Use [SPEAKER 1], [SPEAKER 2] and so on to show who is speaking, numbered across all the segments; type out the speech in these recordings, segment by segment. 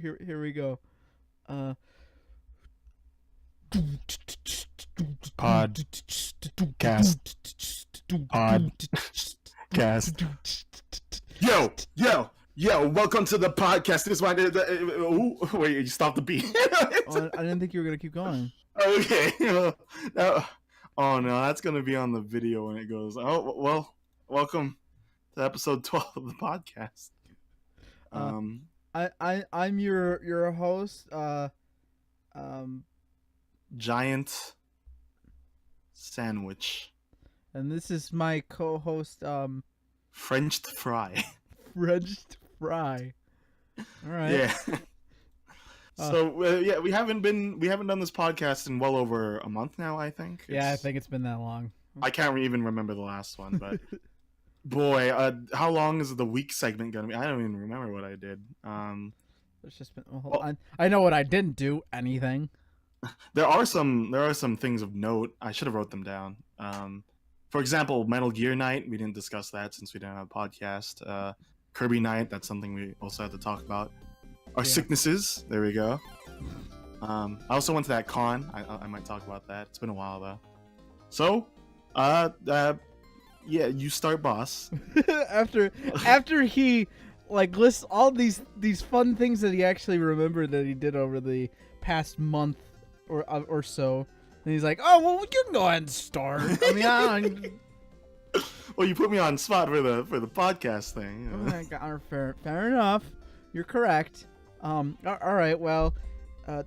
[SPEAKER 1] Here we go. Uh.
[SPEAKER 2] Podcast. Yo, welcome to the podcast. This is why wait, you stopped the beat.
[SPEAKER 1] Oh, I didn't think you were gonna keep going.
[SPEAKER 2] Okay. Oh no, that's gonna be on the video when it goes. Oh well, welcome to episode 12 of the podcast.
[SPEAKER 1] I'm your host.
[SPEAKER 2] Giant sandwich.
[SPEAKER 1] And this is my co-host.
[SPEAKER 2] Frenched fry.
[SPEAKER 1] Frenched fry. All right.
[SPEAKER 2] Yeah. So yeah, we haven't done this podcast in well over a month now. I think.
[SPEAKER 1] I think it's been that long.
[SPEAKER 2] I can't even remember the last one, but boy, how long is the week segment gonna be? I don't even remember what I did.
[SPEAKER 1] It's just been. I know what I didn't do. Anything.
[SPEAKER 2] There are some things of note. I should have wrote them down. For example, Metal Gear Night. We didn't discuss that since we didn't have a podcast. Kirby Night. That's something we also had to talk about. Our sicknesses. There we go. I also went to that con. I might talk about that. It's been a while though. So, yeah, you start, boss.
[SPEAKER 1] after he lists all these fun things that he actually remembered that he did over the past month or so, and he's like, "Oh well, you can go ahead and start." I mean,
[SPEAKER 2] well, you put me on spot for the podcast thing.
[SPEAKER 1] Fair enough. You're correct. All right. Well,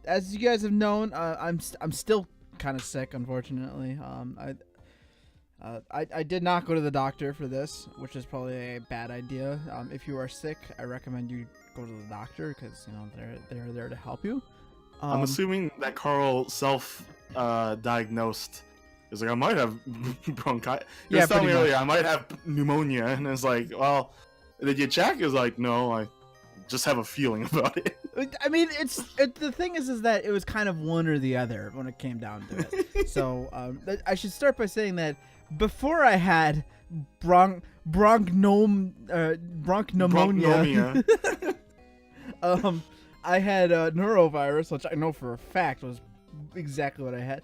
[SPEAKER 1] as you guys have known, I'm still kind of sick, unfortunately. I did not go to the doctor for this, which is probably a bad idea. If you are sick, I recommend you go to the doctor because they're there to help you.
[SPEAKER 2] I'm assuming that Carl self-diagnosed. He's like, I might have bronchitis. He was telling me earlier, I might have pneumonia, and it's like, well, did you check? He was like, no, I just have a feeling about it.
[SPEAKER 1] I mean, the thing is that it was kind of one or the other when it came down to it. So I should start by saying that before I had bronchpneumonia. I had neurovirus, which I know for a fact was exactly what I had.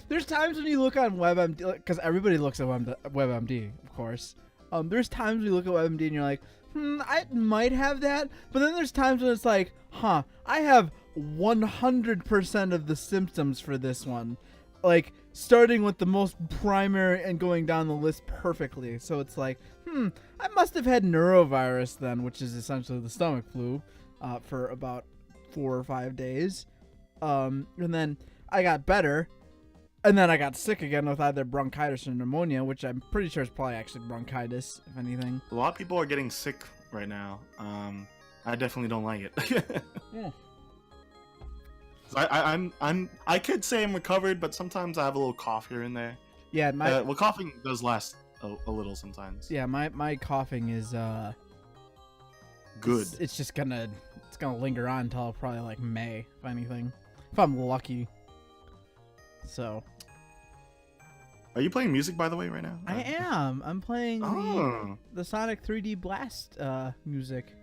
[SPEAKER 1] There's times when you look on WebMD, because everybody looks at WebMD, of course. There's times when you look at WebMD and you're like, I might have that. But then there's times when it's like, I have 100% of the symptoms for this one. Like, starting with the most primary and going down the list perfectly. So it's like, I must have had neurovirus then, which is essentially the stomach flu, for about 4 or 5 days. And then I got better. And then I got sick again with either bronchitis or pneumonia, which I'm pretty sure is probably actually bronchitis, if anything.
[SPEAKER 2] A lot of people are getting sick right now. I definitely don't like it.
[SPEAKER 1] Yeah.
[SPEAKER 2] I could say I'm recovered, but sometimes I have a little cough here and there.
[SPEAKER 1] Yeah,
[SPEAKER 2] well, coughing does last a little sometimes.
[SPEAKER 1] Yeah, my coughing is
[SPEAKER 2] good.
[SPEAKER 1] It's just gonna linger on until probably like May, if anything, if I'm lucky. So.
[SPEAKER 2] Are you playing music, by the way, right now?
[SPEAKER 1] I am. I'm playing the Sonic 3D Blast music.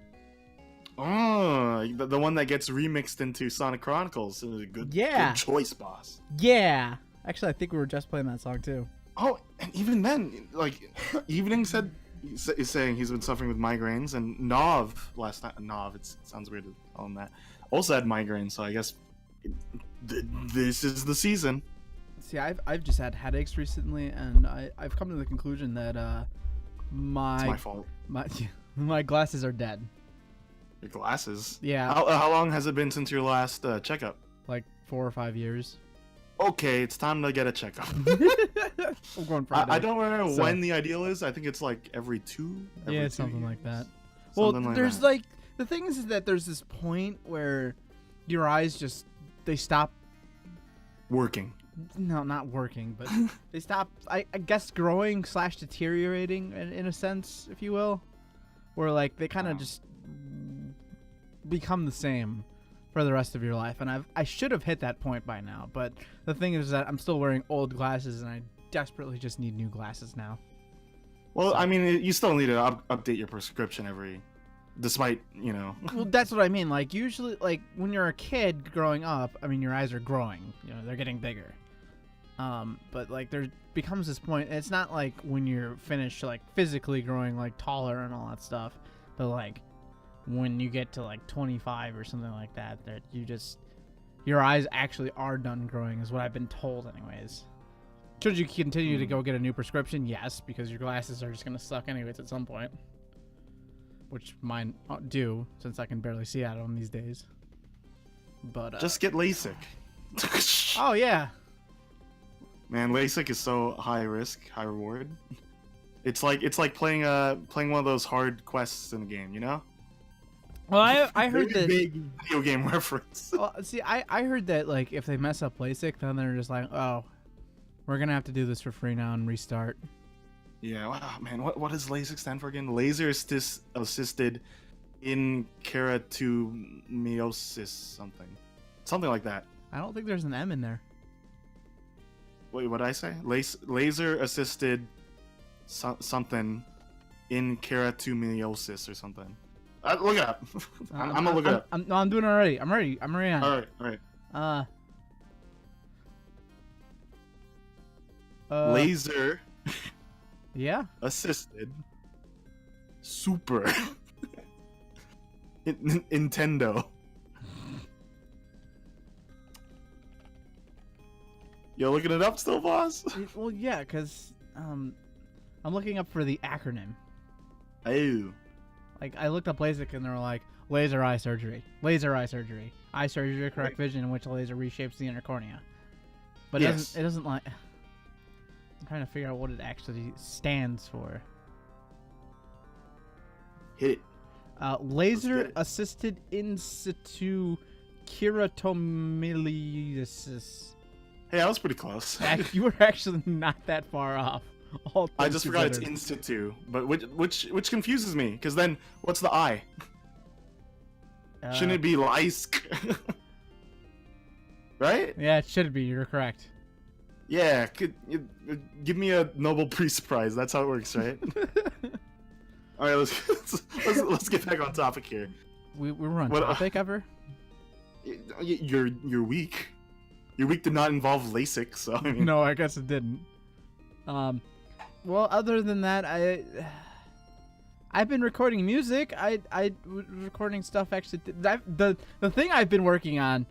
[SPEAKER 2] Oh, the one that gets remixed into Sonic Chronicles. Good choice, boss.
[SPEAKER 1] Yeah. Actually, I think we were just playing that song, too.
[SPEAKER 2] Oh, and even then, Evening is saying he's been suffering with migraines, and Nov last night. Nov, it sounds weird to call him that. Also had migraines, so I guess this is the season.
[SPEAKER 1] See, I've just had headaches recently, and I've come to the conclusion that
[SPEAKER 2] it's my fault.
[SPEAKER 1] My glasses are dead.
[SPEAKER 2] Your glasses?
[SPEAKER 1] Yeah.
[SPEAKER 2] How long has it been since your last checkup?
[SPEAKER 1] Like 4 or 5 years.
[SPEAKER 2] Okay, it's time to get a checkup.
[SPEAKER 1] I'm going Friday.
[SPEAKER 2] I don't remember when the ideal is. I think it's like every two.
[SPEAKER 1] Something like that.
[SPEAKER 2] Something
[SPEAKER 1] well, there's
[SPEAKER 2] that.
[SPEAKER 1] The thing is that there's this point where your eyes they stop
[SPEAKER 2] working.
[SPEAKER 1] No, not working, but they stop, I guess, growing / deteriorating in a sense, if you will, where like they kind of just become the same for the rest of your life. And I should have hit that point by now, but the thing is that I'm still wearing old glasses, and I desperately just need new glasses now.
[SPEAKER 2] Well, I mean, you still need to update your prescription every despite, you know.
[SPEAKER 1] Well, that's what I mean. Like usually, like when you're a kid growing up, I mean, your eyes are growing. You know, they're getting bigger. But like there becomes this point. It's not like when you're finished, like physically growing, like taller and all that stuff. But like when you get to like 25 or something like that, that your eyes actually are done growing, is what I've been told, anyways. Should you continue to go get a new prescription? Yes, because your glasses are just gonna suck anyways at some point. Which mine do, since I can barely see out of them these days. But
[SPEAKER 2] just get LASIK.
[SPEAKER 1] Oh yeah.
[SPEAKER 2] Man, LASIK is so high risk, high reward. It's like playing one of those hard quests in a game, you know?
[SPEAKER 1] Well, I heard that
[SPEAKER 2] big video game reference.
[SPEAKER 1] Well, see, I heard that like if they mess up LASIK, then they're just like, oh, we're gonna have to do this for free now and restart.
[SPEAKER 2] Yeah, wow, man, what does LASIK stand for again? Laser assisted inkeratomeiosis, something like that.
[SPEAKER 1] I don't think there's an M in there.
[SPEAKER 2] Wait, what did I say? Laser assisted something in keratomeiosis or something. Look it up. I'm gonna look it up.
[SPEAKER 1] I'm doing it already. I'm ready on it.
[SPEAKER 2] All right. Laser.
[SPEAKER 1] Yeah.
[SPEAKER 2] Assisted. Super. Nintendo. You're looking it up still, boss?
[SPEAKER 1] Well, yeah, because I'm looking up for the acronym.
[SPEAKER 2] Oh.
[SPEAKER 1] Like, I looked up LASIK and they were like, laser eye surgery. Laser eye surgery. Eye surgery to correct vision in which a laser reshapes the inner cornea. But it doesn't like... I'm trying to figure out what it actually stands for.
[SPEAKER 2] Hit it.
[SPEAKER 1] Laser assisted in situ keratomeiosis.
[SPEAKER 2] Hey, that was pretty close.
[SPEAKER 1] You were actually not that far off.
[SPEAKER 2] I just forgot it's institute, but which confuses me, because then what's the I? Shouldn't it be Lysk? Right?
[SPEAKER 1] Yeah, it should be. You're correct.
[SPEAKER 2] Yeah, give me a Nobel Peace Prize. That's how it works, right? All right, let's get back on topic here.
[SPEAKER 1] We were on topic ever?
[SPEAKER 2] You're weak. Your week did not involve LASIK, so I mean...
[SPEAKER 1] No, I guess it didn't. Well, other than that, I've been recording music. I was recording stuff actually. The thing I've been working on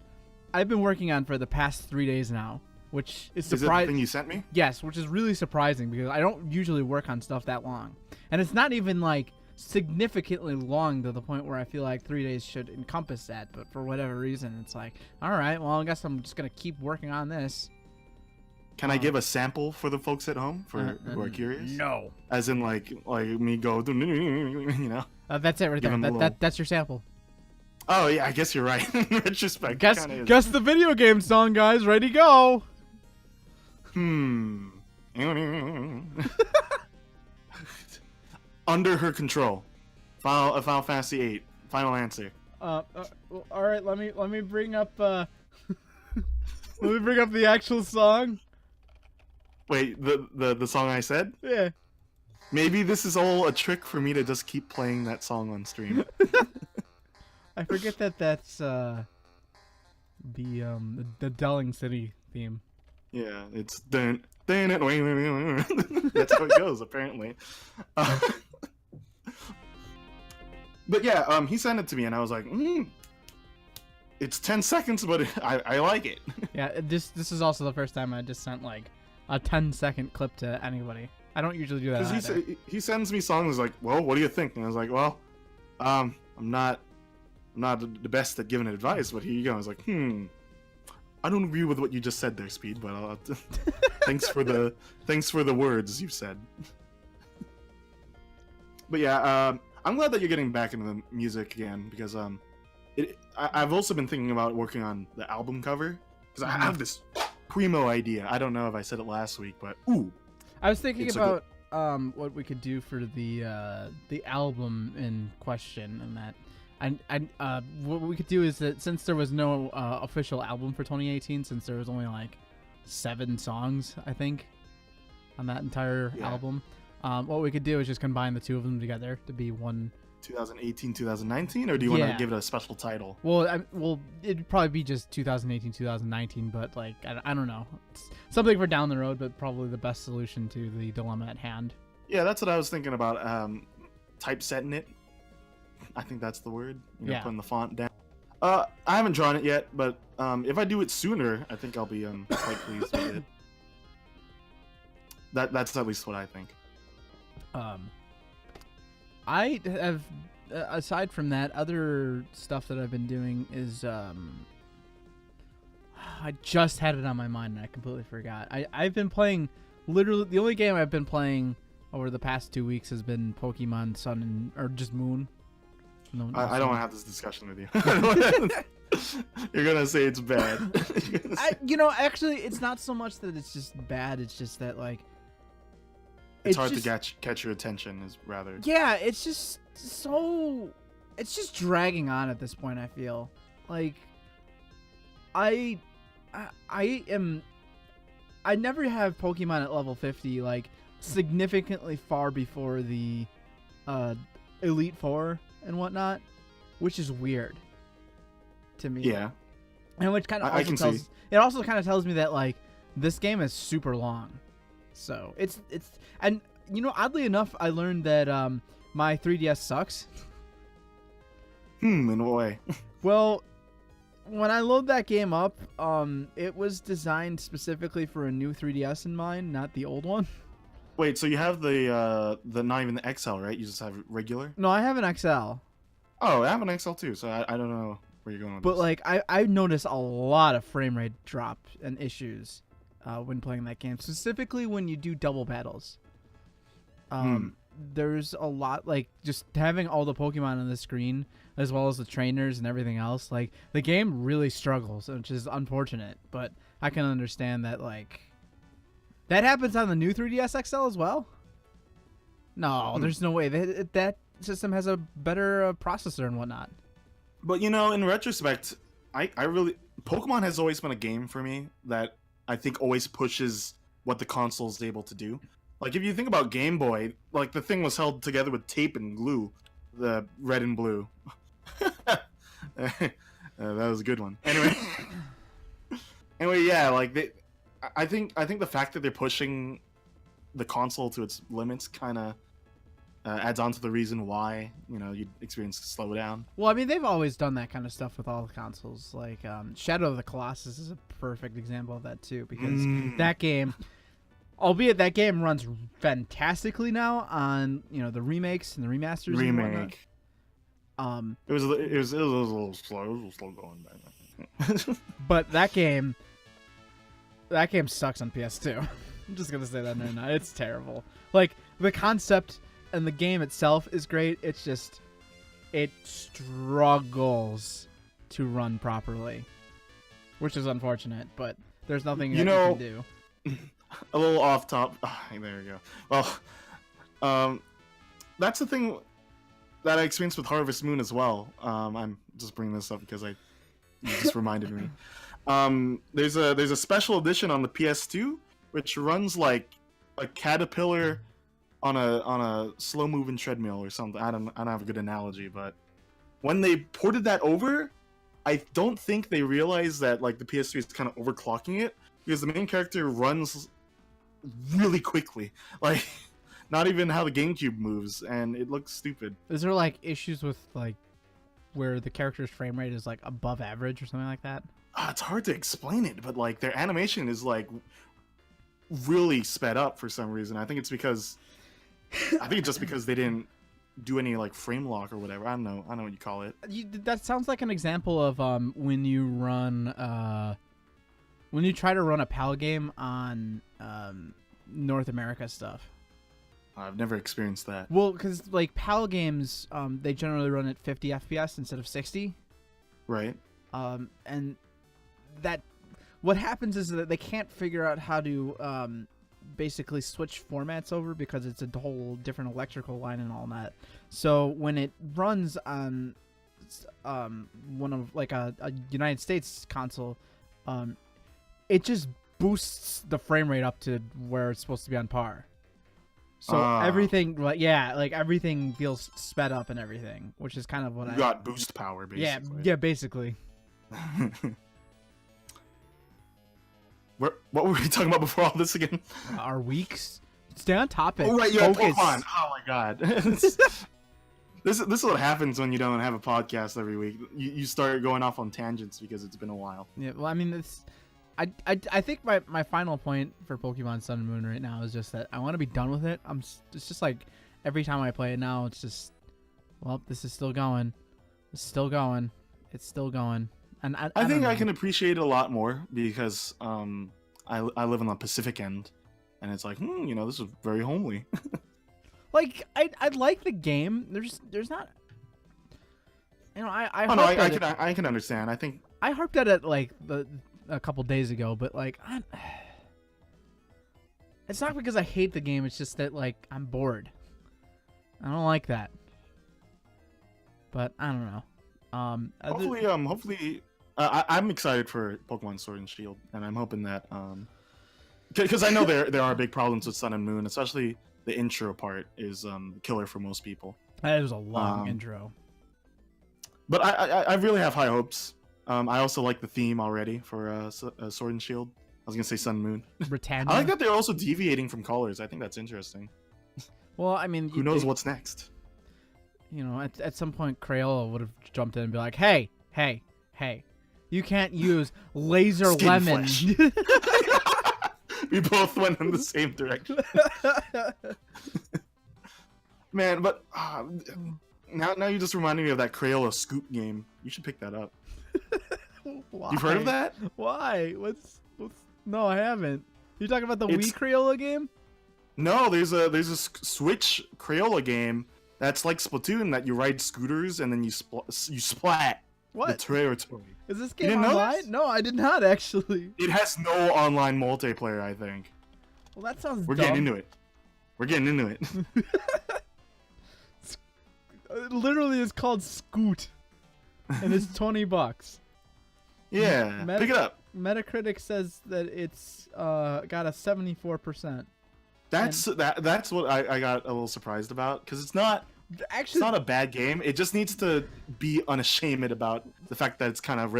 [SPEAKER 1] for the past 3 days now, which is surprising. Is it the
[SPEAKER 2] thing you sent me?
[SPEAKER 1] Yes, which is really surprising because I don't usually work on stuff that long, and it's not even like significantly long to the point where I feel like 3 days should encompass that. But for whatever reason, it's like, all right, well, I guess I'm just gonna keep working on this.
[SPEAKER 2] Can I give a sample for the folks at home who are curious?
[SPEAKER 1] No.
[SPEAKER 2] As in like me go, you know?
[SPEAKER 1] That's it right there. That's your sample.
[SPEAKER 2] Oh yeah, I guess you're right. In retrospect,
[SPEAKER 1] guess the video game song, guys. Ready, go.
[SPEAKER 2] Under Her Control. Final Fantasy VIII. Final answer.
[SPEAKER 1] All right. Let me bring up. Let me bring up the actual song.
[SPEAKER 2] Wait, the song I said?
[SPEAKER 1] Yeah.
[SPEAKER 2] Maybe this is all a trick for me to just keep playing that song on stream.
[SPEAKER 1] I forget that's the Delling City theme.
[SPEAKER 2] Yeah, it's dun. That's how it goes apparently. But yeah, he sent it to me and I was like, it's 10 seconds, but I like it.
[SPEAKER 1] Yeah, this is also the first time I just sent like a 10-second clip to anybody. I don't usually do that.
[SPEAKER 2] Because he sends me songs like, well, what do you think? And I was like, well, I'm not the best at giving advice, but here you go. I was like, I don't agree with what you just said there, Speed, but thanks for the words you said. But yeah, I'm glad that you're getting back into the music again because I've also been thinking about working on the album cover because I have this primo idea. I don't know if I said it last week, but
[SPEAKER 1] I was thinking about what we could do for the album in question, and that. And what we could do is that since there was no official album for 2018, since there was only like 7 songs, I think, on that entire album, what we could do is just combine the two of them together to be one
[SPEAKER 2] 2018, 2019, or do you want to
[SPEAKER 1] Yeah.
[SPEAKER 2] give it a special title?
[SPEAKER 1] Well, it'd probably be just 2018, 2019, but like I don't know. It's something for down the road, but probably the best solution to the dilemma at hand.
[SPEAKER 2] Yeah, that's what I was thinking about. Typesetting it. I think that's the word.
[SPEAKER 1] Yeah.
[SPEAKER 2] Putting the font down. I haven't drawn it yet, but if I do it sooner, I think I'll be quite pleased with it. That's at least what I think.
[SPEAKER 1] I have, aside from that, other stuff that I've been doing is I just had it on my mind and I completely forgot. I've been playing, literally the only game I've been playing over the past 2 weeks has been Pokemon Sun and, or just Moon. No,
[SPEAKER 2] I don't want to have this discussion with you. You're gonna say it's bad.
[SPEAKER 1] Actually, it's not so much that it's just bad. It's just that like
[SPEAKER 2] it's hard to catch your attention. Is rather.
[SPEAKER 1] Yeah, it's just so. It's just dragging on at this point. I feel like I never have Pokemon at level 50 like significantly far before the Elite Four and whatnot, which is weird to me.
[SPEAKER 2] Yeah.
[SPEAKER 1] And which kind of
[SPEAKER 2] I can see.
[SPEAKER 1] It also kind of tells me that like this game is super long. So it's and oddly enough, I learned that my 3DS sucks.
[SPEAKER 2] In what way?
[SPEAKER 1] Well, when I load that game up, it was designed specifically for a new 3DS in mind, not the old one.
[SPEAKER 2] Wait, so you have the not even the XL, right? You just have regular?
[SPEAKER 1] No, I have an XL.
[SPEAKER 2] Oh, I have an XL too, so I don't know where you're going with
[SPEAKER 1] But
[SPEAKER 2] this.
[SPEAKER 1] like I noticed a lot of frame rate drop and issues when playing that game, specifically when you do double battles. There's a lot, like just having all the Pokemon on the screen as well as the trainers and everything else. Like the game really struggles, which is unfortunate. But I can understand that. Like that happens on the new 3DS XL as well. No, there's no way that system has a better processor and whatnot.
[SPEAKER 2] But in retrospect, I really Pokemon has always been a game for me that I think always pushes what the console is able to do. Like if you think about Game Boy, like the thing was held together with tape and glue, the red and blue. That was a good one. Anyway, yeah, like I think the fact that they're pushing the console to its limits kind of adds on to the reason why you experience slowdown.
[SPEAKER 1] Well, I mean, they've always done that kind of stuff with all the consoles. Like Shadow of the Colossus is a perfect example of that too, because that game, albeit that game runs fantastically now on the remakes and the remasters. And whatnot.
[SPEAKER 2] It was a little slow. It was a little slow going back then.
[SPEAKER 1] But that game sucks on PS2. I'm just gonna say that right now. It's terrible. Like the concept and the game itself is great. It's just it struggles to run properly, which is unfortunate. But there's nothing you can do.
[SPEAKER 2] A little off top. Oh, there you go. Well, that's the thing that I experienced with Harvest Moon as well. I'm just bringing this up because you just reminded me. There's a special edition on the PS2 which runs like a caterpillar on a slow moving treadmill or something. I don't have a good analogy, but when they ported that over, I don't think they realized that like the PS3 is kind of overclocking it, because the main character runs really quickly, like not even how the GameCube moves, and it looks stupid.
[SPEAKER 1] Is there like issues with like where the character's frame rate is like above average or something like that?
[SPEAKER 2] It's hard to explain it, but like their animation is like really sped up for some reason. I think it's just because they didn't do any like frame lock or whatever. I don't know what you call it.
[SPEAKER 1] That sounds like an example of when you try to run a PAL game on North America stuff.
[SPEAKER 2] I've never experienced that.
[SPEAKER 1] Well, because like PAL games, they generally run at 50 FPS instead of 60.
[SPEAKER 2] Right.
[SPEAKER 1] And that what happens is that they can't figure out how to basically switch formats over, because it's a whole different electrical line and all that. So when it runs on one of like a United States console, it just boosts the frame rate up to where it's supposed to be on par. So everything, like everything feels sped up and everything, which is kind of what
[SPEAKER 2] you got boost power, basically.
[SPEAKER 1] Yeah, basically.
[SPEAKER 2] What were we talking about before all this again?
[SPEAKER 1] Our weeks. Stay on topic.
[SPEAKER 2] Oh right, yeah,
[SPEAKER 1] Focus.
[SPEAKER 2] Pokemon. Oh my god. This is what happens when you don't have a podcast every week. You start going off on tangents because it's been a while.
[SPEAKER 1] Yeah, well, I mean, I think my final point for Pokemon Sun and Moon right now is just that I want to be done with it. It's just like every time I play it now, it's just, well, this is still going. It's still going. It's still going. And I
[SPEAKER 2] think
[SPEAKER 1] don't
[SPEAKER 2] I
[SPEAKER 1] know.
[SPEAKER 2] can appreciate it a lot more because I live on the Pacific end, and it's like, this is very homely.
[SPEAKER 1] Like I like the game. There's not.
[SPEAKER 2] I can understand. I think
[SPEAKER 1] I harped at it like a couple days ago, but like it's not because I hate the game. It's just that like I'm bored. I don't like that. But I don't know.
[SPEAKER 2] Hopefully, I'm excited for Pokemon Sword and Shield, and I'm hoping that because I know there are big problems with Sun and Moon, especially the intro part is killer for most people.
[SPEAKER 1] That was a long intro.
[SPEAKER 2] But I really have high hopes. I also like the theme already for Sword and Shield. I was gonna say Sun and Moon.
[SPEAKER 1] Britannia.
[SPEAKER 2] I like that they're also deviating from colors. I think that's interesting.
[SPEAKER 1] Well, I mean,
[SPEAKER 2] who knows what's next?
[SPEAKER 1] At some point, Crayola would have jumped in and be like, "Hey, you can't use laser
[SPEAKER 2] Skin
[SPEAKER 1] lemon."
[SPEAKER 2] We both went in the same direction. Man, but now you just reminded me of that Crayola Scoop game. You should pick that up.
[SPEAKER 1] Why?
[SPEAKER 2] You've heard of that?
[SPEAKER 1] Why? What's? No, I haven't. You talking about the Wii Crayola game?
[SPEAKER 2] No, there's a Switch Crayola game that's like Splatoon, that you ride scooters and then you splat the territory.
[SPEAKER 1] Is this game online? No, I did not actually.
[SPEAKER 2] It has no online multiplayer, I think.
[SPEAKER 1] Well, that sounds
[SPEAKER 2] We're
[SPEAKER 1] dumb.
[SPEAKER 2] getting into it. We're getting into it.
[SPEAKER 1] It literally is called Scoot, and it's $20.
[SPEAKER 2] Yeah, pick it up.
[SPEAKER 1] Metacritic says that it's got a 74%.
[SPEAKER 2] That's what I got a little surprised about, because it's not a bad game. It just needs to be unashamed about the fact that it's kind of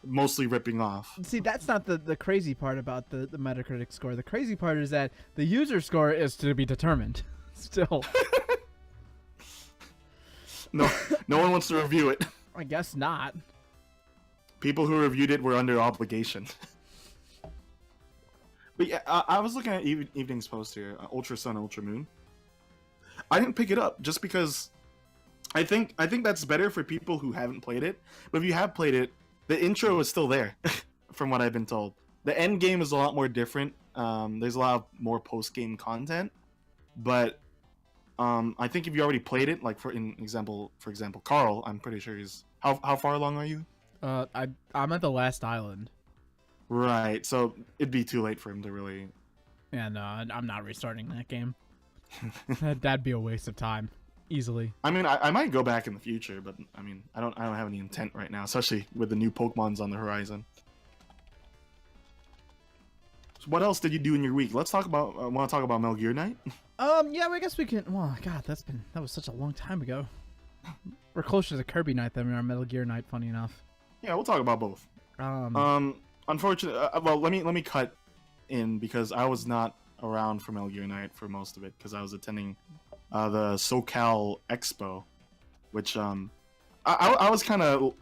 [SPEAKER 2] mostly ripping off.
[SPEAKER 1] See, that's not the crazy part about the Metacritic score. The crazy part is that the user score is to be determined. Still.
[SPEAKER 2] No one wants to review it.
[SPEAKER 1] I guess not.
[SPEAKER 2] People who reviewed it were under obligation. But yeah, I was looking at Evening's post here, Ultra Sun, Ultra Moon. I didn't pick it up just because I think that's better for people who haven't played it. But if you have played it, the intro is still there, from what I've been told. The end game is a lot more different. There's a lot more post game content, but I think if you already played it, like for example, Carl, I'm pretty sure he's how far along are you?
[SPEAKER 1] I'm at the last island.
[SPEAKER 2] Right, so it'd be too late for him to really.
[SPEAKER 1] Yeah, no, I'm not restarting that game. That'd be a waste of time, easily.
[SPEAKER 2] I mean, I might go back in the future, but I mean, I don't have any intent right now, especially with the new Pokemon's on the horizon. So what else did you do in your week? Let's talk about. Want to talk about Metal Gear Night?
[SPEAKER 1] Yeah, I guess we can. Well, God, that was such a long time ago. We're closer to Kirby Night than we are Metal Gear Night. Funny enough.
[SPEAKER 2] Yeah, we'll talk about both. Unfortunately, well, let me cut in because I was not around for Metal Gear Night for most of it because I was attending the SoCal Expo, which I was kind of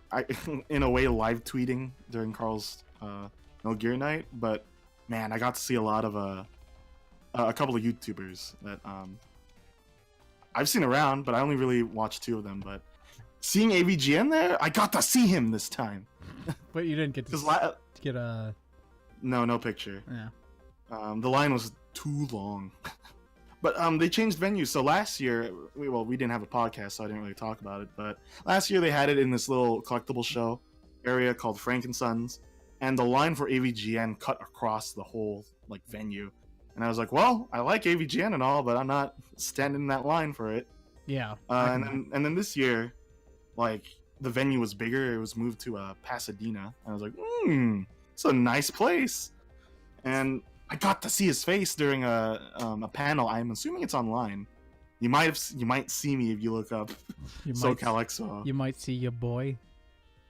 [SPEAKER 2] in a way live tweeting during Carl's Metal Gear Night, but man, I got to see a lot of a couple of YouTubers that I've seen around, but I only really watched two of them. But seeing AVGN there, I got to see him this time.
[SPEAKER 1] But you didn't get to get a...
[SPEAKER 2] No picture.
[SPEAKER 1] Yeah.
[SPEAKER 2] The line was too long. But they changed venues. So last year, we didn't have a podcast, so I didn't really talk about it. But last year they had it in this little collectible show area called Frankensons, and the line for AVGN cut across the whole venue. And I was like, well, I like AVGN and all, but I'm not standing in that line for it.
[SPEAKER 1] Yeah.
[SPEAKER 2] And then this year, the venue was bigger. It was moved to Pasadena. And I was like, it's a nice place. And I got to see his face during a panel. I'm assuming it's online. You might see me if you look up SoCal Expo.
[SPEAKER 1] You might see your boy.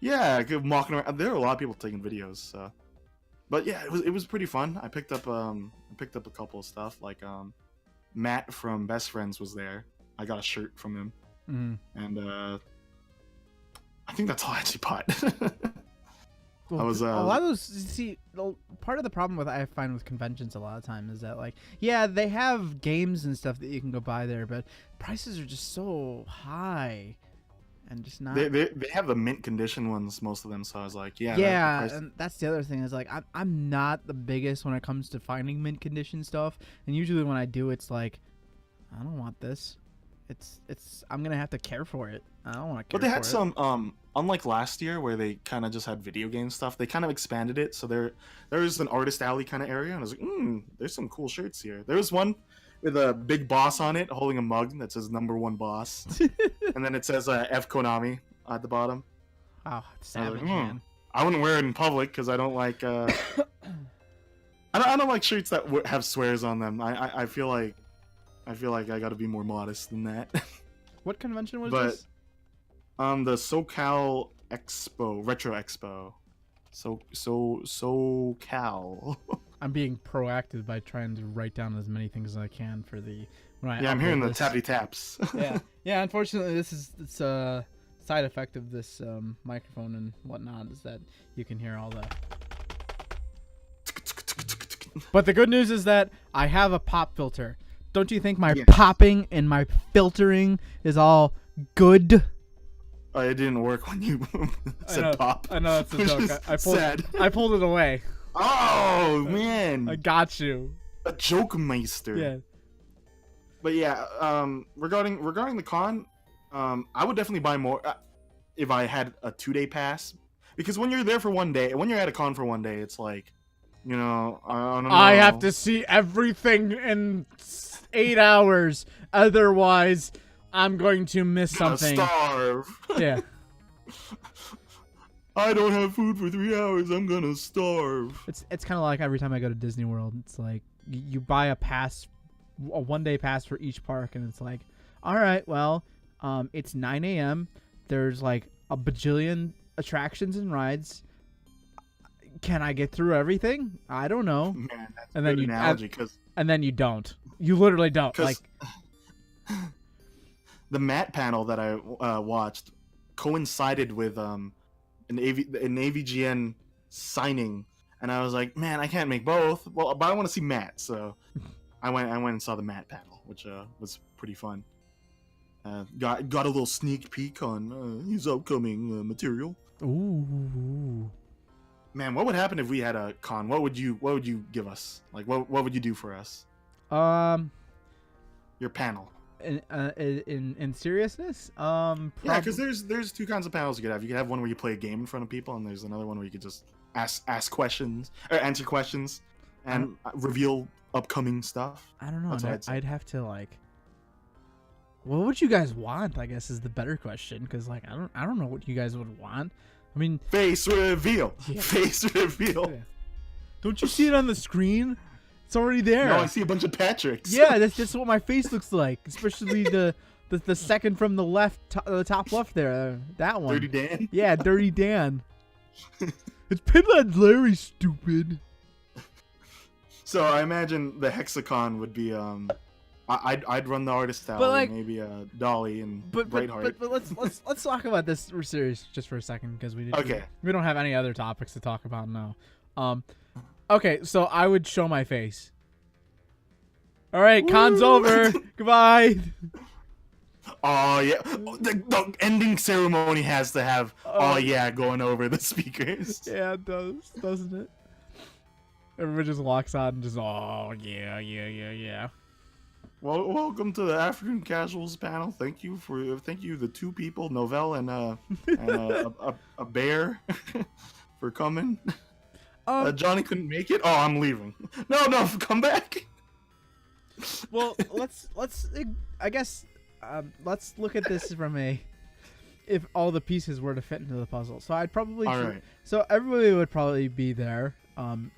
[SPEAKER 2] Yeah, walking around. There are a lot of people taking videos. So. But yeah, it was pretty fun. I picked up a couple of stuff like Matt from Best Friends was there. I got a shirt from him, and I think that's all I actually bought.
[SPEAKER 1] Well,
[SPEAKER 2] I was
[SPEAKER 1] a lot of those. See, part of the problem with I find with conventions a lot of time is that like, yeah, they have games and stuff that you can go buy there, but prices are just so high, and just not.
[SPEAKER 2] They have the mint condition ones, most of them. So I was like, yeah,
[SPEAKER 1] yeah, and that's the other thing is like I'm not the biggest when it comes to finding mint condition stuff, and usually when I do, it's like, I don't want this. It's I'm gonna have to care for it. I don't want to care.
[SPEAKER 2] But they had
[SPEAKER 1] for
[SPEAKER 2] some unlike last year where they kind of just had video game stuff. They kind of expanded it, so there's an artist alley kind of area, and I was like, there's some cool shirts here. There was one with a big boss on it, holding a mug that says "#1 Boss," and then it says F Konami at the bottom.
[SPEAKER 1] Oh, savage,
[SPEAKER 2] like,
[SPEAKER 1] man.
[SPEAKER 2] I wouldn't wear it in public because I don't like. I don't like shirts that have swears on them. I feel like I got to be more modest than that.
[SPEAKER 1] What convention was
[SPEAKER 2] But-
[SPEAKER 1] this?
[SPEAKER 2] The SoCal Expo, Retro Expo. SoCal.
[SPEAKER 1] I'm being proactive by trying to write down as many things as I can for the.
[SPEAKER 2] Yeah, I'm hearing the
[SPEAKER 1] this.
[SPEAKER 2] tappy taps.
[SPEAKER 1] yeah. Unfortunately, it's a side effect of this microphone and whatnot is that you can hear all the. But the good news is that I have a pop filter. Don't you think my popping and my filtering is all good?
[SPEAKER 2] Oh, it didn't work when you said pop.
[SPEAKER 1] I know that's a joke. I pulled it away.
[SPEAKER 2] Oh man!
[SPEAKER 1] I got you.
[SPEAKER 2] A joke meister.
[SPEAKER 1] Yeah.
[SPEAKER 2] But yeah, regarding the con, I would definitely buy more if I had a 2-day pass. Because when you're there for one day, when you're at a con for one day, it's like, I don't know.
[SPEAKER 1] I have to see everything in 8 hours, otherwise I'm going to miss something.
[SPEAKER 2] Starve.
[SPEAKER 1] Yeah.
[SPEAKER 2] I don't have food for 3 hours. I'm gonna starve.
[SPEAKER 1] It's kind of like every time I go to Disney World. It's like you buy a pass, a 1-day pass for each park, and it's like, all right, well, it's 9 a.m. There's like a bajillion attractions and rides. Can I get through everything? I don't know.
[SPEAKER 2] Man, that's
[SPEAKER 1] And
[SPEAKER 2] a
[SPEAKER 1] then
[SPEAKER 2] good
[SPEAKER 1] you
[SPEAKER 2] analogy because
[SPEAKER 1] and then you don't. You literally don't. Like
[SPEAKER 2] the Matt panel that I watched coincided with an AVGN signing, and I was like, man, I can't make both. Well, but I want to see Matt, so I went and saw the Matt panel, which was pretty fun. Got a little sneak peek on his upcoming material.
[SPEAKER 1] ooh.
[SPEAKER 2] Man, what would happen if we had a con? What would you give us? Like, what would you do for us? Your panel.
[SPEAKER 1] In seriousness,
[SPEAKER 2] Yeah, because there's two kinds of panels you could have. You could have one where you play a game in front of people, and there's another one where you could just ask questions or answer questions and reveal upcoming stuff.
[SPEAKER 1] I don't know.
[SPEAKER 2] That's what I'd say.
[SPEAKER 1] I'd have to like. What would you guys want? I guess is the better question because like I don't know what you guys would want. I mean,
[SPEAKER 2] Face reveal.
[SPEAKER 1] Yeah.
[SPEAKER 2] Face reveal.
[SPEAKER 1] Yeah. Don't you see it on the screen? It's already there.
[SPEAKER 2] No, I see a bunch of Patricks.
[SPEAKER 1] Yeah, that's just what my face looks like, especially the second from the left, the top left there. That one.
[SPEAKER 2] Dirty Dan.
[SPEAKER 1] Yeah, Dirty Dan. It's Pinhead Larry, stupid.
[SPEAKER 2] So I imagine the hexagon would be I'd run the artist alley,
[SPEAKER 1] like-
[SPEAKER 2] maybe Dolly and Brightheart.
[SPEAKER 1] But let's talk about this series just for a second because we don't have any other topics to talk about now. Okay, so I would show my face. All right, con's over. Goodbye.
[SPEAKER 2] Oh yeah, the ending ceremony has to have oh yeah going over the speakers.
[SPEAKER 1] Yeah, it does, doesn't it? Everybody just walks out and just yeah.
[SPEAKER 2] Well, welcome to the African Casuals panel. Thank you the two people, Novell and a bear, for coming. Johnny couldn't make it. Oh, I'm leaving. No, come back.
[SPEAKER 1] Well, let's I guess let's look at this from if all the pieces were to fit into the puzzle. So I'd probably
[SPEAKER 2] All right.
[SPEAKER 1] So everybody would probably be there,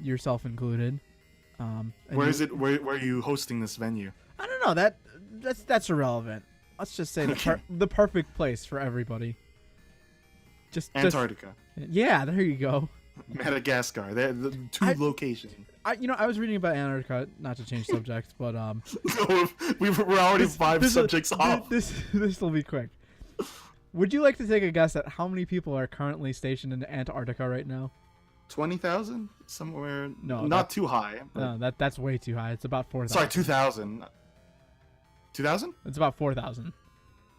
[SPEAKER 1] yourself included. And
[SPEAKER 2] Where is it? Where are you hosting this venue?
[SPEAKER 1] I don't know. That's irrelevant. Let's just say the perfect place for everybody.
[SPEAKER 2] Antarctica.
[SPEAKER 1] Yeah, there you go.
[SPEAKER 2] Madagascar. They're the two locations.
[SPEAKER 1] I was reading about Antarctica, not to change subjects, but
[SPEAKER 2] we're already five subjects off.
[SPEAKER 1] This will be quick. Would you like to take a guess at how many people are currently stationed in Antarctica right now?
[SPEAKER 2] 20,000 somewhere.
[SPEAKER 1] No,
[SPEAKER 2] not too high.
[SPEAKER 1] No, that's way too high. It's about 4,000.
[SPEAKER 2] Sorry, 2,000. 2,000?
[SPEAKER 1] It's about 4,000.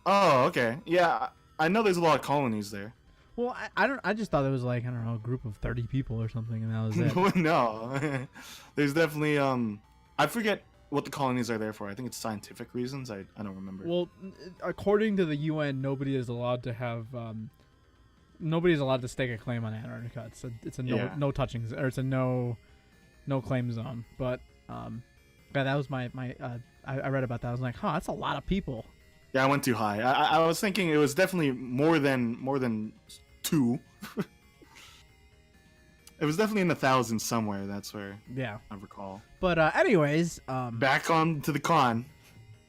[SPEAKER 2] Oh, okay. Yeah, I know there's a lot of colonies there.
[SPEAKER 1] Well, I just thought it was like, I don't know, a group of 30 people or something, and that was it.
[SPEAKER 2] No. There's definitely I forget what the colonies are there for. I think it's scientific reasons. I don't remember.
[SPEAKER 1] Well, according to the UN, nobody is allowed to stake a claim on Antarctica. It's a no touching, or it's a no claim zone. But yeah, that was my I read about that. I was like, that's a lot of people.
[SPEAKER 2] Yeah, I went too high. I was thinking it was definitely more than 2. It was definitely in the thousands somewhere. That's where. Yeah, I recall.
[SPEAKER 1] But anyways,
[SPEAKER 2] back on to the con.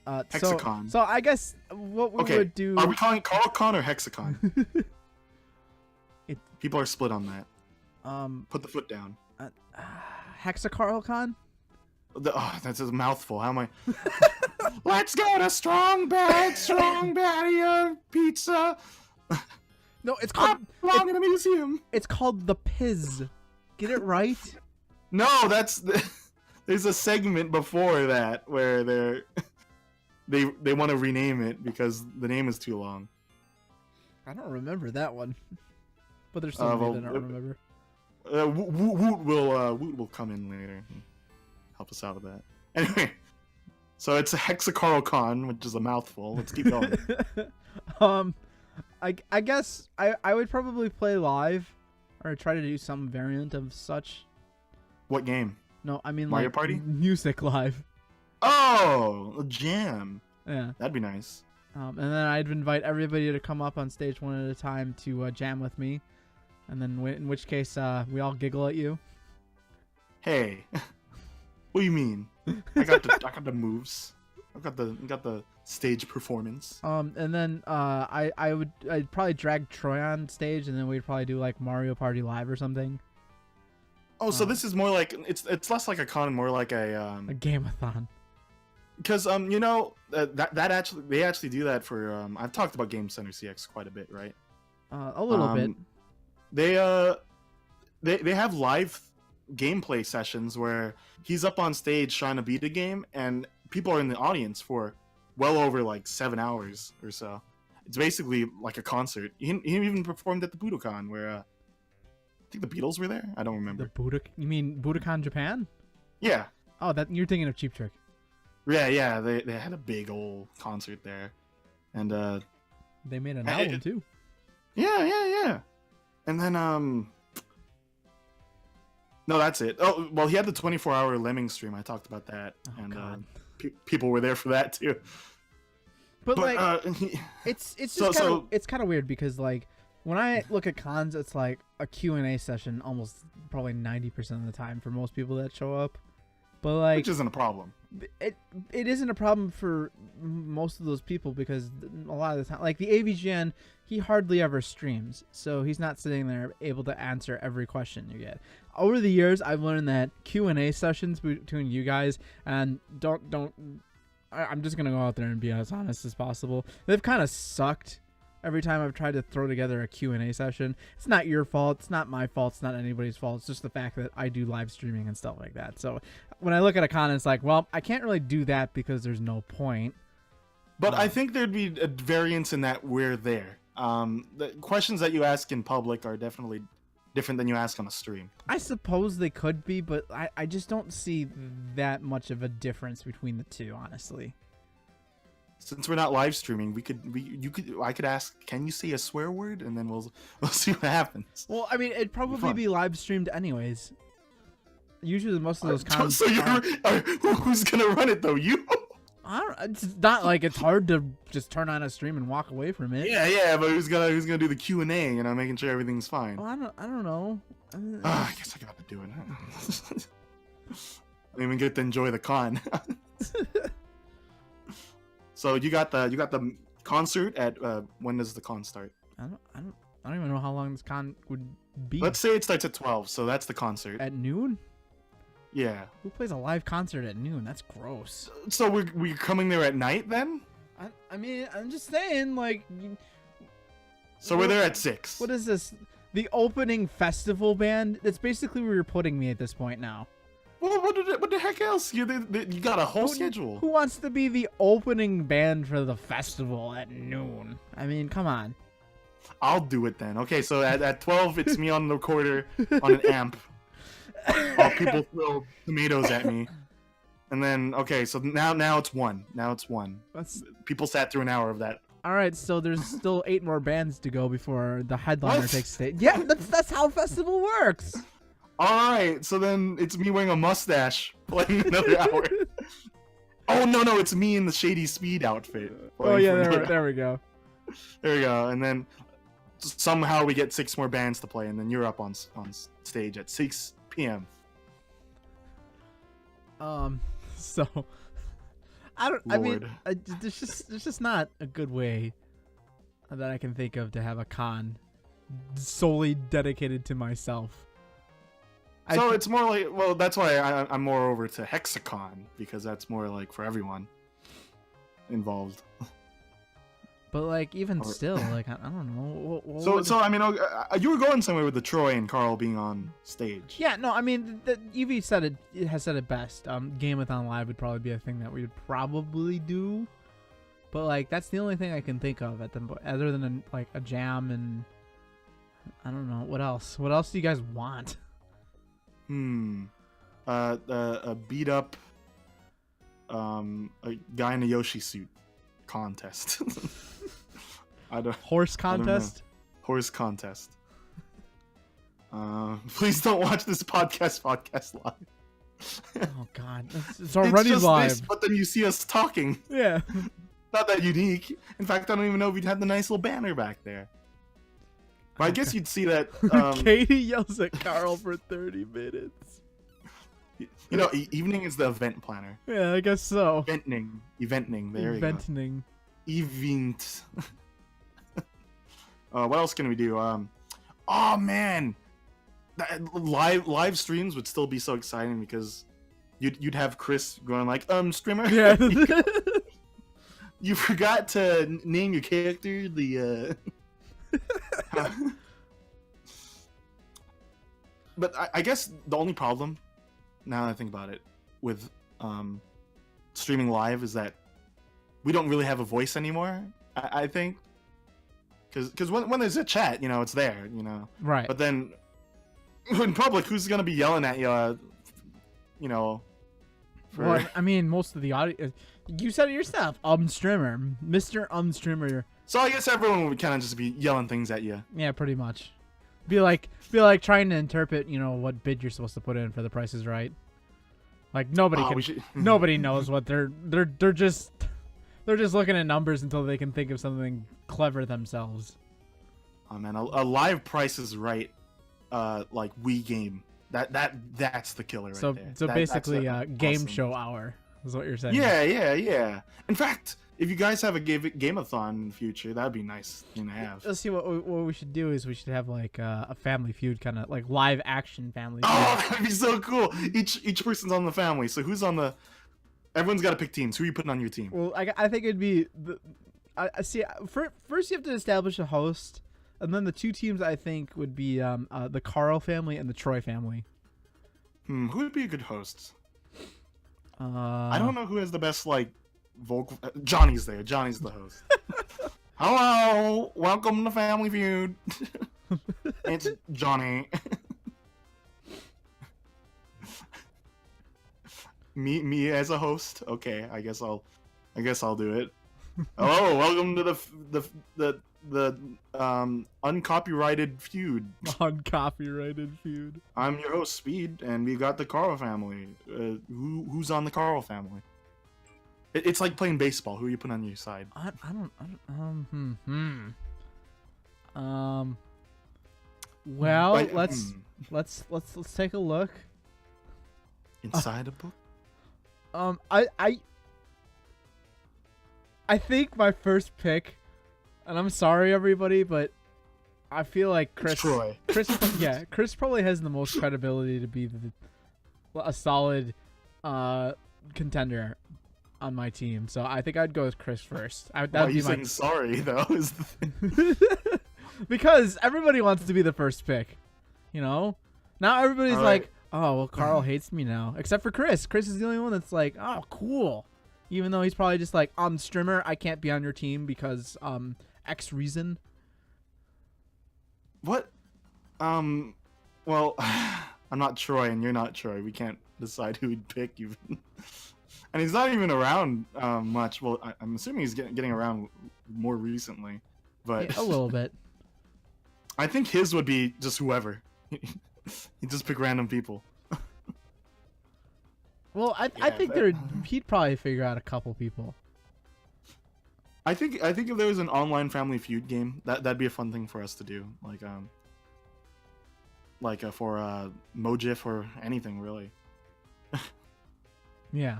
[SPEAKER 2] Hexacon.
[SPEAKER 1] So I guess what we would do.
[SPEAKER 2] Are we calling it Carl-Con or Hexacon? People are split on that. Put the foot down.
[SPEAKER 1] Hexacarl-Con?
[SPEAKER 2] That's a mouthful. How am I? Let's go to Strong Patio Pizza.
[SPEAKER 1] No, it's called.
[SPEAKER 2] I'm in a museum.
[SPEAKER 1] It's called the Piz. Get it right?
[SPEAKER 2] No, there's a segment before that where they want to rename it because the name is too long.
[SPEAKER 1] I don't remember that one. But there's something I don't remember.
[SPEAKER 2] Woot will come in later and help us out with that. Anyway, so it's a Hexacarl-Con, which is a mouthful. Let's keep going.
[SPEAKER 1] I guess I would probably play live, or try to do some variant of such.
[SPEAKER 2] What game?
[SPEAKER 1] No, I mean
[SPEAKER 2] Mario Party?
[SPEAKER 1] Music live.
[SPEAKER 2] Oh, a jam.
[SPEAKER 1] Yeah,
[SPEAKER 2] that'd be nice.
[SPEAKER 1] And then I'd invite everybody to come up on stage one at a time to jam with me, and then in which case we all giggle at you.
[SPEAKER 2] Hey, what do you mean? I got the moves. I got the stage performance.
[SPEAKER 1] And then I'd probably drag Troy on stage, and then we'd probably do like Mario Party Live or something.
[SPEAKER 2] Oh, so this is more like it's less like a con, more like a
[SPEAKER 1] game-a-thon.
[SPEAKER 2] Because that actually they actually do that for I've talked about Game Center CX quite a bit, right?
[SPEAKER 1] A little bit.
[SPEAKER 2] They have live gameplay sessions where he's up on stage trying to beat a game, and people are in the audience for well over like 7 hours or so. It's basically like a concert. He even performed at the Budokan, where I think the Beatles were there. I don't remember.
[SPEAKER 1] You mean Budokan Japan?
[SPEAKER 2] Yeah.
[SPEAKER 1] Oh, that you're thinking of Cheap Trick.
[SPEAKER 2] Yeah. They had a big old concert there, and
[SPEAKER 1] they made an album too.
[SPEAKER 2] Yeah. And then no, that's it. Oh, well, he had the 24-hour Lemming stream. I talked about that, and people were there for that too.
[SPEAKER 1] But like, it's kind of weird because like when I look at cons, it's like a Q&A session almost probably 90% of the time for most people that show up. But like,
[SPEAKER 2] which isn't a problem.
[SPEAKER 1] It isn't a problem for most of those people because a lot of the time, like the AVGN, he hardly ever streams, so he's not sitting there able to answer every question you get. Over the years, I've learned that Q&A sessions between you guys and I'm just gonna go out there and be as honest as possible. They've kind of sucked. Every time I've tried to throw together a Q&A session, it's not your fault, it's not my fault, it's not anybody's fault. It's just the fact that I do live streaming and stuff like that. So when I look at a con, it's like, well, I can't really do that because there's no point.
[SPEAKER 2] But I think there'd be a variance in that we're there. The questions that you ask in public are definitely different than you ask on a stream.
[SPEAKER 1] I suppose they could be, but I just don't see that much of a difference between the two, honestly.
[SPEAKER 2] Since we're not live streaming, I could ask, can you say a swear word, and then we'll see what happens.
[SPEAKER 1] Well, I mean, it'd probably be live streamed anyways. Usually, most of those cons.
[SPEAKER 2] So who's gonna run it though? You?
[SPEAKER 1] It's not like it's hard to just turn on a stream and walk away from it.
[SPEAKER 2] Yeah, but who's gonna do the Q&A? You know, making sure everything's fine.
[SPEAKER 1] Well, I don't know.
[SPEAKER 2] I guess I got to do it. don't even get to enjoy the con. So you got the concert at when does the con start?
[SPEAKER 1] I don't even know how long this con would be.
[SPEAKER 2] Let's say it starts at 12, so that's the concert.
[SPEAKER 1] At noon?
[SPEAKER 2] Yeah.
[SPEAKER 1] Who plays a live concert at noon? That's gross.
[SPEAKER 2] So we're coming there at night then?
[SPEAKER 1] I mean, I'm just saying, like.
[SPEAKER 2] So we're there at 6.
[SPEAKER 1] What is this? The opening festival band? That's basically where you're putting me at this point now.
[SPEAKER 2] Well, what the heck else? You got a whole schedule.
[SPEAKER 1] Who wants to be the opening band for the festival at noon? I mean, come on.
[SPEAKER 2] I'll do it then. Okay, so at 12, it's me on the recorder on an amp. While people throw tomatoes at me. And then, okay, so now it's 1. Now it's 1. People sat through an hour of that.
[SPEAKER 1] All right, so there's still 8 more bands to go before the headliner takes stage. Yeah, that's how festival works.
[SPEAKER 2] All right, so then it's me wearing a mustache playing another hour. Oh no, it's me in the Shady Speed outfit.
[SPEAKER 1] Oh yeah, there we go.
[SPEAKER 2] There we go, and then somehow we get 6 more bands to play, and then you're up on stage at 6 p.m.
[SPEAKER 1] So I mean, there's just not a good way that I can think of to have a con solely dedicated to myself.
[SPEAKER 2] So it's more like, well, that's why I'm more over to Hexacon, because that's more like for everyone involved.
[SPEAKER 1] But like, even still, like, I don't know.
[SPEAKER 2] So I mean, you were going somewhere with the Troy and Carl being on stage.
[SPEAKER 1] Yeah, no, I mean, Evie has said it best. Gameathon Live would probably be a thing that we would probably do, but like, that's the only thing I can think of other than like a jam, and I don't know what else. What else do you guys want?
[SPEAKER 2] A beat up a guy in a Yoshi suit contest.
[SPEAKER 1] Horse contest?
[SPEAKER 2] Horse contest. Please don't watch this podcast live.
[SPEAKER 1] Oh god, it's already
[SPEAKER 2] it's just
[SPEAKER 1] live.
[SPEAKER 2] This, but then you see us talking.
[SPEAKER 1] Yeah.
[SPEAKER 2] Not that unique. In fact, I don't even know if we'd had the nice little banner back there. But I guess you'd see that.
[SPEAKER 1] Katie yells at Carl for 30 minutes.
[SPEAKER 2] You know, evening is the event planner.
[SPEAKER 1] Yeah, I guess so.
[SPEAKER 2] Eventing. There you go.
[SPEAKER 1] Eventing.
[SPEAKER 2] Event. What else can we do? Oh man, live streams would still be so exciting because you'd have Chris going like, streamer.
[SPEAKER 1] Yeah.
[SPEAKER 2] You forgot to name your character the. But I guess the only problem, now that I think about it, with streaming live is that we don't really have a voice anymore. I think, because when there's a chat, you know, it's there, you know.
[SPEAKER 1] Right.
[SPEAKER 2] But then in public, who's gonna be yelling at you? You know.
[SPEAKER 1] Well, I mean, most of the audio. You said it yourself. Streamer, Mr. Streamer.
[SPEAKER 2] So I guess everyone would kind of just be yelling things at you.
[SPEAKER 1] Yeah, pretty much. Be like trying to interpret, you know, what bid you're supposed to put in for The Price is Right. Like nobody knows what they're just looking at numbers until they can think of something clever themselves.
[SPEAKER 2] Oh man, a live Price is Right, like Wii game. That's the killer right there.
[SPEAKER 1] So basically, game
[SPEAKER 2] awesome
[SPEAKER 1] show hour is what you're saying.
[SPEAKER 2] Yeah. In fact, if you guys have a Gameathon in the future, that'd be nice thing to have.
[SPEAKER 1] Let's see what we should do is we should have like a Family Feud kind of like live action Family Feud.
[SPEAKER 2] Oh, that'd be so cool. Each person's on the family. So who's on the? Everyone's got to pick teams. Who are you putting on your team?
[SPEAKER 1] Well, I think it'd be I see. First, you have to establish a host, and then the 2 teams I think would be the Carl family and the Troy family.
[SPEAKER 2] Who would be a good host? I don't know who has the best like vocal. Johnny's there. Johnny's the host. Hello, welcome to Family Feud. It's Johnny. me as a host. Okay, I guess I'll do it. Hello, welcome to the uncopyrighted feud.
[SPEAKER 1] Uncopyrighted feud.
[SPEAKER 2] I'm your host, Speed, and we got the Carl family. Who's on the Carl family? It's like playing baseball. Who are you putting on your side?
[SPEAKER 1] I don't. Well, let's take a look.
[SPEAKER 2] Inside a book.
[SPEAKER 1] I think my first pick, and I'm sorry everybody, but I feel like
[SPEAKER 2] It's Troy.
[SPEAKER 1] Chris probably has the most credibility to be a solid contender on my team. So I think I'd go with Chris first.
[SPEAKER 2] Why are you saying sorry though? Is the thing.
[SPEAKER 1] Because everybody wants to be the first pick, you know. Now everybody's
[SPEAKER 2] All
[SPEAKER 1] like,
[SPEAKER 2] right.
[SPEAKER 1] oh well, Carl hates me now, except for Chris. Chris is the only one that's like, oh cool, even though he's probably just like, I'm streamer, I can't be on your team because X reason.
[SPEAKER 2] What? Well, I'm not Troy, and you're not Troy. We can't decide who we'd pick even. And he's not even around much. Well, I'm assuming he's getting around more recently, but
[SPEAKER 1] Yeah, a little bit.
[SPEAKER 2] I think his would be just whoever. He'd just pick random people.
[SPEAKER 1] Well, I
[SPEAKER 2] Yeah,
[SPEAKER 1] think
[SPEAKER 2] but-
[SPEAKER 1] he'd probably figure out a couple people.
[SPEAKER 2] I think if there was an online Family Feud game, that'd be a fun thing for us to do, for Mojif or anything really.
[SPEAKER 1] Yeah.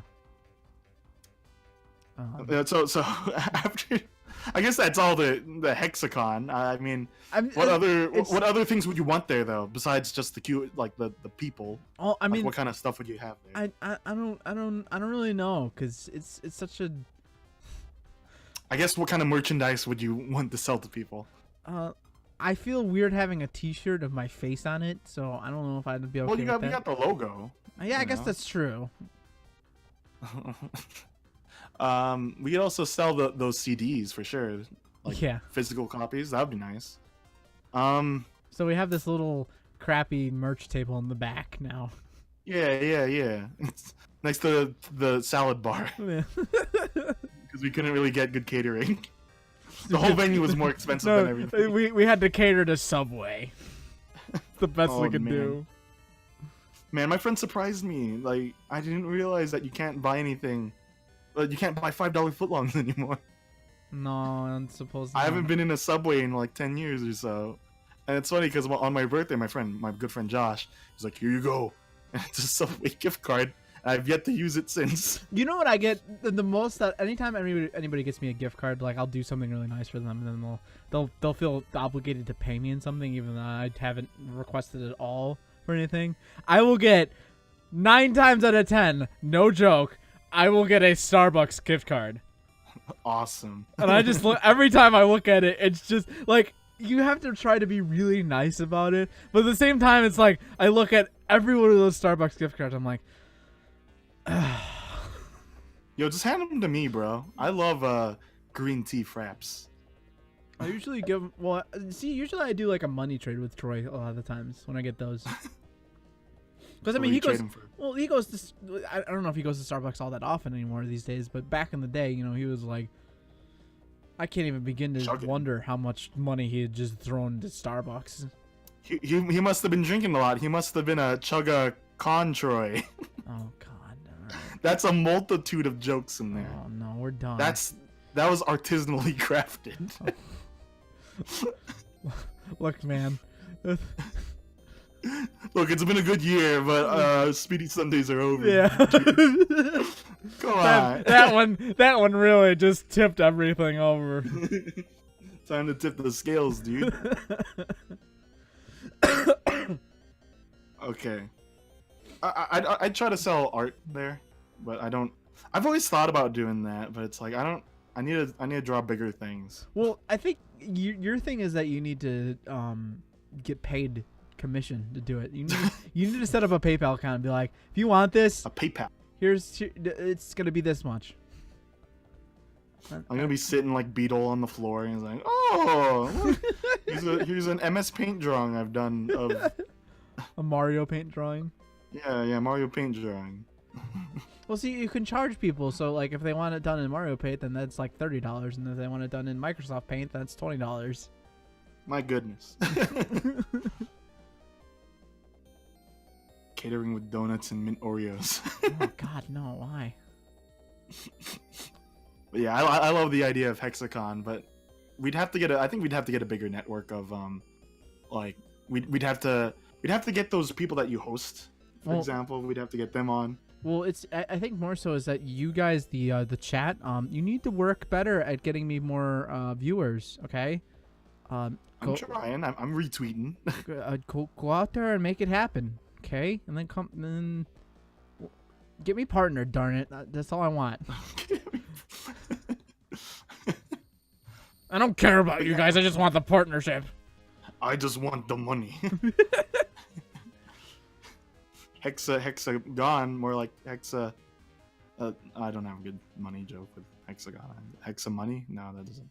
[SPEAKER 2] So after, I guess that's all the hexagon. I mean, what other things would you want there though besides just the cute the people?
[SPEAKER 1] Oh, I mean,
[SPEAKER 2] what kind of stuff would you have there?
[SPEAKER 1] I don't really know because it's such a.
[SPEAKER 2] I guess what kind of merchandise would you want to sell to people?
[SPEAKER 1] I feel weird having a T-shirt of my face on it, so I don't know if I'd be okay with that.
[SPEAKER 2] You got the logo.
[SPEAKER 1] Yeah, I guess
[SPEAKER 2] know.
[SPEAKER 1] that's true.
[SPEAKER 2] We could also sell those CDs for sure,
[SPEAKER 1] Yeah.
[SPEAKER 2] physical copies. That would be nice.
[SPEAKER 1] So we have this little crappy merch table in the back now.
[SPEAKER 2] Yeah. It's next to the salad bar because we couldn't really get good catering. The whole venue was more expensive than everything.
[SPEAKER 1] we had to cater to Subway. It's the best we could do.
[SPEAKER 2] Man, my friend surprised me. Like, I didn't realize that you can't buy anything. You can't buy $5 footlongs anymore.
[SPEAKER 1] No, I'm supposed to.
[SPEAKER 2] I haven't been in a Subway in like 10 years or so. And it's funny because on my birthday, my good friend Josh, he's like, "Here you go." And it's a Subway gift card. I've yet to use it since.
[SPEAKER 1] You know what I get the most? That anytime anybody gets me a gift card, like I'll do something really nice for them, and then they'll feel obligated to pay me in something, even though I haven't requested at all for anything. I will get 9 times out of 10, no joke, I will get a Starbucks gift card.
[SPEAKER 2] Awesome.
[SPEAKER 1] And I just look every time I look at it, it's just like you have to try to be really nice about it, but at the same time, it's like I look at every one of those Starbucks gift cards, I'm like.
[SPEAKER 2] Yo, just hand them to me, bro. I love green tea fraps.
[SPEAKER 1] I usually give usually I do like a money trade with Troy a lot of the times when I get those. Because I mean, he goes to. I don't know if he goes to Starbucks all that often anymore these days, but back in the day, you know, he was like, I can't even begin to wonder how much money he had just thrown into Starbucks.
[SPEAKER 2] He must have been drinking a lot. He must have been a chugga con Troy.
[SPEAKER 1] Oh God.
[SPEAKER 2] That's a multitude of jokes in there.
[SPEAKER 1] Oh no, we're done.
[SPEAKER 2] That was artisanally crafted.
[SPEAKER 1] Look, man.
[SPEAKER 2] Look, it's been a good year, but Speedy Sundays are over.
[SPEAKER 1] Yeah.
[SPEAKER 2] Come on.
[SPEAKER 1] That one really just tipped everything over.
[SPEAKER 2] Time to tip the scales, dude. Okay. I'd try to sell art there, but I don't. I've always thought about doing that, but it's like I need to draw bigger things.
[SPEAKER 1] Well, I think your thing is that you need to get paid commission to do it. You need to set up a PayPal account and be like, if you want this,
[SPEAKER 2] A PayPal.
[SPEAKER 1] it's gonna be this much.
[SPEAKER 2] I'm gonna be sitting like Beetle on the floor, and he's like, "Oh, look, here's an MS Paint drawing I've done of
[SPEAKER 1] A Mario Paint drawing.
[SPEAKER 2] yeah Mario Paint drawing."
[SPEAKER 1] Well, see, you can charge people. So, like, if they want it done in Mario Paint, then that's like $30, and if they want it done in Microsoft Paint, that's $20.
[SPEAKER 2] My goodness. Catering with donuts and mint Oreos.
[SPEAKER 1] Oh God, no! Why?
[SPEAKER 2] But yeah, I love the idea of Hexacon, but we'd have to get I think we'd have to get a bigger network of we'd have to get those people that you host, for example. We'd have to get them on.
[SPEAKER 1] Well, I think more so is that you guys, the chat, you need to work better at getting me more viewers. Okay.
[SPEAKER 2] I'm
[SPEAKER 1] Go,
[SPEAKER 2] trying. I'm retweeting.
[SPEAKER 1] go out there and make it happen. Okay, and then get me partnered. Darn it, that's all I want. I don't care about you guys. I just want the partnership.
[SPEAKER 2] I just want the money. Hexagon, more like hexa. I don't have a good money joke with hexagon. Hexa money? No, that doesn't.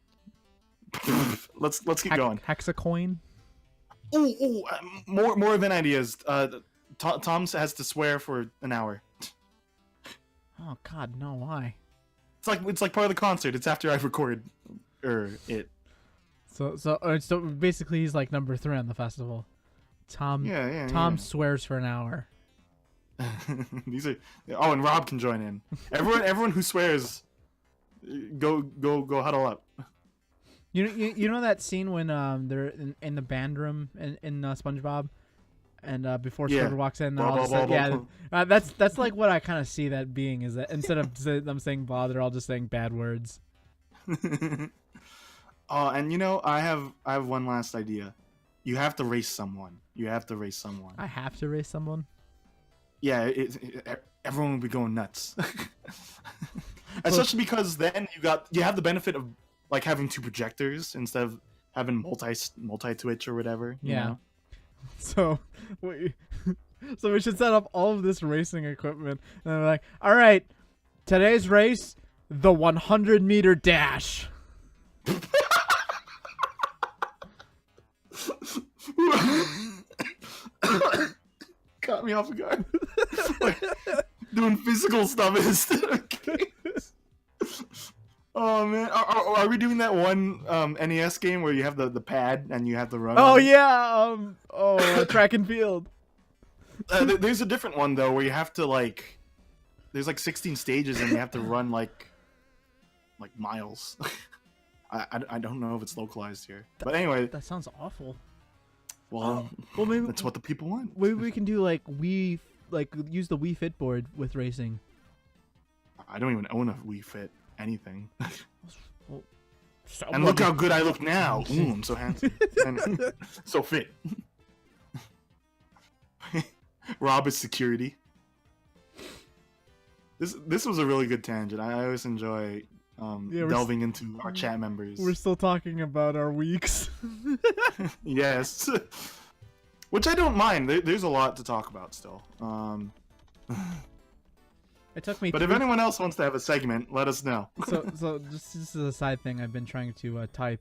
[SPEAKER 2] let's keep going.
[SPEAKER 1] Hexacoin.
[SPEAKER 2] Ooh, more event ideas. Tom has to swear for an hour.
[SPEAKER 1] Oh God, no! Why?
[SPEAKER 2] It's like part of the concert. It's after I record, it.
[SPEAKER 1] So basically, he's like number 3 on the festival. Tom swears for an hour.
[SPEAKER 2] These are. Oh, and Rob can join in. Everyone who swears, go huddle up.
[SPEAKER 1] You know that scene when they're in the band room in SpongeBob, and before Squidward walks in, they're all just that's like what I kind of see that being, is that instead of them saying blah, they're all just saying bad words.
[SPEAKER 2] Oh, and I have one last idea. You have to race someone.
[SPEAKER 1] I have to race someone.
[SPEAKER 2] Yeah, everyone will be going nuts. Especially because then you have the benefit of like having 2 projectors instead of having multi Twitch or whatever. You know?
[SPEAKER 1] So we should set up all of this racing equipment, and they're like, all right, today's race, the 100-meter dash.
[SPEAKER 2] Caught me off guard. Like, doing physical stuff instead of games. Oh man, are we doing that one NES game where you have the pad and you have to run?
[SPEAKER 1] Oh yeah, track and field.
[SPEAKER 2] There's a different one though where you have to there's like 16 stages and you have to run like miles. I don't know if it's localized here, but anyway.
[SPEAKER 1] That sounds awful.
[SPEAKER 2] Well, maybe that's what the people want.
[SPEAKER 1] Maybe we can do use the Wii Fit board with racing.
[SPEAKER 2] I don't even own a Wii Fit anything.
[SPEAKER 1] Well,
[SPEAKER 2] and look how good I look now. Ooh, I'm so handsome. And so fit. Rob is security. This was a really good tangent. I always enjoy delving into our chat members.
[SPEAKER 1] We're still talking about our weeks.
[SPEAKER 2] Yes. Which I don't mind. There's a lot to talk about still.
[SPEAKER 1] It took me.
[SPEAKER 2] But if anyone else wants to have a segment, let us know.
[SPEAKER 1] So just this is a side thing. I've been trying to type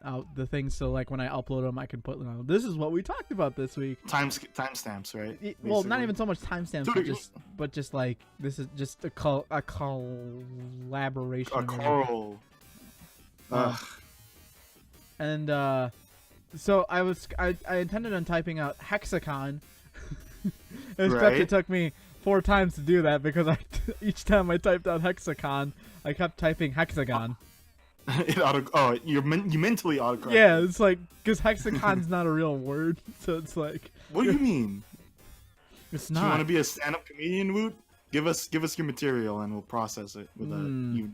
[SPEAKER 1] out the things so like when I upload them, I can put this is what we talked about this week.
[SPEAKER 2] Timestamps, right?
[SPEAKER 1] Well, not even so much timestamps, but just like this is just a collaboration.
[SPEAKER 2] A choral.
[SPEAKER 1] And so I intended on typing out hexagon. Except it took me 4 times to do that because each time I typed out hexagon, I kept typing hexagon.
[SPEAKER 2] You mentally autocorrect.
[SPEAKER 1] Yeah, it's like because hexagon's not a real word, so it's like.
[SPEAKER 2] What do you mean?
[SPEAKER 1] It's
[SPEAKER 2] Do
[SPEAKER 1] not.
[SPEAKER 2] you want to be a stand-up comedian, Woot? Give us your material and we'll process it with you.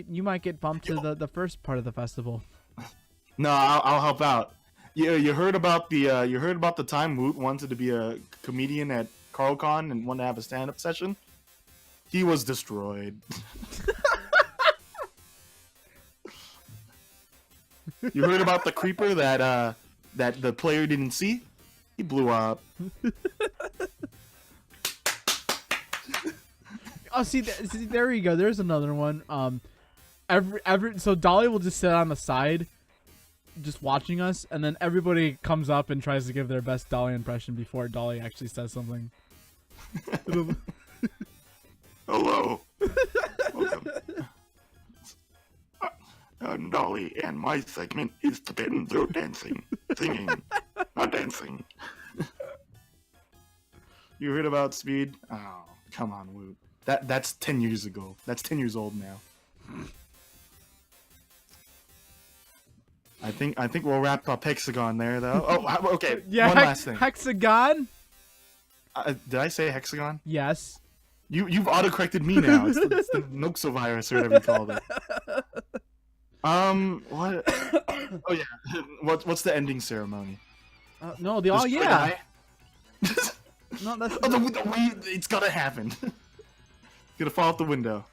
[SPEAKER 1] You might get bumped to the first part of the festival.
[SPEAKER 2] No, I'll help out. Yeah, you heard about the time Woot wanted to be a comedian at CarlCon and wanted to have a stand-up session. He was destroyed. You heard about the creeper that the player didn't see? He blew up.
[SPEAKER 1] Oh, see, there you go. There's another one. So Dolly will just sit on the side, just watching us, and then everybody comes up and tries to give their best Dolly impression before Dolly actually says something.
[SPEAKER 2] Hello. Welcome. I'm Dolly, and my segment is to get into dancing, singing, not dancing. You heard about Speed? Oh, come on, Woot. That's 10 years ago. That's 10 years old now. I think we'll wrap up Hexagon there, though. Oh, okay.
[SPEAKER 1] Yeah,
[SPEAKER 2] one last thing.
[SPEAKER 1] Hexagon.
[SPEAKER 2] Did I say hexagon?
[SPEAKER 1] Yes.
[SPEAKER 2] You've autocorrected me now. It's the Noxovirus or whatever you called it. What? Oh yeah. What's the ending ceremony?
[SPEAKER 1] No,
[SPEAKER 2] Does Troy
[SPEAKER 1] yeah.
[SPEAKER 2] die?
[SPEAKER 1] No, that's
[SPEAKER 2] Oh, it's gotta happen. Gonna fall out the window.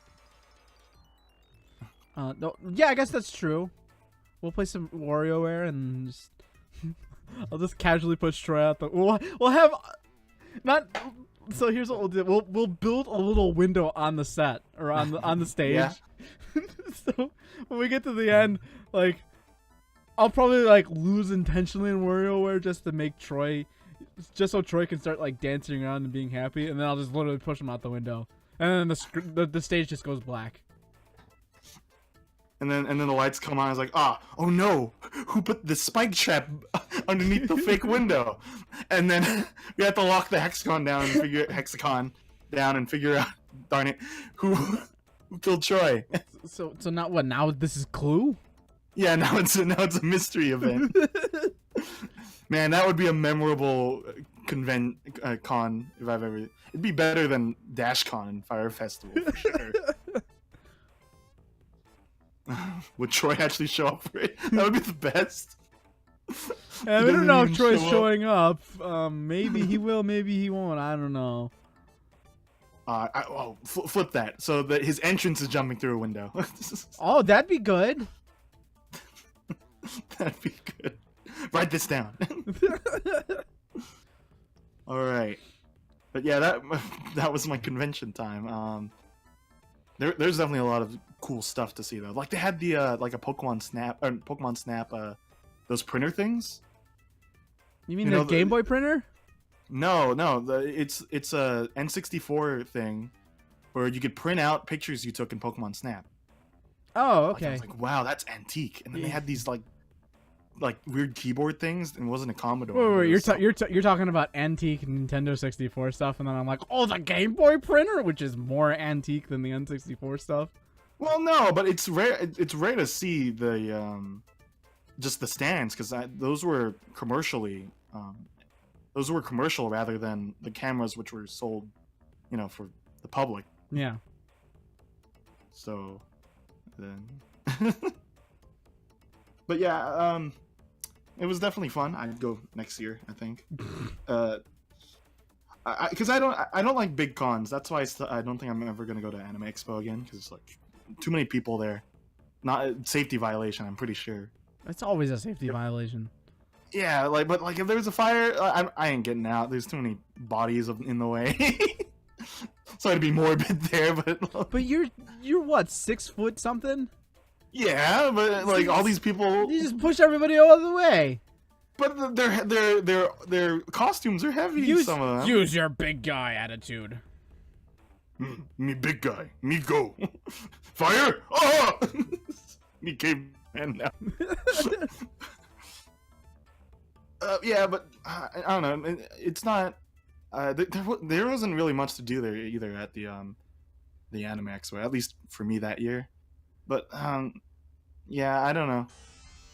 [SPEAKER 1] no, yeah, I guess that's true. We'll play some WarioWare and just I'll just casually push Troy out the. We'll have not. So here's what we'll do. We'll build a little window on the set or on the stage.
[SPEAKER 2] Yeah.
[SPEAKER 1] So when we get to the end, like I'll probably like lose intentionally in WarioWare just to make Troy, just so Troy can start like dancing around and being happy, and then I'll just literally push him out the window, and then the stage just goes black.
[SPEAKER 2] And then the lights come on. It's like, oh no, who put the spike trap underneath the fake window? And then we have to lock the hexagon down and figure out, darn it, who killed Troy.
[SPEAKER 1] So not what now? This is Clue.
[SPEAKER 2] Yeah, now it's a mystery event. Man, that would be a memorable con if I've ever. It'd be better than DashCon and Fire Festival for sure. Would Troy actually show up for it? That would be the best.
[SPEAKER 1] I don't know if Troy's showing up. Maybe he will, maybe he won't. I don't know.
[SPEAKER 2] Flip that. So that his entrance is jumping through a window.
[SPEAKER 1] Oh, that'd be good.
[SPEAKER 2] That'd be good. Write this down. All right. But yeah, that was my convention time. There's definitely a lot of cool stuff to see though. Like they had the like a Pokemon Snap those printer things.
[SPEAKER 1] You mean the Game Boy printer?
[SPEAKER 2] No, it's a N64 thing where you could print out pictures you took in Pokemon Snap.
[SPEAKER 1] Oh,
[SPEAKER 2] Like,
[SPEAKER 1] okay.
[SPEAKER 2] I was like, wow, that's antique. And then they had these like weird keyboard things, and it wasn't a Commodore.
[SPEAKER 1] Wait, you're talking about antique Nintendo 64 stuff, and then I'm like, oh, the Game Boy printer, which is more antique than the N64 stuff.
[SPEAKER 2] Well, no, but it's rare. It's rare to see the just the stands because those were commercially. Those were commercial rather than the cameras, which were sold, for the public.
[SPEAKER 1] Yeah.
[SPEAKER 2] So, then. But yeah, it was definitely fun. I'd go next year, I think. Because I don't like big cons. That's why I don't think I'm ever gonna go to Anime Expo again because it's like too many people there. Not a safety violation, I'm pretty sure.
[SPEAKER 1] It's always a safety violation.
[SPEAKER 2] Yeah, but if there's a fire, I ain't getting out. There's too many bodies in the way. So I'd be morbid there,
[SPEAKER 1] but you're what, 6 foot something?
[SPEAKER 2] Yeah, but like all these people,
[SPEAKER 1] you just push everybody out of the way.
[SPEAKER 2] But their costumes are heavy. Some of them.
[SPEAKER 1] Use your big guy attitude.
[SPEAKER 2] Me big guy. Me go. Fire! Oh! Me caveman now. Yeah, but I don't know. It's not. There wasn't really much to do there either at the Anime Expo, at least for me that year. But yeah, I don't know.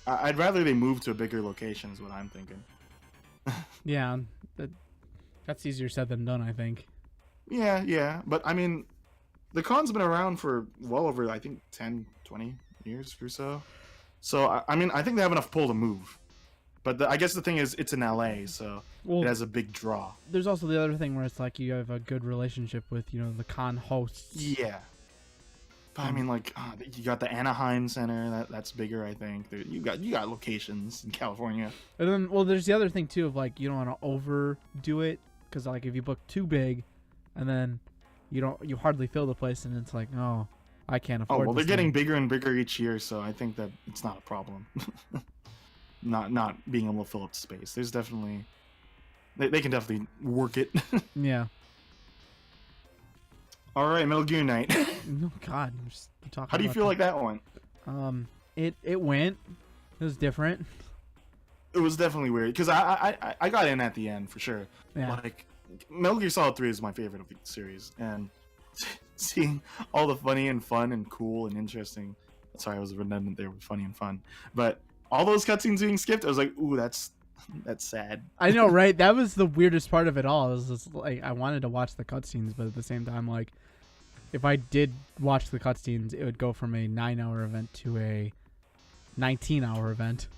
[SPEAKER 2] I'd rather they move to a bigger location, is what I'm thinking.
[SPEAKER 1] Yeah, that's easier said than done, I think.
[SPEAKER 2] Yeah, but I mean, the con's been around for well over, I think, 10, 20 years or so. So, I mean, I think they have enough pull to move. But I guess the thing is, it's in LA, so it has a big draw.
[SPEAKER 1] There's also the other thing where it's like you have a good relationship with, the con hosts.
[SPEAKER 2] Yeah. But I mean, like, you got the Anaheim Center. That's bigger, I think. You got locations in California.
[SPEAKER 1] And then, well, there's the other thing too of like you don't want to overdo it because like if you book too big, and then you hardly fill the place, and it's like, oh, I can't afford.
[SPEAKER 2] Oh well, they're
[SPEAKER 1] this
[SPEAKER 2] getting
[SPEAKER 1] thing.
[SPEAKER 2] bigger and bigger each year, so I think that it's not a problem. not being able to fill up space. There's definitely they can definitely work it.
[SPEAKER 1] Yeah.
[SPEAKER 2] All right, Metal Gear Night.
[SPEAKER 1] No, God, I'm just talking.
[SPEAKER 2] How do you feel like that one?
[SPEAKER 1] It went. It was different.
[SPEAKER 2] It was definitely weird because I got in at the end for sure.
[SPEAKER 1] Yeah.
[SPEAKER 2] Like Metal Gear Solid 3 is my favorite of the series, and seeing all the funny and fun and cool and interesting. Sorry, I was redundant there with funny and fun, but all those cutscenes being skipped, I was like, ooh, that's That's sad.
[SPEAKER 1] I know, right? That was the weirdest part of it all. It was just like I wanted to watch the cutscenes, but at the same time, like if I did watch the cutscenes, it would go from a 9-hour event to a 19-hour event.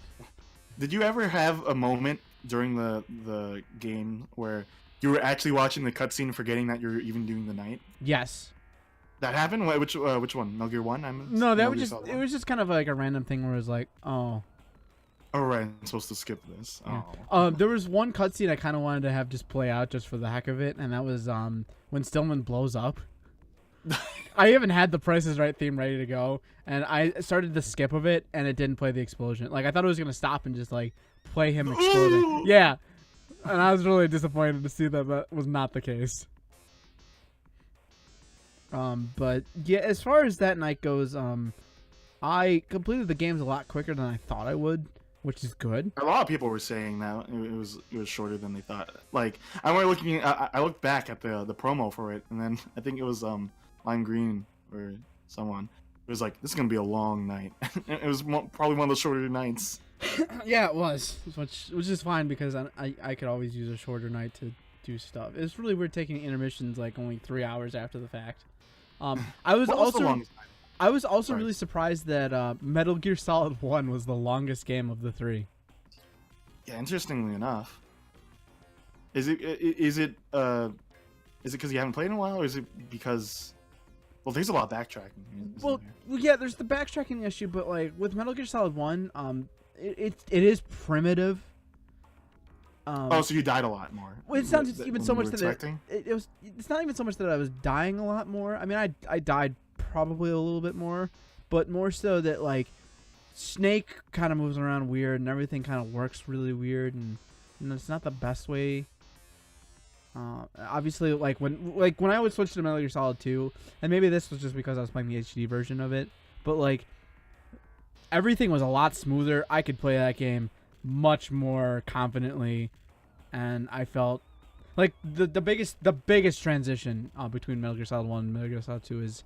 [SPEAKER 2] Did you ever have a moment during the game where you were actually watching the cutscene, forgetting that you're even doing the night?
[SPEAKER 1] Yes.
[SPEAKER 2] That happened. Which one? Metal Gear 1?
[SPEAKER 1] No, that
[SPEAKER 2] Metal
[SPEAKER 1] was
[SPEAKER 2] Gear
[SPEAKER 1] just
[SPEAKER 2] Solid
[SPEAKER 1] it
[SPEAKER 2] 1?
[SPEAKER 1] was just kind of like a random thing where it was like, oh.
[SPEAKER 2] Oh right, I'm supposed to skip this.
[SPEAKER 1] Yeah.
[SPEAKER 2] Oh.
[SPEAKER 1] There was one cutscene I kind of wanted to have just play out just for the heck of it, and that was when Stillman blows up. I even had the Price is Right theme ready to go, and I started the skip of it, and it didn't play the explosion. Like I thought it was gonna stop and just like play him exploding. Yeah, and I was really disappointed to see that that was not the case. But yeah, as far as that night goes, I completed the games a lot quicker than I thought I would, which is good.
[SPEAKER 2] A lot of people were saying that it was shorter than they thought. Like I remember looking, I looked back at the promo for it, and then I think it was Lime Green or someone. It was like, this is gonna be a long night. It was probably one of the shorter nights.
[SPEAKER 1] Yeah, it was, which is fine because I could always use a shorter night to do stuff. It's really weird taking intermissions like only 3 hours after the fact. I was also really surprised that Metal Gear Solid 1 was the longest game of the 3.
[SPEAKER 2] Yeah, interestingly enough. Is it because you haven't played in a while, or is it because there's a lot of backtracking.
[SPEAKER 1] Well, yeah, there's the backtracking issue, but like with Metal Gear Solid 1, it is primitive.
[SPEAKER 2] So you died a lot more.
[SPEAKER 1] Well, it's not even so much that it's not even so much that I was dying a lot more. I mean, I died probably a little bit more, but more so that like Snake kind of moves around weird and everything kind of works really weird, and it's not the best way. Obviously, like when I would switch to Metal Gear Solid 2, and maybe this was just because I was playing the HD version of it, but like everything was a lot smoother. I could play that game much more confidently, and I felt like the biggest transition between Metal Gear Solid 1 and Metal Gear Solid 2 is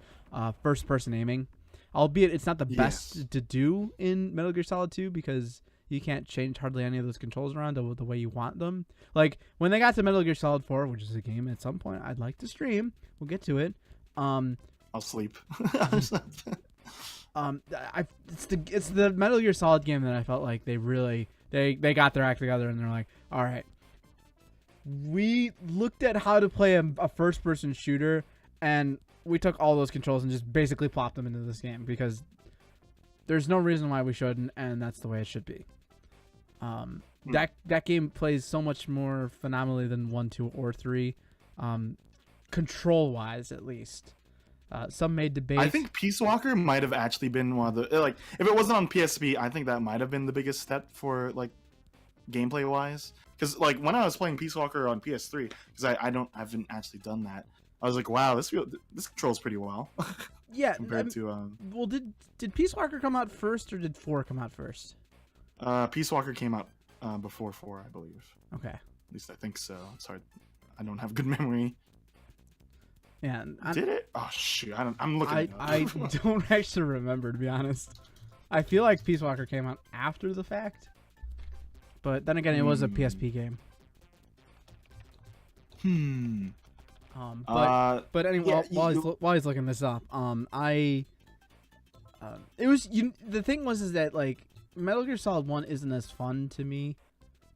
[SPEAKER 1] first person aiming. Albeit it's not the best to do in Metal Gear Solid 2 because you can't change hardly any of those controls around the way you want them. Like when they got to Metal Gear Solid 4, which is a game at some point I'd like to stream, we'll get to it.
[SPEAKER 2] I'll sleep.
[SPEAKER 1] It's the Metal Gear Solid game that I felt like they got their act together, and they're like, all right, we looked at how to play a first person shooter, and we took all those controls and just basically plopped them into this game because there's no reason why we shouldn't, and that's the way it should be. That game plays so much more phenomenally than 1, 2, or 3, control wise at least. Some may debate.
[SPEAKER 2] I think Peace Walker might have actually been one of the if it wasn't on PSP, I think that might have been the biggest step for like gameplay wise. Because like when I was playing Peace Walker on PS3, because I haven't actually done that, I was like, wow, this controls pretty well.
[SPEAKER 1] Yeah.
[SPEAKER 2] compared to
[SPEAKER 1] well, did Peace Walker come out first or did 4 come out first?
[SPEAKER 2] Peace Walker came out before 4, I believe.
[SPEAKER 1] Okay.
[SPEAKER 2] At least I think so. Sorry, I don't have good memory.
[SPEAKER 1] Yeah.
[SPEAKER 2] Did it? Oh shoot! I'm looking.
[SPEAKER 1] I don't actually remember, to be honest. I feel like Peace Walker came out after the fact, but then again, it was a PSP game. But anyway, while he's looking this up, the thing was that like Metal Gear Solid 1 isn't as fun to me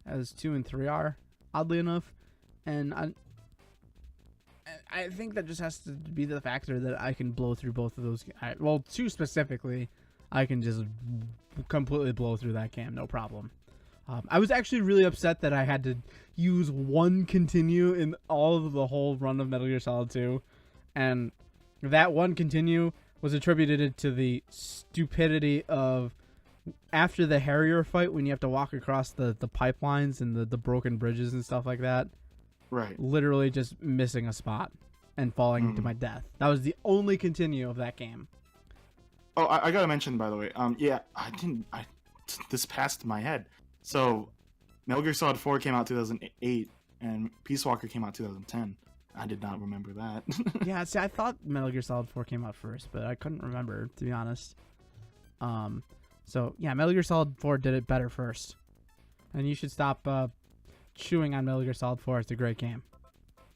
[SPEAKER 1] as 2 and 3 are, oddly enough, and I think that just has to be the factor that I can blow through both of those. 2 specifically, I can just completely blow through that game, no problem. I was actually really upset that I had to use one continue in all of the whole run of Metal Gear Solid 2, and that one continue was attributed to the stupidity of after the Harrier fight when you have to walk across the pipelines and the broken bridges and stuff like that.
[SPEAKER 2] Right.
[SPEAKER 1] Literally just missing a spot and falling to my death. That was the only continue of that game.
[SPEAKER 2] Oh, I gotta mention, by the way. This passed my head. So, Metal Gear Solid 4 came out 2008, and Peace Walker came out 2010. I did not remember that.
[SPEAKER 1] Yeah, see, I thought Metal Gear Solid 4 came out first, but I couldn't remember, to be honest. So, yeah, Metal Gear Solid 4 did it better first. and you should stop chewing on Metal Gear Solid 4. It's a great game.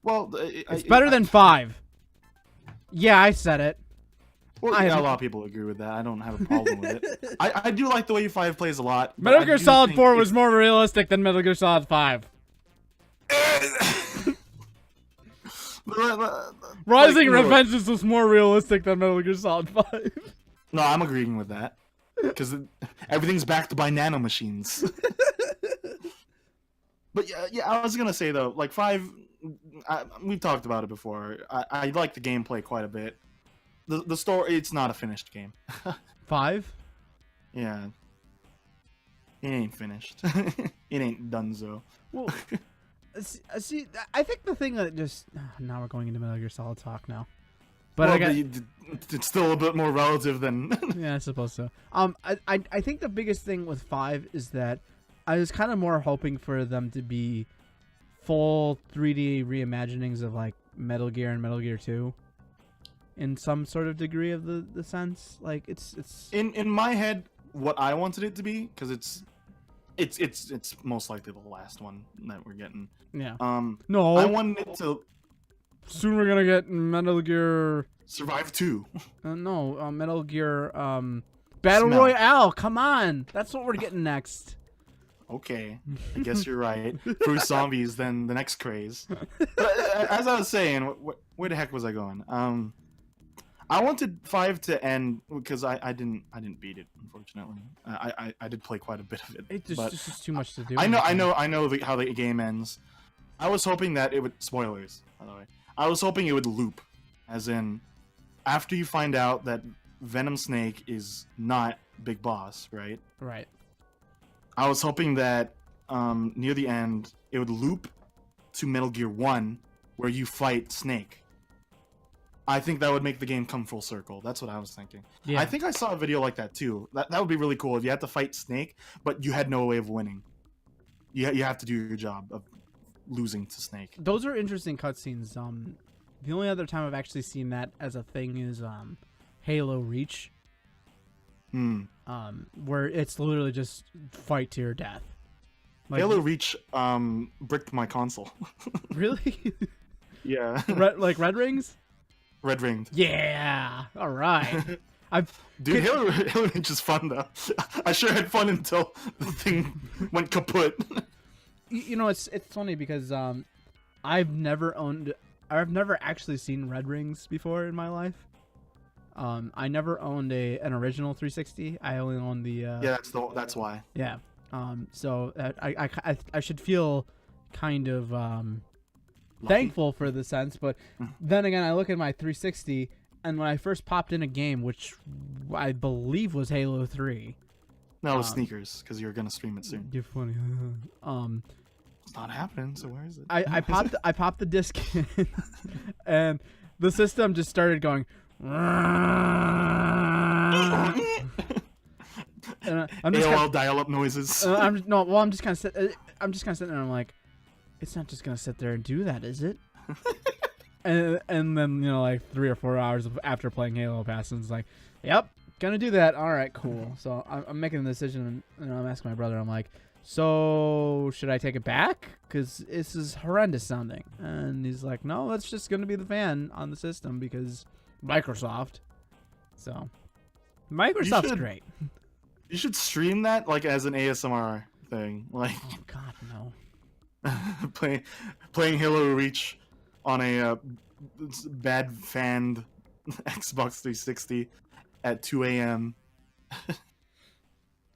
[SPEAKER 2] Well,
[SPEAKER 1] It's better than 5. Yeah, I said it.
[SPEAKER 2] Well, yeah, a lot of people agree with that. I don't have a problem with it. I do like the way 5 plays a lot. but
[SPEAKER 1] Metal
[SPEAKER 2] I
[SPEAKER 1] Gear
[SPEAKER 2] do
[SPEAKER 1] Solid
[SPEAKER 2] think
[SPEAKER 1] 4 was more realistic than Metal Gear Solid 5. Rising Revengeance was more realistic than Metal Gear Solid 5.
[SPEAKER 2] No, I'm agreeing with that. Because everything's backed by nanomachines. But yeah, I was gonna say though, like 5, we've talked about it before. I like the gameplay quite a bit. The story, it's not a finished game.
[SPEAKER 1] 5?
[SPEAKER 2] Yeah. It ain't finished. It ain't donezo.
[SPEAKER 1] Well, see, I think the thing that just... now we're going into Metal Gear Solid talk now. But
[SPEAKER 2] well, it's still a bit more relative than...
[SPEAKER 1] yeah, I suppose so. I think the biggest thing with 5 is that I was kind of more hoping for them to be full 3D reimaginings of like Metal Gear and Metal Gear 2 in some sort of degree of the sense. Like it's
[SPEAKER 2] in my head what I wanted it to be, because it's most likely the last one that we're getting.
[SPEAKER 1] Yeah.
[SPEAKER 2] No, I wanted it to...
[SPEAKER 1] Soon we're gonna get Metal Gear
[SPEAKER 2] Survive 2.
[SPEAKER 1] No, Metal Gear Battle Royale. Come on, that's what we're getting next.
[SPEAKER 2] Okay, I guess you're right. First zombies, then the next craze. But as I was saying, where the heck was I going? I wanted 5 to end because I didn't beat it, unfortunately. I did play quite a bit of it.
[SPEAKER 1] It's just too much to do.
[SPEAKER 2] I know how the game ends. I was hoping that it would... Spoilers, by the way. I was hoping it would loop, as in, after you find out that Venom Snake is not Big Boss, right?
[SPEAKER 1] Right.
[SPEAKER 2] I was hoping that near the end, it would loop to Metal Gear 1, where you fight Snake. I think that would make the game come full circle. That's what I was thinking. Yeah. I think I saw a video like that too. That would be really cool if you had to fight Snake, but you had no way of winning. You have to do your job of losing to Snake.
[SPEAKER 1] Those are interesting cutscenes. The only other time I've actually seen that as a thing is Halo Reach. Where it's literally just fight to your death. Like,
[SPEAKER 2] Halo Reach bricked my console.
[SPEAKER 1] Really?
[SPEAKER 2] Yeah.
[SPEAKER 1] Like Red Rings?
[SPEAKER 2] Red Ringed.
[SPEAKER 1] Yeah. All right.
[SPEAKER 2] Dude, Halo Reach is fun though. I sure had fun until the thing went kaput.
[SPEAKER 1] You know, it's funny because I've never actually seen Red Rings before in my life. I never owned an original 360. I only owned the.
[SPEAKER 2] Yeah, that's why.
[SPEAKER 1] Yeah. So I should feel kind of thankful for the sense, but then again, I look at my 360, and when I first popped in a game, which I believe was Halo 3.
[SPEAKER 2] No, it was Sneakers, because you're gonna stream it soon.
[SPEAKER 1] You're funny.
[SPEAKER 2] It's not happening. So where is it?
[SPEAKER 1] I popped the disc in, and the system just started going. And I'm just
[SPEAKER 2] AOL dial-up noises.
[SPEAKER 1] I'm just kind of sitting there. And I'm like, it's not just gonna sit there and do that, is it? and then like 3 or 4 hours after playing Halo passes, it's like, yep, gonna do that. All right, cool. So I'm making the decision, and I'm asking my brother. I'm like, so should I take it back? Because this is horrendous sounding. And he's like, no, that's just gonna be the fan on the system because Microsoft. So Microsoft's great.
[SPEAKER 2] You should stream that like as an ASMR thing. Like,
[SPEAKER 1] oh god, no.
[SPEAKER 2] playing Halo Reach on a bad fanned Xbox 360 at 2 a.m.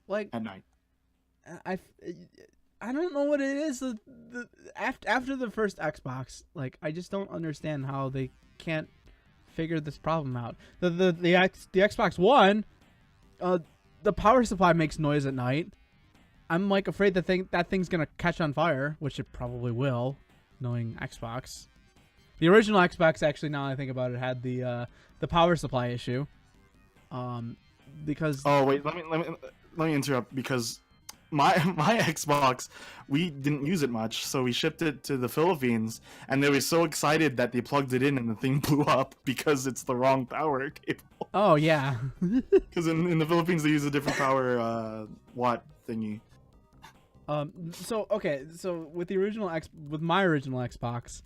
[SPEAKER 1] like
[SPEAKER 2] at night.
[SPEAKER 1] I don't know what it is. After the first Xbox, like I just don't understand how they can't figure this problem out. The Xbox One, the power supply makes noise at night. I'm like afraid that thing's gonna catch on fire, which it probably will, knowing Xbox. The original Xbox, actually, now I think about it, had the power supply issue. Because
[SPEAKER 2] wait, let me interrupt, because my Xbox, we didn't use it much, so we shipped it to the Philippines, and they were so excited that they plugged it in and the thing blew up because it's the wrong power cable.
[SPEAKER 1] Oh yeah.
[SPEAKER 2] Because in the Philippines they use a different power watt thingy.
[SPEAKER 1] So okay, so with the original with my original Xbox,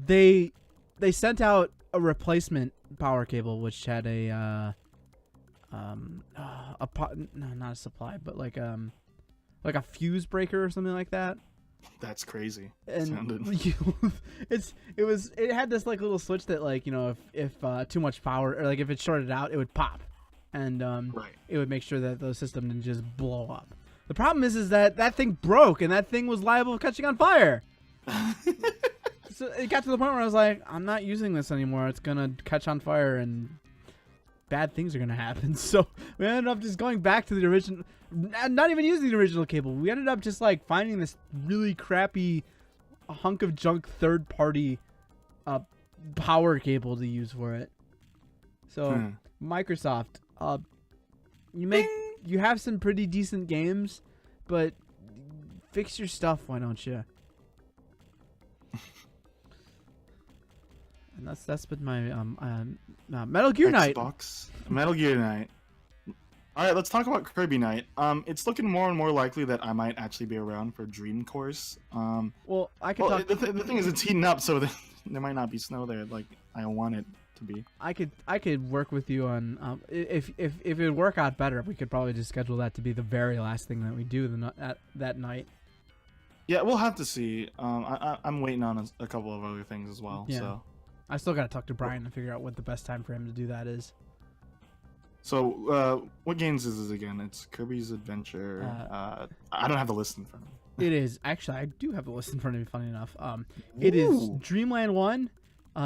[SPEAKER 1] they sent out a replacement power cable which had a no, not a supply, but like a fuse breaker or something like that.
[SPEAKER 2] That's crazy.
[SPEAKER 1] And it had this like little switch that, like, you know, if too much power, or like if it shorted out, it would pop, and
[SPEAKER 2] Right.
[SPEAKER 1] it would make sure that the system didn't just blow up. The problem is that thing broke, and that thing was liable for catching on fire. So it got to the point where I was like, I'm not using this anymore. It's gonna catch on fire, and bad things are gonna happen. So we ended up just going back to the original, not even using the original cable. We ended up just like finding this really crappy hunk of junk third-party power cable to use for it. So Microsoft, you have some pretty decent games, but fix your stuff, why don't you? And that's been my Metal Gear Night.
[SPEAKER 2] Xbox Metal Gear Night. All right, let's talk about Kirby Night. It's looking more and more likely that I might actually be around for Dream Course.
[SPEAKER 1] Well, I could talk.
[SPEAKER 2] The thing is, it's heating up, so there might not be snow there like I want it to be.
[SPEAKER 1] I could work with you on if it would work out better, we could probably just schedule that to be the very last thing that we do that night.
[SPEAKER 2] Yeah, we'll have to see. I'm waiting on a couple of other things as well.
[SPEAKER 1] Yeah.
[SPEAKER 2] So
[SPEAKER 1] I still gotta talk to Brian and figure out what the best time for him to do that is.
[SPEAKER 2] So, what games is this again? It's Kirby's Adventure. I don't have the list in front of me.
[SPEAKER 1] It is actually, I do have the list in front of me. Funny enough, it is Dreamland 1,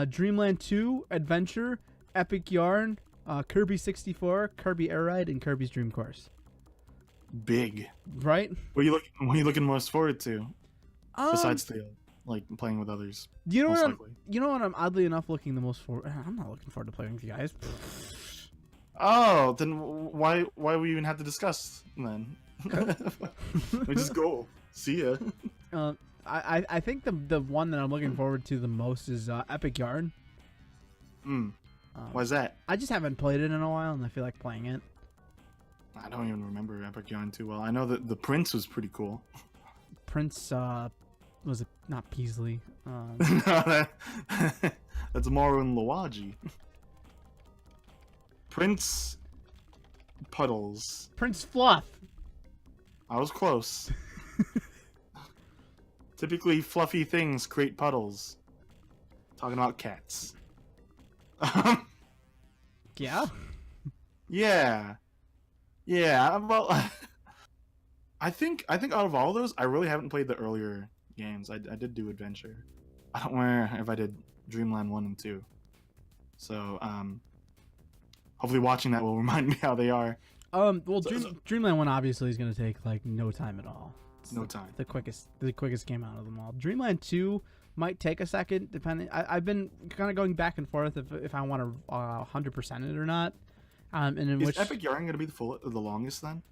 [SPEAKER 1] Dreamland 2, Adventure, Epic Yarn, Kirby 64, Kirby Air Ride, and Kirby's Dream Course.
[SPEAKER 2] Big.
[SPEAKER 1] Right?
[SPEAKER 2] What are you looking most forward to? Besides the like playing with others.
[SPEAKER 1] You know what I'm oddly enough looking the most forward. I'm not looking forward to playing with you guys.
[SPEAKER 2] Oh, then why we even have to discuss then? We just go. See ya.
[SPEAKER 1] I think the one that I'm looking forward to the most is Epic Yarn.
[SPEAKER 2] Why's that?
[SPEAKER 1] I just haven't played it in a while, and I feel like playing it.
[SPEAKER 2] I don't even remember Epic Yarn too well. I know that the Prince was pretty cool.
[SPEAKER 1] Prince was it not Peasley?
[SPEAKER 2] No, that's Maru and Luigi. Prince Puddles.
[SPEAKER 1] Prince Fluff.
[SPEAKER 2] I was close. Typically, fluffy things create puddles. Talking about cats.
[SPEAKER 1] Yeah.
[SPEAKER 2] Yeah. Yeah. Well, I think out of all those, I really haven't played the earlier games. I did do Adventure. I don't remember if I did Dreamland 1 and 2. So, hopefully watching that will remind me how they are.
[SPEAKER 1] Well, Dreamland 1 obviously is going to take like no time at all. It's
[SPEAKER 2] no time.
[SPEAKER 1] The quickest game out of them all. Dreamland 2 might take a second, depending. I've been kind of going back and forth if I want to 100% it or not. And in
[SPEAKER 2] is Epic Yarn going to be the longest then?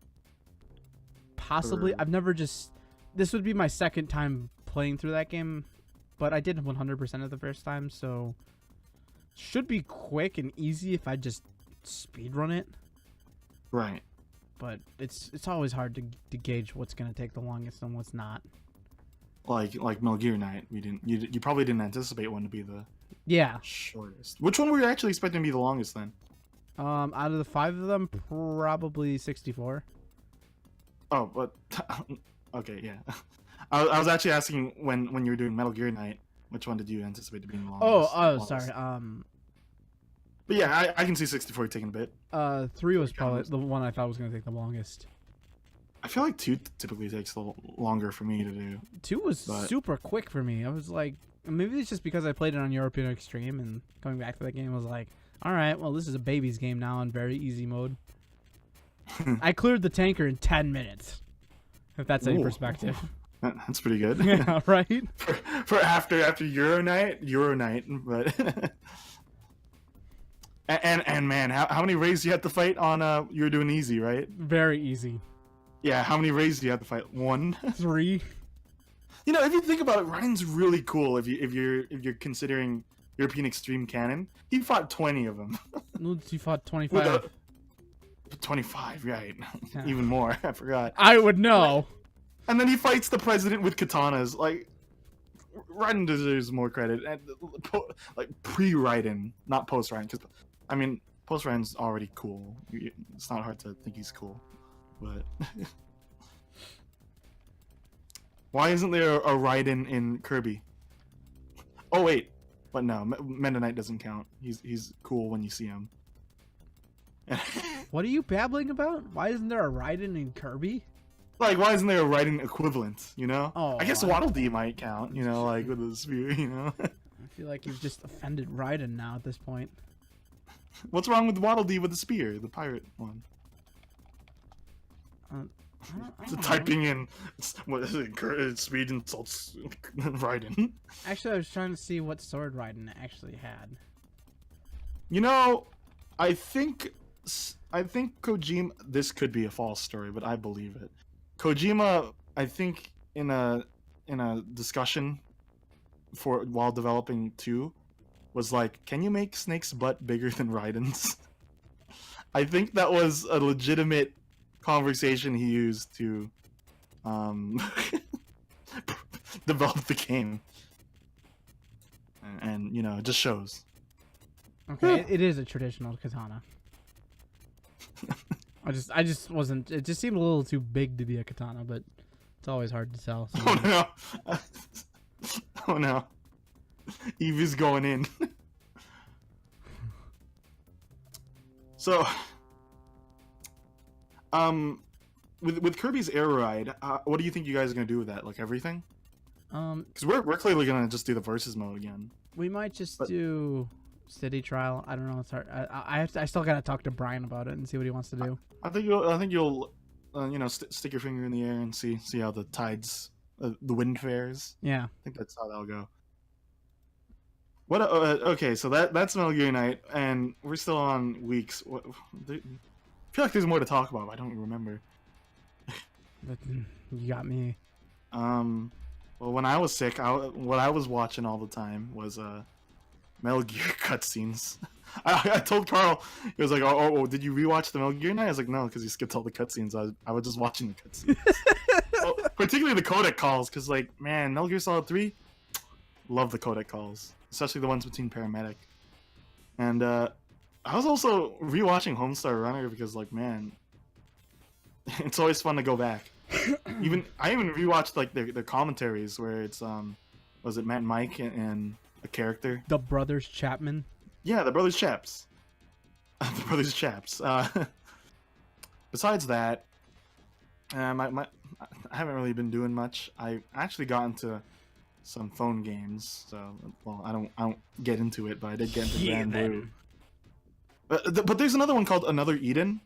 [SPEAKER 1] Possibly.
[SPEAKER 2] Or...
[SPEAKER 1] I've never just. This would be my second time playing through that game, but I did 100% it the first time, so should be quick and easy if I just speedrun it.
[SPEAKER 2] Right.
[SPEAKER 1] But it's always hard to gauge what's going to take the longest and what's not.
[SPEAKER 2] Like Metal Gear Night, you probably didn't anticipate one to be the shortest. Which one were you actually expecting to be the longest then?
[SPEAKER 1] Out of the 5 of them, probably 64.
[SPEAKER 2] Oh, but okay, yeah. I was actually asking when you were doing Metal Gear Night, which one did you anticipate to be the longest?
[SPEAKER 1] Sorry.
[SPEAKER 2] But yeah, I can see 64 taking a bit.
[SPEAKER 1] 3 was probably the one I thought was going to take the longest.
[SPEAKER 2] I feel like 2 typically takes a little longer for me to do.
[SPEAKER 1] 2 was super quick for me. I was like, maybe it's just because I played it on European Extreme, and going back to that game, I was like, all right, well, this is a baby's game now on very easy mode. I cleared the tanker in 10 minutes, if that's any perspective.
[SPEAKER 2] That's pretty good.
[SPEAKER 1] Yeah, right?
[SPEAKER 2] for after Euro Night, but... and man, how many raids do you have to fight on, you were doing easy, right?
[SPEAKER 1] Very easy.
[SPEAKER 2] Yeah, how many raids do you have to fight? 1?
[SPEAKER 1] 3.
[SPEAKER 2] You know, if you think about it, Ryan's really cool if you're considering European Extreme canon. He fought 20 of them.
[SPEAKER 1] He fought 25.
[SPEAKER 2] 25, right?
[SPEAKER 3] Yeah.
[SPEAKER 2] Even more. I forgot.
[SPEAKER 3] I would know.
[SPEAKER 2] And then he fights the president with katanas. Like, Raiden deserves more credit. And, like pre-Raiden, not post-Raiden. Because I mean, post-Raiden's already cool. It's not hard to think he's cool, but why isn't there a Raiden in Kirby? Oh wait, but no, Meta Knight doesn't count. He's cool when you see him.
[SPEAKER 3] What are you babbling about? Why isn't there a Raiden in Kirby?
[SPEAKER 2] Like, why isn't there a Raiden equivalent? You know?
[SPEAKER 3] Oh,
[SPEAKER 2] I guess Waddle Dee might count. You know, like with the spear. You know?
[SPEAKER 3] I feel like you've just offended Raiden now at this point.
[SPEAKER 2] What's wrong with Waddle Dee with the spear, the pirate one?
[SPEAKER 3] I don't know.
[SPEAKER 2] Typing in what is it? Speed insults Raiden.
[SPEAKER 3] Actually, I was trying to see what sword Raiden actually had.
[SPEAKER 2] You know, I think Kojima. This could be a false story, but I believe it. Kojima, I think in a discussion while developing 2, was like, "Can you make Snake's butt bigger than Raiden's?" I think that was a legitimate conversation he used to develop the game, and you know, it just shows.
[SPEAKER 3] Okay, it is a traditional katana. I just wasn't. It just seemed a little too big to be a katana, but it's always hard to tell. So.
[SPEAKER 2] Oh no! Oh no! Eevee's going in. So, with Kirby's Air Ride, what do you think you guys are gonna do with that? Like everything? Because we're clearly gonna just do the versus mode again.
[SPEAKER 3] We might just do city trial. I don't know. It's hard. I still gotta talk to Brian about it and see what he wants to do.
[SPEAKER 2] I think you'll you know, stick your finger in the air and see how the tides, the wind fares.
[SPEAKER 3] Yeah.
[SPEAKER 2] I think that's how that'll go. What? Okay, so that's Metal Gear Night, and we're still on weeks. I feel like there's more to talk about. But I don't remember.
[SPEAKER 3] But you got me.
[SPEAKER 2] Well, when I was sick, what I was watching all the time was Metal Gear cutscenes. I told Carl, he was like, "Oh, did you rewatch the Metal Gear Night?" I was like, "No, because you skipped all the cutscenes. I was just watching the cutscenes." Well, particularly the codec calls, because like, man, Metal Gear Solid 3, love the codec calls, especially the ones between Paramedic. And I was also rewatching Homestar Runner because, like, man, it's always fun to go back. I even rewatched like their commentaries where it's was it Matt and Mike and a character?
[SPEAKER 3] The brothers Chapman.
[SPEAKER 2] Yeah, the brothers Chaps. The brothers Chaps. Besides that, I haven't really been doing much. I actually got into some phone games, so well, I don't get into it, but I did get into Grand Blue. But there's another one called Another Eden,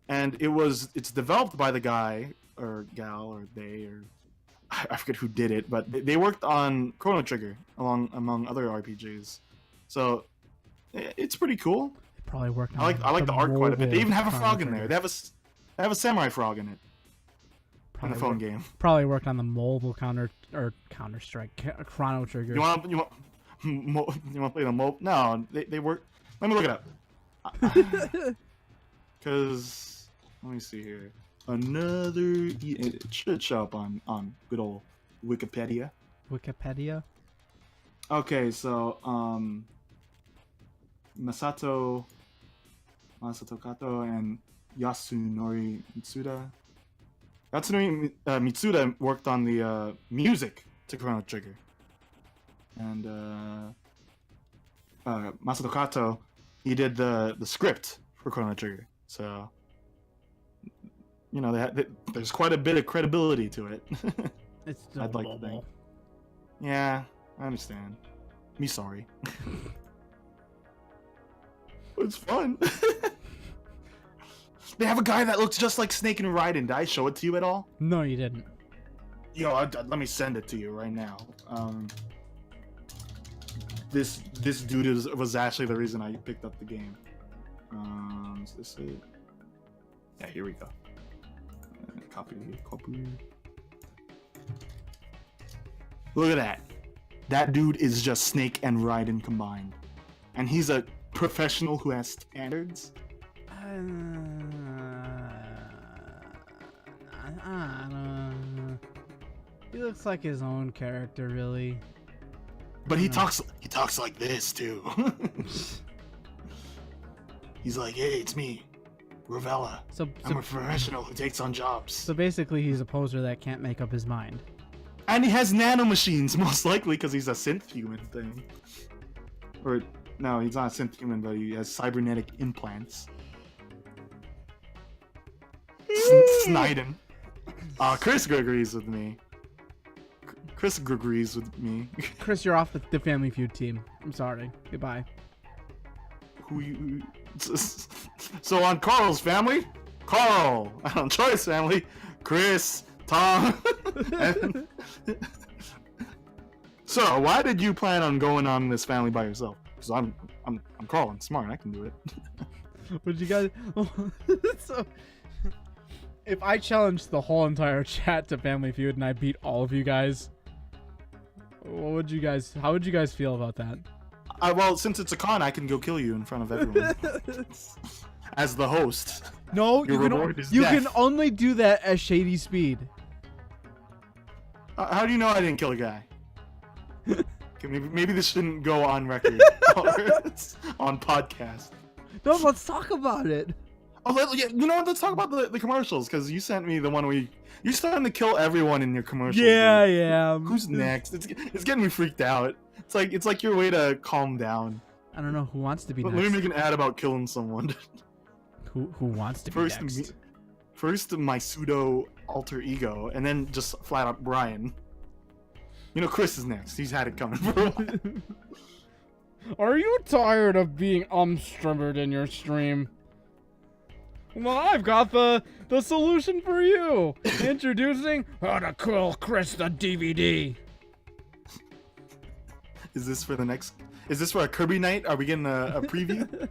[SPEAKER 2] and it's developed by the guy or gal or they or I forget who did it, but they worked on Chrono Trigger among other RPGs, so it's pretty cool.
[SPEAKER 3] They probably worked on.
[SPEAKER 2] I like the art quite a bit. They even have a frog in there. They have a samurai frog in it. In the phone game.
[SPEAKER 3] Probably worked on the mobile Counter Strike Chrono Trigger.
[SPEAKER 2] You want to play the mobile? No, they work. Let me look it up. Because let me see here. It should show up on good old Wikipedia.
[SPEAKER 3] Wikipedia.
[SPEAKER 2] Okay, so Masato Kato and Yasunori Mitsuda. Yasunori Mitsuda worked on the music to Chrono Trigger, and Masato Kato, he did the script for Chrono Trigger. So, you know, there's quite a bit of credibility to it.
[SPEAKER 3] It's still
[SPEAKER 2] I'd like to think. Yeah, I understand. Me sorry. It's fun. They have a guy that looks just like Snake and Raiden. Did I show it to you at all?
[SPEAKER 3] No, you didn't.
[SPEAKER 2] Yo, let me send it to you right now. This dude was actually the reason I picked up the game. Is this it? Yeah, here we go. Copy. Look at that. That dude is just Snake and Raiden combined. And he's a professional who has standards.
[SPEAKER 3] He looks like his own character, really.
[SPEAKER 2] But he talks like this too. He's like, hey, it's me, Ravella. I'm a professional who takes on jobs.
[SPEAKER 3] So basically, he's a poser that can't make up his mind.
[SPEAKER 2] And he has nanomachines, most likely because he's a synth human thing. Or, no, he's not a synth human, but he has cybernetic implants. Sniden. Chris agrees with me. Chris agrees with me.
[SPEAKER 3] Chris, you're off the Family Feud team. I'm sorry. Goodbye.
[SPEAKER 2] So on Carl's family, Carl. On Troy's family, Chris, Tom. And... So why did you plan on going on this family by yourself? Because I'm Carl. I'm smart. I can do it.
[SPEAKER 3] Would you guys? So, if I challenged the whole entire chat to Family Feud and I beat all of you guys, what would you guys? How would you guys feel about that?
[SPEAKER 2] Well, since it's a con, I can go kill you in front of everyone. As the host.
[SPEAKER 3] No,
[SPEAKER 2] Your reward is
[SPEAKER 3] you
[SPEAKER 2] death.
[SPEAKER 3] can only do that as Shady Speed.
[SPEAKER 2] How do you know I didn't kill a guy? Okay, maybe this shouldn't go on record on podcast.
[SPEAKER 3] No, let's talk about it.
[SPEAKER 2] Oh, yeah, you know what? Let's talk about the commercials because you sent me the one where you're starting to kill everyone in your commercials.
[SPEAKER 3] Yeah,
[SPEAKER 2] dude.
[SPEAKER 3] yeah.
[SPEAKER 2] Who's next? It's getting me freaked out. It's like your way to calm down.
[SPEAKER 3] I don't know who wants to be
[SPEAKER 2] Let
[SPEAKER 3] next.
[SPEAKER 2] me make an ad about killing someone.
[SPEAKER 3] Who wants to be next?
[SPEAKER 2] First, my pseudo alter ego, and then just flat out Brian. You know, Chris is next. He's had it coming for a while.
[SPEAKER 3] Are you tired of being umstrummered in your stream? Well, I've got the solution for you. Introducing How to Kill Chris the DVD.
[SPEAKER 2] Is this for the next? Is this for a Kirby night? Are we getting a preview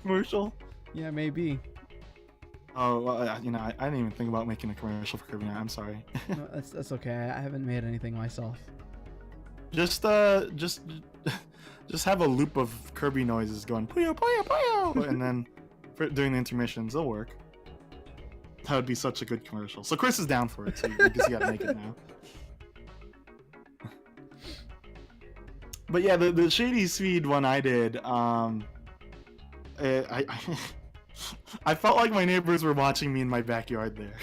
[SPEAKER 2] commercial?
[SPEAKER 3] Yeah, maybe.
[SPEAKER 2] Oh, well, you know, I didn't even think about making a commercial for Kirby night. I'm sorry.
[SPEAKER 3] No, that's okay. I haven't made anything myself.
[SPEAKER 2] Just have a loop of Kirby noises going puyo puyo puyo, and then during the intermissions, it'll work. That would be such a good commercial. So Chris is down for it, so I guess you gotta make it now. But yeah, the Shady Speed one I did, I felt like my neighbors were watching me in my backyard there.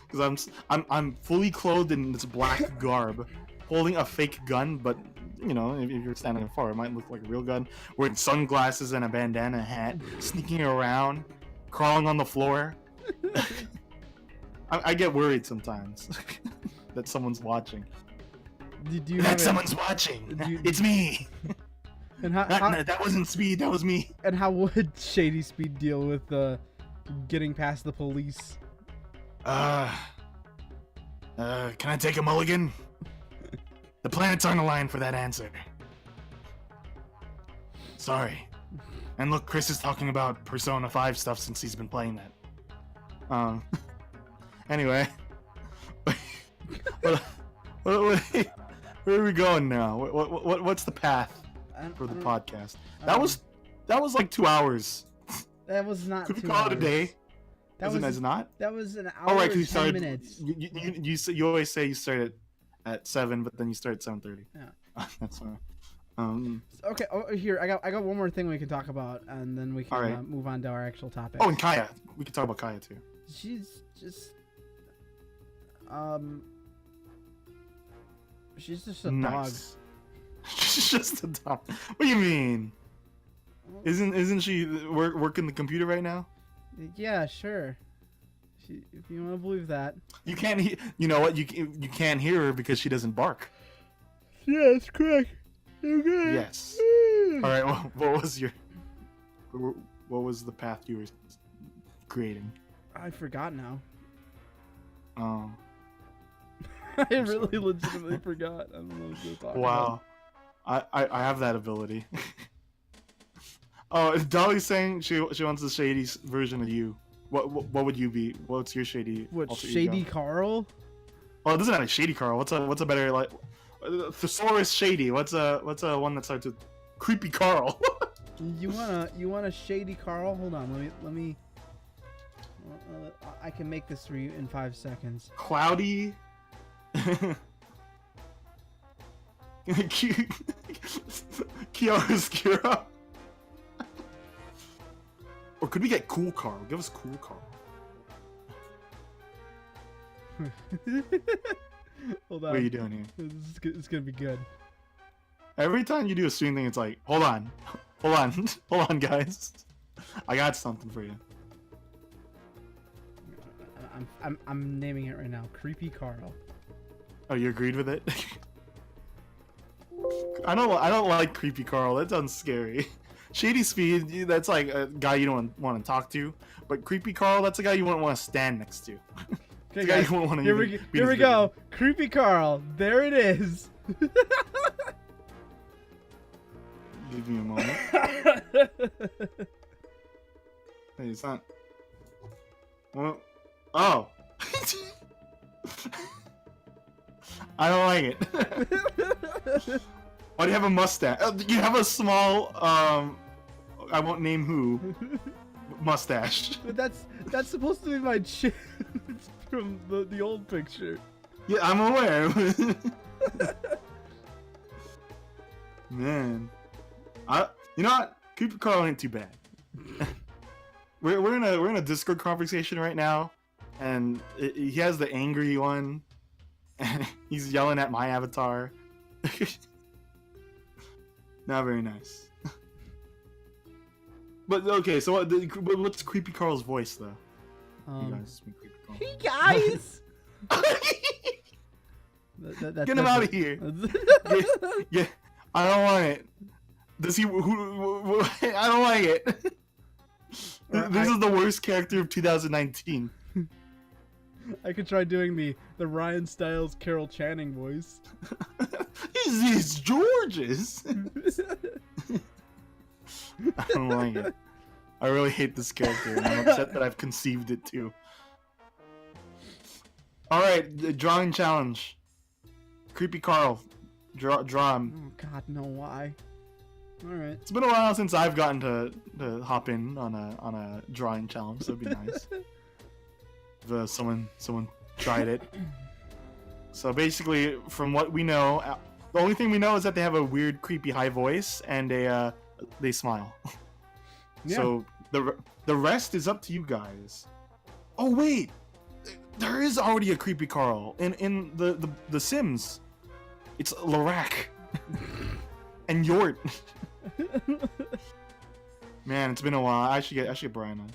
[SPEAKER 2] Because I'm fully clothed in this black garb, holding a fake gun, but you know, if you're standing far, it might look like a real gun. Wearing sunglasses and a bandana hat, sneaking around, crawling on the floor. I get worried sometimes that someone's watching.
[SPEAKER 3] Do you
[SPEAKER 2] Someone's watching. It's me.
[SPEAKER 3] And
[SPEAKER 2] that wasn't Speed. That was me.
[SPEAKER 3] And how would Shady Speed deal with getting past the police?
[SPEAKER 2] Can I take a mulligan? The planets aren't aligned for that answer. Sorry. And look, Chris is talking about Persona 5 stuff since he's been playing that. Anyway. Where are we going now? What's the path for the podcast? That was like 2 hours.
[SPEAKER 3] That was not.
[SPEAKER 2] Could we
[SPEAKER 3] 2
[SPEAKER 2] call
[SPEAKER 3] hours.
[SPEAKER 2] it a day?
[SPEAKER 3] That
[SPEAKER 2] Is
[SPEAKER 3] was
[SPEAKER 2] it not?
[SPEAKER 3] That was an hour.
[SPEAKER 2] Oh right,
[SPEAKER 3] and
[SPEAKER 2] you
[SPEAKER 3] 10
[SPEAKER 2] started.
[SPEAKER 3] minutes.
[SPEAKER 2] You always say you start at 7, but then you start at 7:30.
[SPEAKER 3] Yeah.
[SPEAKER 2] That's fine.
[SPEAKER 3] Okay. Oh, here I got one more thing we can talk about, and then we can
[SPEAKER 2] Alright.
[SPEAKER 3] move on to our actual topic.
[SPEAKER 2] Oh, and Kaya. We can talk about Kaya too.
[SPEAKER 3] She's just she's just a
[SPEAKER 2] Nice. She's just a dog. What do you mean?
[SPEAKER 3] dog.
[SPEAKER 2] Isn't she working the computer right now?
[SPEAKER 3] Yeah, sure. If you want to believe that.
[SPEAKER 2] You can't. You know what? You can't hear her because she doesn't bark.
[SPEAKER 3] Yeah, that's correct. Okay.
[SPEAKER 2] Yes. All right. Well, what was the path you were creating?
[SPEAKER 3] I forgot now.
[SPEAKER 2] Oh.
[SPEAKER 3] I really legitimately forgot. I don't know what you're talking about.
[SPEAKER 2] Wow. I have that ability. Oh, Dolly's saying she wants the shady version of you. What would you be? What's your shady?
[SPEAKER 3] What,
[SPEAKER 2] alter
[SPEAKER 3] Shady
[SPEAKER 2] ego?
[SPEAKER 3] Carl?
[SPEAKER 2] Oh, it doesn't have a shady Carl. What's a better like? Thesaurus shady. What's a one that starts with creepy Carl?
[SPEAKER 3] You want a Shady Carl? Hold on, let me
[SPEAKER 1] I can make this for you in 5 seconds.
[SPEAKER 2] Cloudy. Chiaroscuro. Or could we get Cool Carl? Give us Cool Carl.
[SPEAKER 1] Hold on.
[SPEAKER 2] What are you doing here?
[SPEAKER 1] It's gonna be good.
[SPEAKER 2] Every time you do a stream thing, it's like, hold on, hold on, guys. I got something for you.
[SPEAKER 1] I'm naming it right now. Creepy Carl.
[SPEAKER 2] Oh, you agreed with it? I don't like Creepy Carl. That sounds scary. Shady Speed, that's like a guy you don't want to talk to. But Creepy Carl, that's a guy you wouldn't want to stand next to.
[SPEAKER 1] Okay, guys, here we go. Creepy Carl. There it is.
[SPEAKER 2] Give me a moment. Hey, it's not. Well, oh. I don't like it. Why do you have a mustache? You have a small, I won't name who, mustache.
[SPEAKER 1] But that's supposed to be my chin from the old picture.
[SPEAKER 2] Yeah, I'm aware. Man, you know what? Creepy Carl ain't too bad. we're in a Discord conversation right now, and he has the angry one, and he's yelling at my avatar. Not very nice. But okay, so what's Creepy Carl's voice though? You guys speak Creepy Carl.
[SPEAKER 1] Hey guys.
[SPEAKER 2] Get him out of here. Yeah, I don't want it. Does he? Who I don't like it. This is the worst character of 2019.
[SPEAKER 1] I could try doing the Ryan Stiles Carol Channing voice.
[SPEAKER 2] It's George's. I don't like it. I really hate this character, and I'm upset that I've conceived it too. All right, the drawing challenge. Creepy Carl, draw him.
[SPEAKER 1] Oh God, no! Why? All right.
[SPEAKER 2] It's been a while since I've gotten to hop in on a drawing challenge. So it'd be nice if someone tried it. So basically, from what we know, the only thing we know is that they have a weird, creepy high voice and they smile.
[SPEAKER 1] Yeah.
[SPEAKER 2] So the rest is up to you guys. Oh wait, there is already a Creepy Carl in the Sims. It's Larac and Yort. Man, it's been a while. I should get Brian on.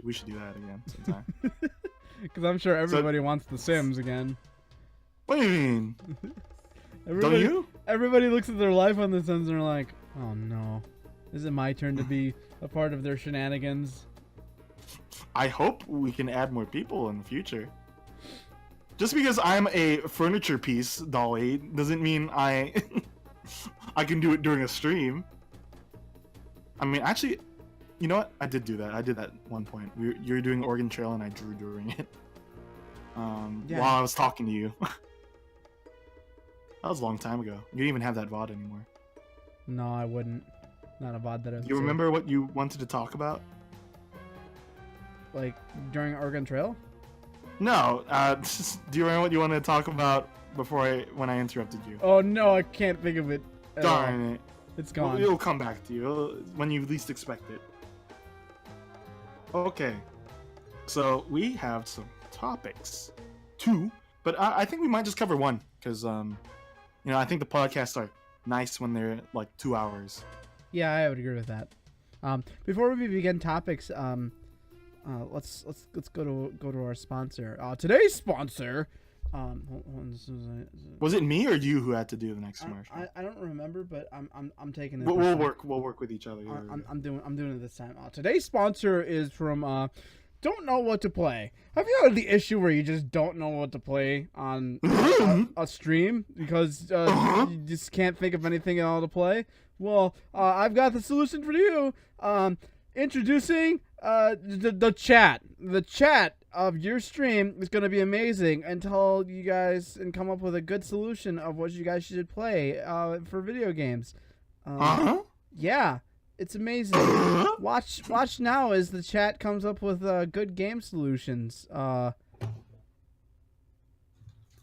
[SPEAKER 2] We should do that again sometime.
[SPEAKER 1] Because I'm sure everybody wants The Sims again.
[SPEAKER 2] What do you mean?
[SPEAKER 1] Everybody,
[SPEAKER 2] Don't you?
[SPEAKER 1] Everybody looks at their life on The Sims and they're like, oh no, is it my turn to be a part of their shenanigans?
[SPEAKER 2] I hope we can add more people in the future. Just because I'm a furniture piece, Dolly, doesn't mean I can do it during a stream. I mean, actually, you know what? I did do that. I did that at one point. You were doing Oregon Trail and I drew during it.
[SPEAKER 1] Yeah.
[SPEAKER 2] While I was talking to you. That was a long time ago. You don't even have that VOD anymore.
[SPEAKER 1] No, I wouldn't. Not a VOD that I.
[SPEAKER 2] You remember what you wanted to talk about?
[SPEAKER 1] Like during Oregon Trail?
[SPEAKER 2] No. Do you remember what you wanted to talk about when I interrupted you?
[SPEAKER 1] Oh no, I can't think of it.
[SPEAKER 2] Darn it.
[SPEAKER 1] It's gone.
[SPEAKER 2] It'll come back to you when you least expect it. Okay. So we have some topics. 2, but I think we might just cover 1 because I think the podcasts are nice when they're like 2 hours.
[SPEAKER 1] Yeah, I would agree with that. Before we begin topics, let's go to our sponsor. Today's sponsor.
[SPEAKER 2] Was it me or you who had to do the next commercial?
[SPEAKER 1] I don't remember, but I'm taking it.
[SPEAKER 2] We'll work with each other.
[SPEAKER 1] I'm doing it this time. Today's sponsor is from Don't Know What to Play. Have you had the issue where you just don't know what to play on a stream because you just can't think of anything at all to play? Well, I've got the solution for you. Introducing the chat. The chat of your stream is going to be amazing until you guys can come up with a good solution of what you guys should play for video games. Yeah. It's amazing. Watch now as the chat comes up with good game solutions.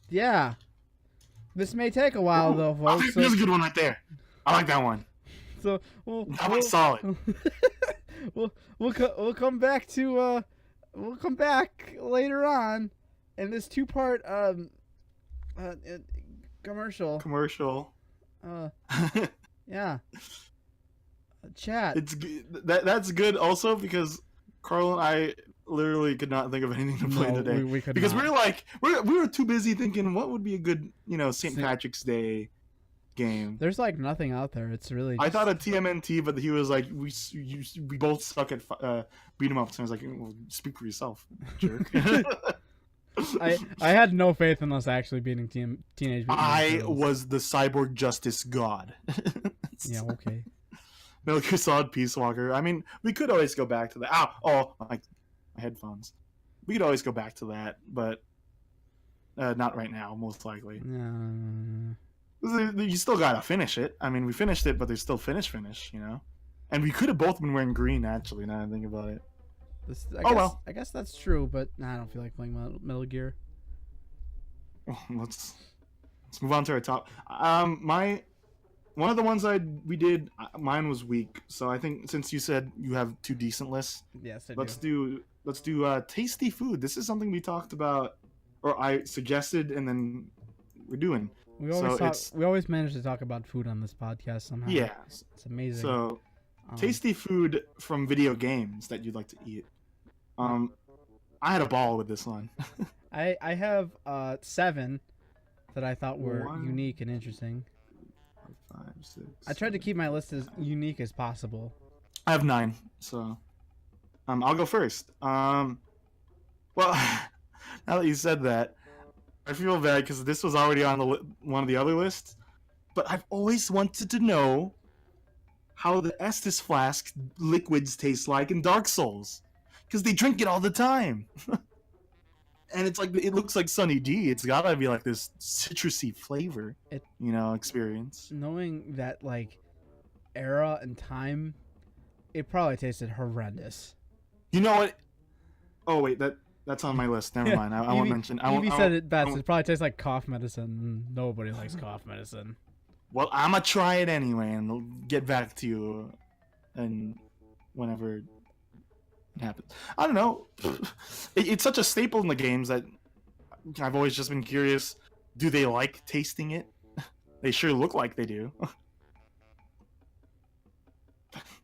[SPEAKER 1] Yeah. This may take a while though, folks.
[SPEAKER 2] There's a good one right there. I like that one.
[SPEAKER 1] So
[SPEAKER 2] That one's solid.
[SPEAKER 1] we'll come back to we'll come back later on in this two-part commercial. Yeah. Chat.
[SPEAKER 2] That's good also because Carl and I literally could not think of anything to play today
[SPEAKER 3] we could
[SPEAKER 2] because
[SPEAKER 3] not.
[SPEAKER 2] we were too busy thinking what would be a good St. Patrick's Day game.
[SPEAKER 1] There's like nothing out there. It's really.
[SPEAKER 2] I thought of TMNT, but he was like, we both suck at beat 'em ups. And I was like, well, speak for yourself, jerk.
[SPEAKER 1] I had no faith in us actually beating Teenage Mutant Ninja
[SPEAKER 2] I
[SPEAKER 1] Turtles.
[SPEAKER 2] was the cyborg justice god.
[SPEAKER 1] Yeah. Okay.
[SPEAKER 2] Metal Gear Solid Peace Walker. I mean, we could always go back to that. My headphones. We could always go back to that, but not right now, most likely. You still gotta finish it. I mean, we finished it, but there's still finish, And we could have both been wearing green, actually, now that I think about it. Well.
[SPEAKER 1] I guess that's true, but I don't feel like playing Metal Gear.
[SPEAKER 2] Let's move on to our top. One of the ones we did, mine was weak. So I think since you said you have two decent lists,
[SPEAKER 1] Yes, I
[SPEAKER 2] let's do tasty food. This is something we talked about, or I suggested, and then we're doing.
[SPEAKER 1] We always manage to talk about food on this podcast somehow.
[SPEAKER 2] Yeah,
[SPEAKER 1] it's amazing.
[SPEAKER 2] So, tasty food from video games that you'd like to eat. I had a ball with this one.
[SPEAKER 1] I have 7 that I thought were unique and interesting.
[SPEAKER 2] 5, 6.
[SPEAKER 1] I tried to keep my list as unique as possible.
[SPEAKER 2] I have 9, so I'll go first. Well, now that you said that, I feel bad because this was already on one of the other lists. But I've always wanted to know how the Estus flask liquids taste like in Dark Souls, because they drink it all the time. And it's like, it looks like Sunny D. It's gotta be like this citrusy flavor, experience.
[SPEAKER 1] Knowing that like era and time, it probably tasted horrendous.
[SPEAKER 2] You know what? Oh wait, that's on my list. Never mind. I won't mention.
[SPEAKER 1] Evie said it best. It probably tastes like cough medicine. Nobody likes cough medicine.
[SPEAKER 2] Well, I'ma try it anyway, and I'll get back to you, and whenever it happens. I don't know. It's such a staple in the games that I've always just been curious. Do they like tasting it? They sure look like they do.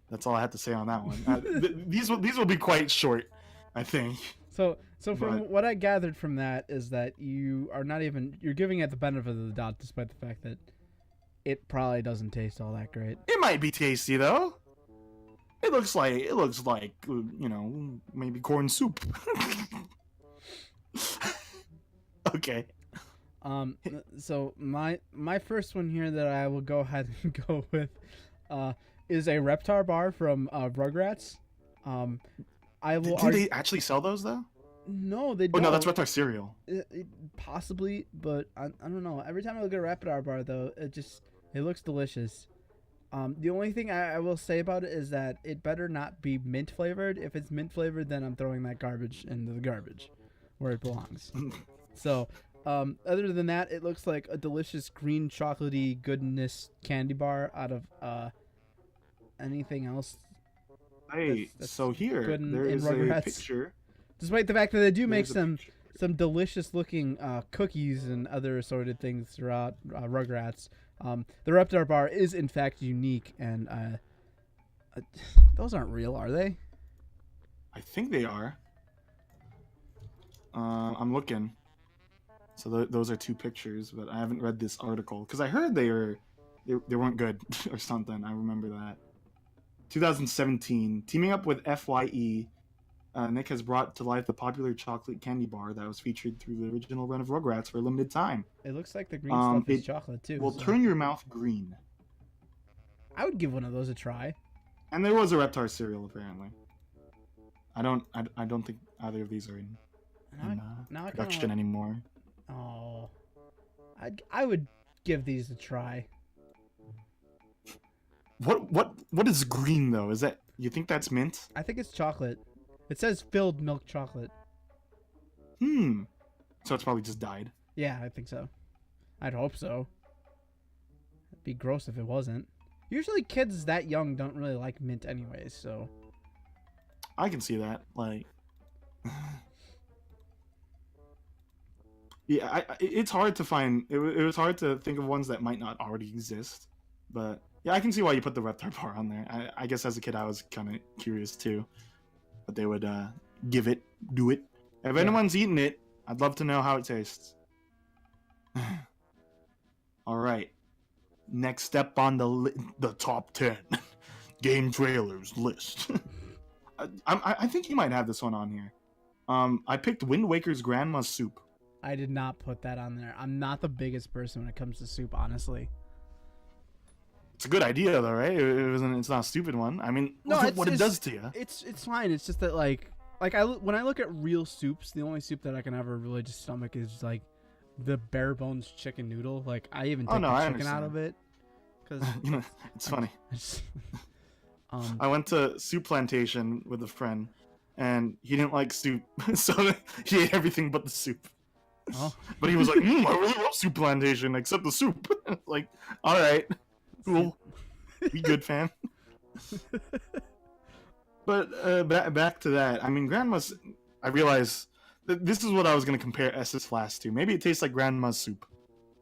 [SPEAKER 2] That's all I have to say on that one. These will be quite short, I think.
[SPEAKER 1] So from what I gathered from that is that you're giving it the benefit of the doubt, despite the fact that it probably doesn't taste all that great.
[SPEAKER 2] It might be tasty though. It looks like maybe corn soup. Okay.
[SPEAKER 1] So my first one here that I will go ahead and go with is a Reptar bar from Rugrats.
[SPEAKER 2] Do they actually sell those though?
[SPEAKER 1] No, they
[SPEAKER 2] don't. Oh no, that's Reptar cereal.
[SPEAKER 1] Possibly, but I don't know. Every time I look at a Reptar bar though, it looks delicious. The only thing I will say about it is that it better not be mint flavored. If it's mint flavored, then I'm throwing that garbage into the garbage where it belongs. So, other than that, it looks like a delicious green chocolatey goodness candy bar out of anything else.
[SPEAKER 2] Hey, so here there is a picture.
[SPEAKER 1] Despite the fact that they do make some delicious looking cookies and other assorted things throughout Rugrats. The Reptar bar is in fact unique, and those aren't real, are they?
[SPEAKER 2] I think they are. I'm looking. So those are 2 pictures, but I haven't read this article because I heard they weren't good or something. I remember that. 2017, teaming up with FYE, Nick has brought to life the popular chocolate candy bar that was featured through the original run of Rugrats for a limited time.
[SPEAKER 1] It looks like the green stuff is chocolate too.
[SPEAKER 2] Will turn your mouth green.
[SPEAKER 1] I would give one of those a try.
[SPEAKER 2] And there was a Reptar cereal apparently. I don't think either of these are in production anymore.
[SPEAKER 1] Oh, I would give these a try.
[SPEAKER 2] What is green though? Is that, you think that's mint?
[SPEAKER 1] I think it's chocolate. It says filled milk chocolate.
[SPEAKER 2] So it's probably just dyed.
[SPEAKER 1] Yeah, I think so. I'd hope so. It'd be gross if it wasn't. Usually kids that young don't really like mint anyways, so.
[SPEAKER 2] I can see that. Like, yeah, it's hard to find. It was hard to think of ones that might not already exist. But yeah, I can see why you put the Reptar bar on there. I guess as a kid I was kind of curious too. But they would do it. If anyone's eaten it, I'd love to know how it tastes. All right. Next step on the top 10 game trailers list. I think you might have this one on here. I picked Wind Waker's Grandma's Soup.
[SPEAKER 1] I did not put that on there. I'm not the biggest person when it comes to soup, honestly.
[SPEAKER 2] It's a good idea though, right? It's not a stupid one. I mean,
[SPEAKER 1] No,
[SPEAKER 2] look at what it does to you.
[SPEAKER 1] It's fine. It's just that like when I look at real soups, the only soup that I can ever really just stomach is like the bare bones chicken noodle. Like I even take the chicken out of it because
[SPEAKER 2] You know, it's funny.
[SPEAKER 1] I
[SPEAKER 2] I went to Soup Plantation with a friend, and he didn't like soup, so he ate everything but the soup.
[SPEAKER 1] Oh.
[SPEAKER 2] But he was like, I really love Soup Plantation, except the soup. Like, all right, cool, be good, fam. But back to that. I mean, Grandma's. I realize that this is what I was gonna compare SS Flask to. Maybe it tastes like Grandma's soup,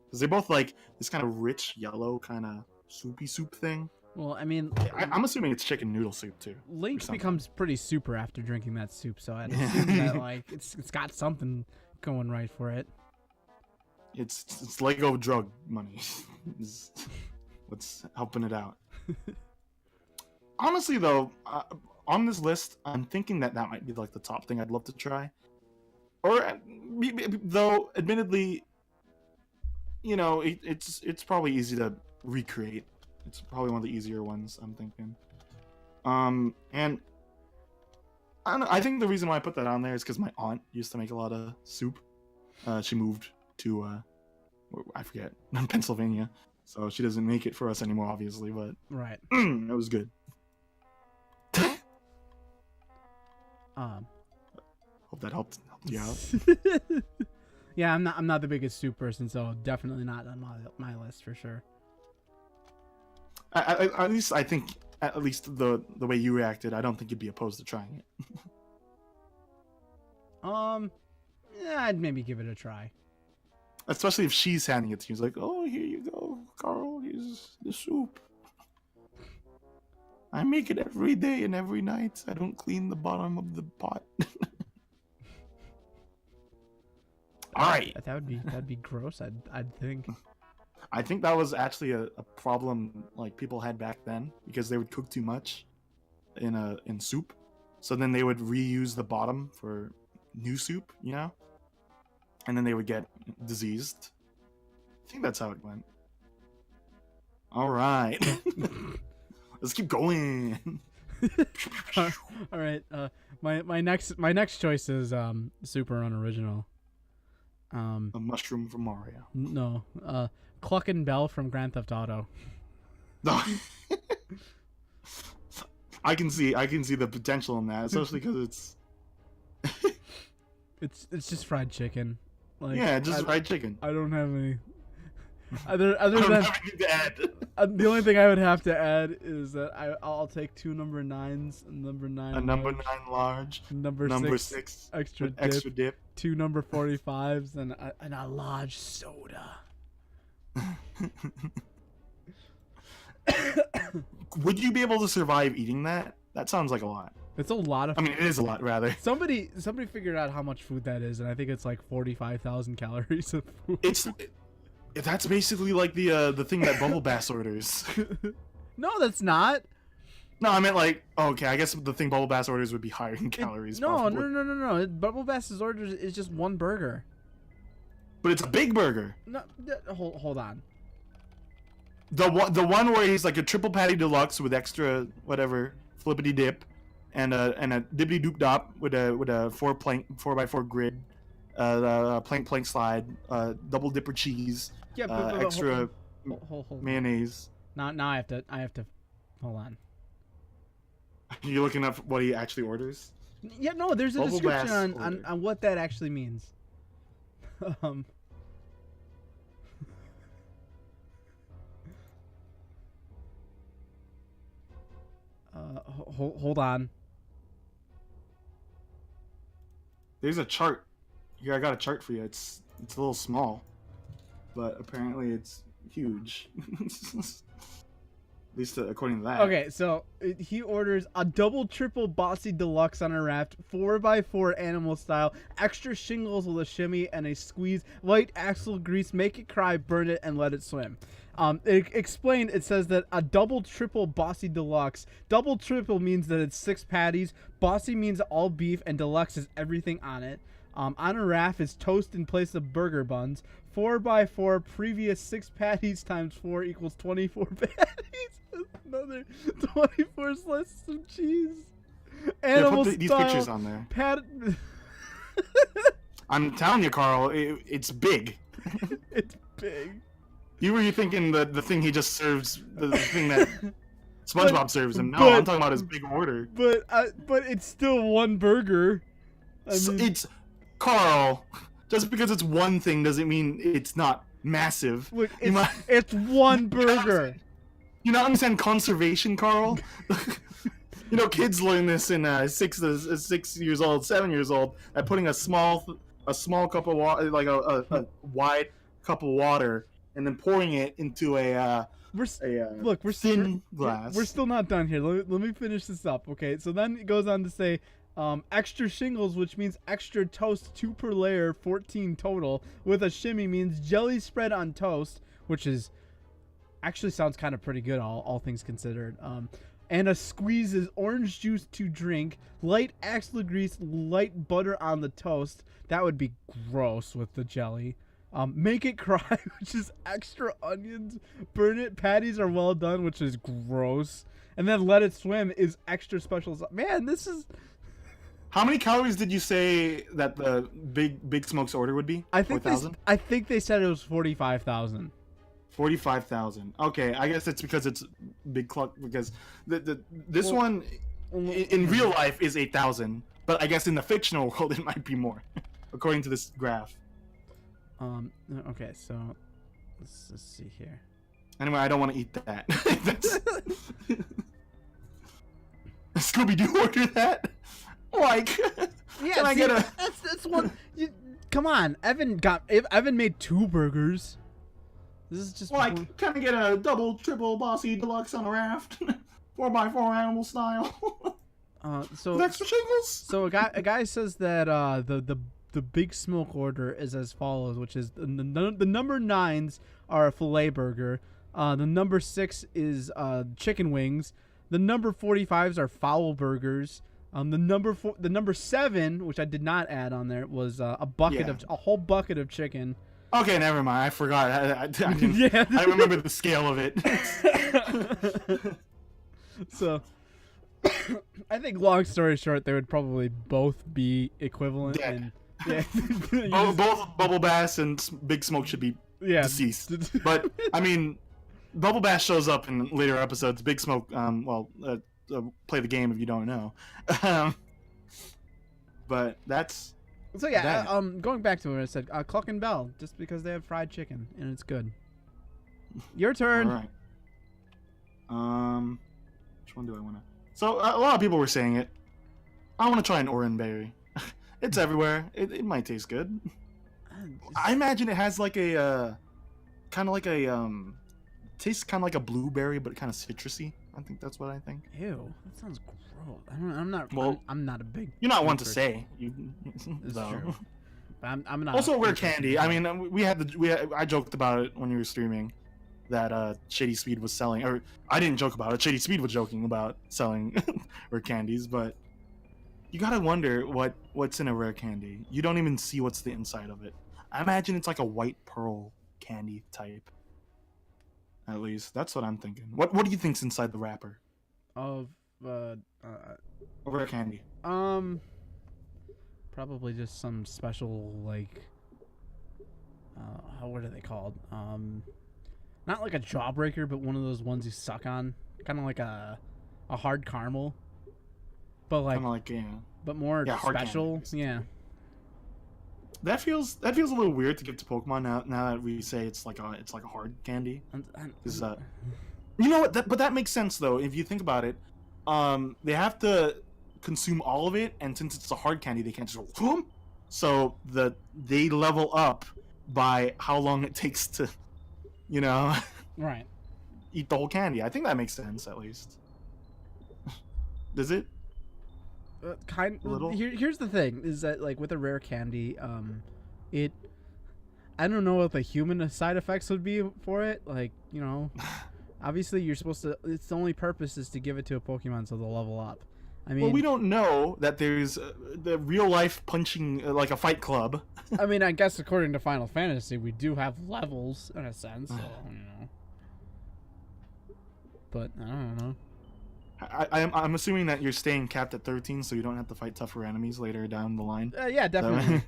[SPEAKER 2] because they both like this kind of rich yellow kind of soupy soup thing.
[SPEAKER 1] Well, I mean,
[SPEAKER 2] I'm assuming it's chicken noodle soup too.
[SPEAKER 1] Link
[SPEAKER 2] something.
[SPEAKER 1] becomes pretty super after drinking that soup, so I'd assume that like it's got something going right for it.
[SPEAKER 2] It's Lego drug money. Is what's helping it out. Honestly, though, on this list, I'm thinking that might be like the top thing I'd love to try. Or, though, admittedly, you know, it's probably easy to recreate. It's probably one of the easier ones, I'm thinking. And I don't know, I think the reason why I put that on there is because my aunt used to make a lot of soup. She moved to I forget, Pennsylvania, so she doesn't make it for us anymore, obviously. But
[SPEAKER 1] Right.
[SPEAKER 2] it was good. Hope that helped you out.
[SPEAKER 1] Yeah, I'm not the biggest soup person, so definitely not on my list for sure.
[SPEAKER 2] At least I think, at least the way you reacted, I don't think you'd be opposed to trying it.
[SPEAKER 1] Yeah, I'd maybe give it a try.
[SPEAKER 2] Especially if she's handing it to you. It's like, oh, here you go, Carl. Here's the soup. I make it every day and every night. I don't clean the bottom of the pot. All right.
[SPEAKER 1] That'd be gross. I'd think.
[SPEAKER 2] I think that was actually a problem like people had back then, because they would cook too much in soup. So then they would reuse the bottom for new soup, you know? And then they would get diseased. I think that's how it went. All right. Let's keep going.
[SPEAKER 1] All right. My next choice is super unoriginal.
[SPEAKER 2] A mushroom from Mario.
[SPEAKER 1] No. Cluck and Bell from Grand Theft Auto.
[SPEAKER 2] No. I can see the potential in that, especially because
[SPEAKER 1] it's just fried chicken. Like,
[SPEAKER 2] yeah, just fried chicken.
[SPEAKER 1] I don't have any other
[SPEAKER 2] I don't
[SPEAKER 1] than
[SPEAKER 2] have anything to add.
[SPEAKER 1] the only thing I would have to add is that I'll take 2 number 9s, a number 9
[SPEAKER 2] A number 9 large,
[SPEAKER 1] number 6 extra
[SPEAKER 2] dip,
[SPEAKER 1] 2 number 45s, and a large soda.
[SPEAKER 2] Would you be able to survive eating that? That sounds like a lot.
[SPEAKER 1] It's a lot of.
[SPEAKER 2] I mean, it is a lot, rather.
[SPEAKER 1] Somebody figured out how much food that is, and I think it's like 45,000 calories of food.
[SPEAKER 2] That's basically like the thing that Bubble Bass orders.
[SPEAKER 1] No, that's not.
[SPEAKER 2] No, I meant like, okay, I guess the thing Bubble Bass orders would be higher in calories.
[SPEAKER 1] No.
[SPEAKER 2] probably.
[SPEAKER 1] Bubble Bass's orders is just 1 burger.
[SPEAKER 2] But it's a big burger.
[SPEAKER 1] No, hold on.
[SPEAKER 2] The one where he's like a triple patty deluxe with extra whatever flippity dip, and a dippity doop dop with a 4x4 grid, plank slide, double dipper cheese,
[SPEAKER 1] Yeah, but
[SPEAKER 2] extra
[SPEAKER 1] hold.
[SPEAKER 2] mayonnaise.
[SPEAKER 1] Now I have to
[SPEAKER 3] Hold on.
[SPEAKER 2] You looking up what he actually orders?
[SPEAKER 3] Yeah, no, there's a
[SPEAKER 2] Bubble
[SPEAKER 3] description
[SPEAKER 2] bass
[SPEAKER 3] on,
[SPEAKER 2] order.
[SPEAKER 3] on what that actually means. um. Hold on.
[SPEAKER 2] There's a chart. Here, I got a chart for you. It's a little small, but apparently it's huge. At least according to that.
[SPEAKER 3] Okay, so he orders a double triple bossy deluxe on a raft, 4x4 animal style, extra shingles with a shimmy and a squeeze, light axle grease, make it cry, burn it, and let it swim. It explained, it says that a double triple bossy deluxe. Double triple means that it's 6 patties, bossy means all beef, and deluxe is everything on it. On a raft is toast in place of burger buns. 4x4 previous 6 patties times 4 equals 24 patties. Another 24 slices of cheese. Animal
[SPEAKER 2] put these
[SPEAKER 3] style
[SPEAKER 2] pictures on there. I'm telling you, Carl, it's big.
[SPEAKER 3] It's big.
[SPEAKER 2] You were thinking the thing he just serves, the thing that SpongeBob serves him. No,
[SPEAKER 3] but-
[SPEAKER 2] I'm talking about his big order.
[SPEAKER 3] But it's still one burger. I mean,
[SPEAKER 2] It's Carl. Just because it's one thing doesn't mean it's not massive.
[SPEAKER 3] look,
[SPEAKER 2] You might-
[SPEAKER 3] it's one burger.
[SPEAKER 2] You not understand conservation, Carl? You know, kids learn this in 6 years old, 7 years old, at putting a small cup of water, like a wide cup of water, and then pouring it into a
[SPEAKER 3] Look, we're
[SPEAKER 2] thin glass.
[SPEAKER 3] We're still not done here. Let me finish this up, okay? So then it goes on to say, extra shingles, which means extra toast, 2 per layer, 14 total. With a shimmy means jelly spread on toast, which is actually sounds kind of pretty good, all things considered. And a squeeze is orange juice to drink, light axle grease, light butter on the toast. That would be gross with the jelly. Make it cry, which is extra onions. Burn it, patties are well done, which is gross. And then let it swim is extra special. Man, this is...
[SPEAKER 2] How many calories did you say that the Big Smoke's order would be?
[SPEAKER 3] I think
[SPEAKER 2] 4,000?
[SPEAKER 3] I think they said it was 45,000.
[SPEAKER 2] 45,000. Okay, I guess it's because it's big cluck. Because this
[SPEAKER 3] Well,
[SPEAKER 2] one in real life is 8,000, but I guess in the fictional world it might be more, according to this graph.
[SPEAKER 3] Okay, so let's see here.
[SPEAKER 2] Anyway, I don't want to eat that. That's... Scooby-Doo order that? Like,
[SPEAKER 3] Yeah,
[SPEAKER 2] can I
[SPEAKER 3] see,
[SPEAKER 2] get a?
[SPEAKER 3] that's one. Come on, Evan made 2 burgers. This is just one.
[SPEAKER 2] Like, can I get a double, triple, bossy deluxe on a raft, 4x4 animal style,
[SPEAKER 3] So
[SPEAKER 2] with extra shingles?
[SPEAKER 3] So a guy says that the Big Smoke order is as follows, which is the number 9s are a filet burger, the number 6 is chicken wings, the number 45s are fowl burgers, the number 7, which I did not add on there, was a whole bucket of chicken.
[SPEAKER 2] Okay, never mind. I forgot. I didn't,
[SPEAKER 3] Yeah.
[SPEAKER 2] I remember the scale of it.
[SPEAKER 3] So I think, long story short, they would probably both be equivalent.
[SPEAKER 2] Dead.
[SPEAKER 3] And yeah,
[SPEAKER 2] Both Bubble Bass and Big Smoke should be
[SPEAKER 3] yeah.
[SPEAKER 2] deceased. But I mean, Bubble Bass shows up in later episodes. Big Smoke, play the game if you don't know. But that's
[SPEAKER 3] So yeah,
[SPEAKER 2] that.
[SPEAKER 3] going back to what I said, Cluck and Bell, just because they have fried chicken and it's good. Your turn.
[SPEAKER 2] all right. Which one do I want to? So a lot of people were saying it. I want to try an oranberry. It's everywhere. It might taste good. I imagine it has like a kind of like a tastes kind of like a blueberry, but kind of citrusy. I think that's what I think.
[SPEAKER 3] Ew, that sounds gross. I'm not.
[SPEAKER 2] Well,
[SPEAKER 3] I'm not a big.
[SPEAKER 2] You're not one to
[SPEAKER 3] person.
[SPEAKER 2] say. You.
[SPEAKER 3] It's
[SPEAKER 2] so.
[SPEAKER 3] true. But I'm not.
[SPEAKER 2] Also,
[SPEAKER 3] a
[SPEAKER 2] rare
[SPEAKER 3] big person.
[SPEAKER 2] candy. I mean, I joked about it when you were streaming that Shady Speed was selling, or I didn't joke about it. Shady Speed was joking about selling rare candies, but you gotta wonder what's in a rare candy. You don't even see what's the inside of it. I imagine it's like a white pearl candy type. At least that's what I'm thinking. What do you think's inside the wrapper?
[SPEAKER 3] Of
[SPEAKER 2] A rare candy.
[SPEAKER 3] probably just some special, like, what are they called? Not like a jawbreaker, but one of those ones you suck on, kind of like a hard caramel, but like
[SPEAKER 2] Kind of like, yeah.
[SPEAKER 3] but more
[SPEAKER 2] Yeah, hard candy,
[SPEAKER 3] special.
[SPEAKER 2] basically.
[SPEAKER 3] Yeah.
[SPEAKER 2] That feels a little weird to give to Pokemon now that we say it's like a hard candy. Is you know what? But that makes sense though if you think about it. They have to consume all of it, and since it's a hard candy, they can't just go whoom. So they level up by how long it takes to, you know,
[SPEAKER 3] Right.
[SPEAKER 2] eat the whole candy. I think that makes sense at least. Does it?
[SPEAKER 3] Little. Here's the thing: is that like with a rare candy, I don't know what the human side effects would be for it. Like, you know, obviously you're supposed to. Its the only purpose is to give it to a Pokemon so they'll level up. I mean,
[SPEAKER 2] Well, we don't know that there's the real life punching like a fight club.
[SPEAKER 3] I mean, I guess according to Final Fantasy, we do have levels in a sense. So, you know. But I don't know.
[SPEAKER 2] I'm assuming that you're staying capped at 13, so you don't have to fight tougher enemies later down the line.
[SPEAKER 3] Yeah, definitely.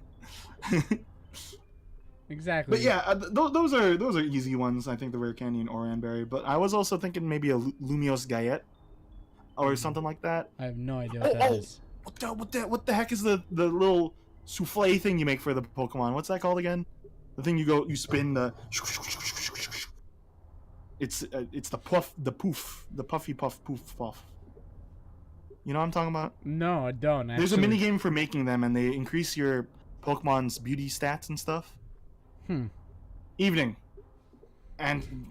[SPEAKER 3] Exactly.
[SPEAKER 2] But yeah, those are easy ones. I think the rare candy and Oranberry. But I was also thinking maybe a Lumiose Gayet or something like that.
[SPEAKER 3] I have no idea what that is.
[SPEAKER 2] What the heck is the little souffle thing you make for the Pokemon? What's that called again? The thing you spin the. It's the puffy puff poof puff. You know what I'm talking about?
[SPEAKER 3] No, I don't. Actually.
[SPEAKER 2] There's a mini game for making them, and they increase your Pokemon's beauty stats and stuff. Evening, and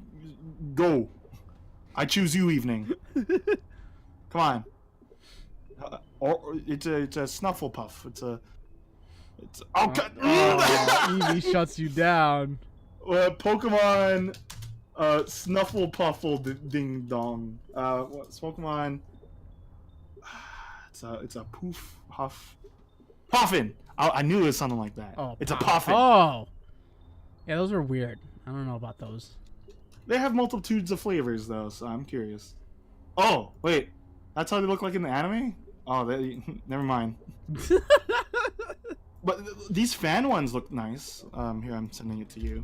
[SPEAKER 2] go. I choose you, Evening. Come on. Or it's a Snufflepuff. It's okay.
[SPEAKER 3] Eevee shuts you down.
[SPEAKER 2] Pokemon. Snufflepuffle ding dong. What's Pokemon? It's a poof huff. Puffin. I knew it was something like that.
[SPEAKER 3] Oh,
[SPEAKER 2] it's a Puffin.
[SPEAKER 3] Oh. Yeah, those are weird. I don't know about those.
[SPEAKER 2] They have multitudes of flavors though, so I'm curious. Oh wait, that's how they look like in the anime. Oh, never mind. But these fan ones look nice. Here, I'm sending it to you.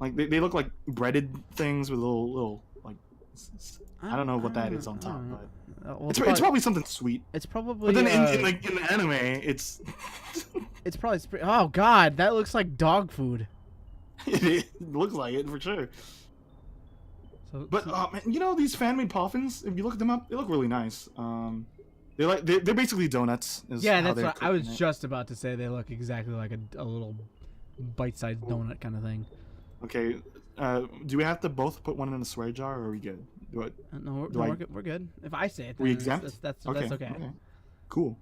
[SPEAKER 2] Like they look like breaded things with little like I don't know what that is on top, but
[SPEAKER 3] well,
[SPEAKER 2] it's probably something sweet.
[SPEAKER 3] It's probably.
[SPEAKER 2] But then in the anime, it's
[SPEAKER 3] it's probably. Oh God, that looks like dog food.
[SPEAKER 2] it looks like it for sure. But man, you know these fan-made Poffins? If you look them up, they look really nice. They're basically donuts.
[SPEAKER 3] Yeah, that's what I was just about to say. They look exactly like a little bite-sized donut kind of thing.
[SPEAKER 2] Okay, do we have to both put one in a swear jar, or are we good?
[SPEAKER 3] No, we're good. If I say it, then
[SPEAKER 2] we exempt?
[SPEAKER 3] That's
[SPEAKER 2] okay.
[SPEAKER 3] okay.
[SPEAKER 2] Cool.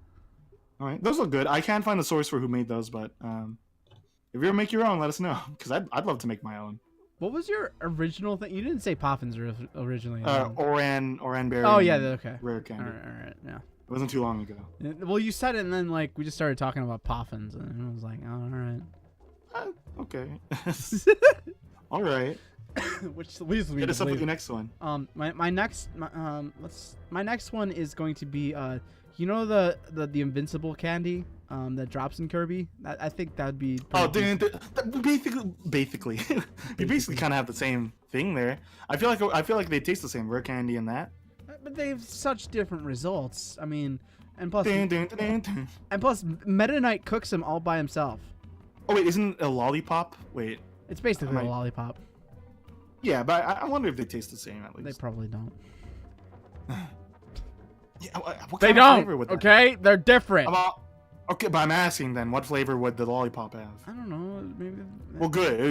[SPEAKER 2] All right, those look good. I can't find the source for who made those, but if you ever make your own, let us know, because I'd love to make my own.
[SPEAKER 3] What was your original thing? You didn't say Poffins originally.
[SPEAKER 2] Oranberry.
[SPEAKER 3] Oh yeah, okay.
[SPEAKER 2] Rare candy.
[SPEAKER 3] All right, yeah.
[SPEAKER 2] It wasn't too long ago.
[SPEAKER 3] Well, you said it, and then like we just started talking about Poffins, and I was like, oh, all right.
[SPEAKER 2] Okay. All right.
[SPEAKER 3] Which leads me
[SPEAKER 2] Hit
[SPEAKER 3] to
[SPEAKER 2] us up with
[SPEAKER 3] believe.
[SPEAKER 2] your next one.
[SPEAKER 3] My next one is going to be you know the invincible candy that drops in Kirby. I think that'd be.
[SPEAKER 2] Basically, you basically kind of have the same thing there. I feel like they taste the same, rare candy and that.
[SPEAKER 3] But they have such different results. I mean, and plus,
[SPEAKER 2] Oh
[SPEAKER 3] Meta Knight cooks them all by himself.
[SPEAKER 2] wait, isn't it a lollipop? Wait.
[SPEAKER 3] It's basically a lollipop.
[SPEAKER 2] Yeah, but I wonder if they taste the same at least.
[SPEAKER 3] They probably don't.
[SPEAKER 2] Yeah, what
[SPEAKER 3] They
[SPEAKER 2] kind of flavor
[SPEAKER 3] don't.
[SPEAKER 2] would that
[SPEAKER 3] Okay, they're different.
[SPEAKER 2] Okay, but I'm asking then, what flavor would the lollipop have?
[SPEAKER 3] I don't know. Maybe.
[SPEAKER 2] Well, good.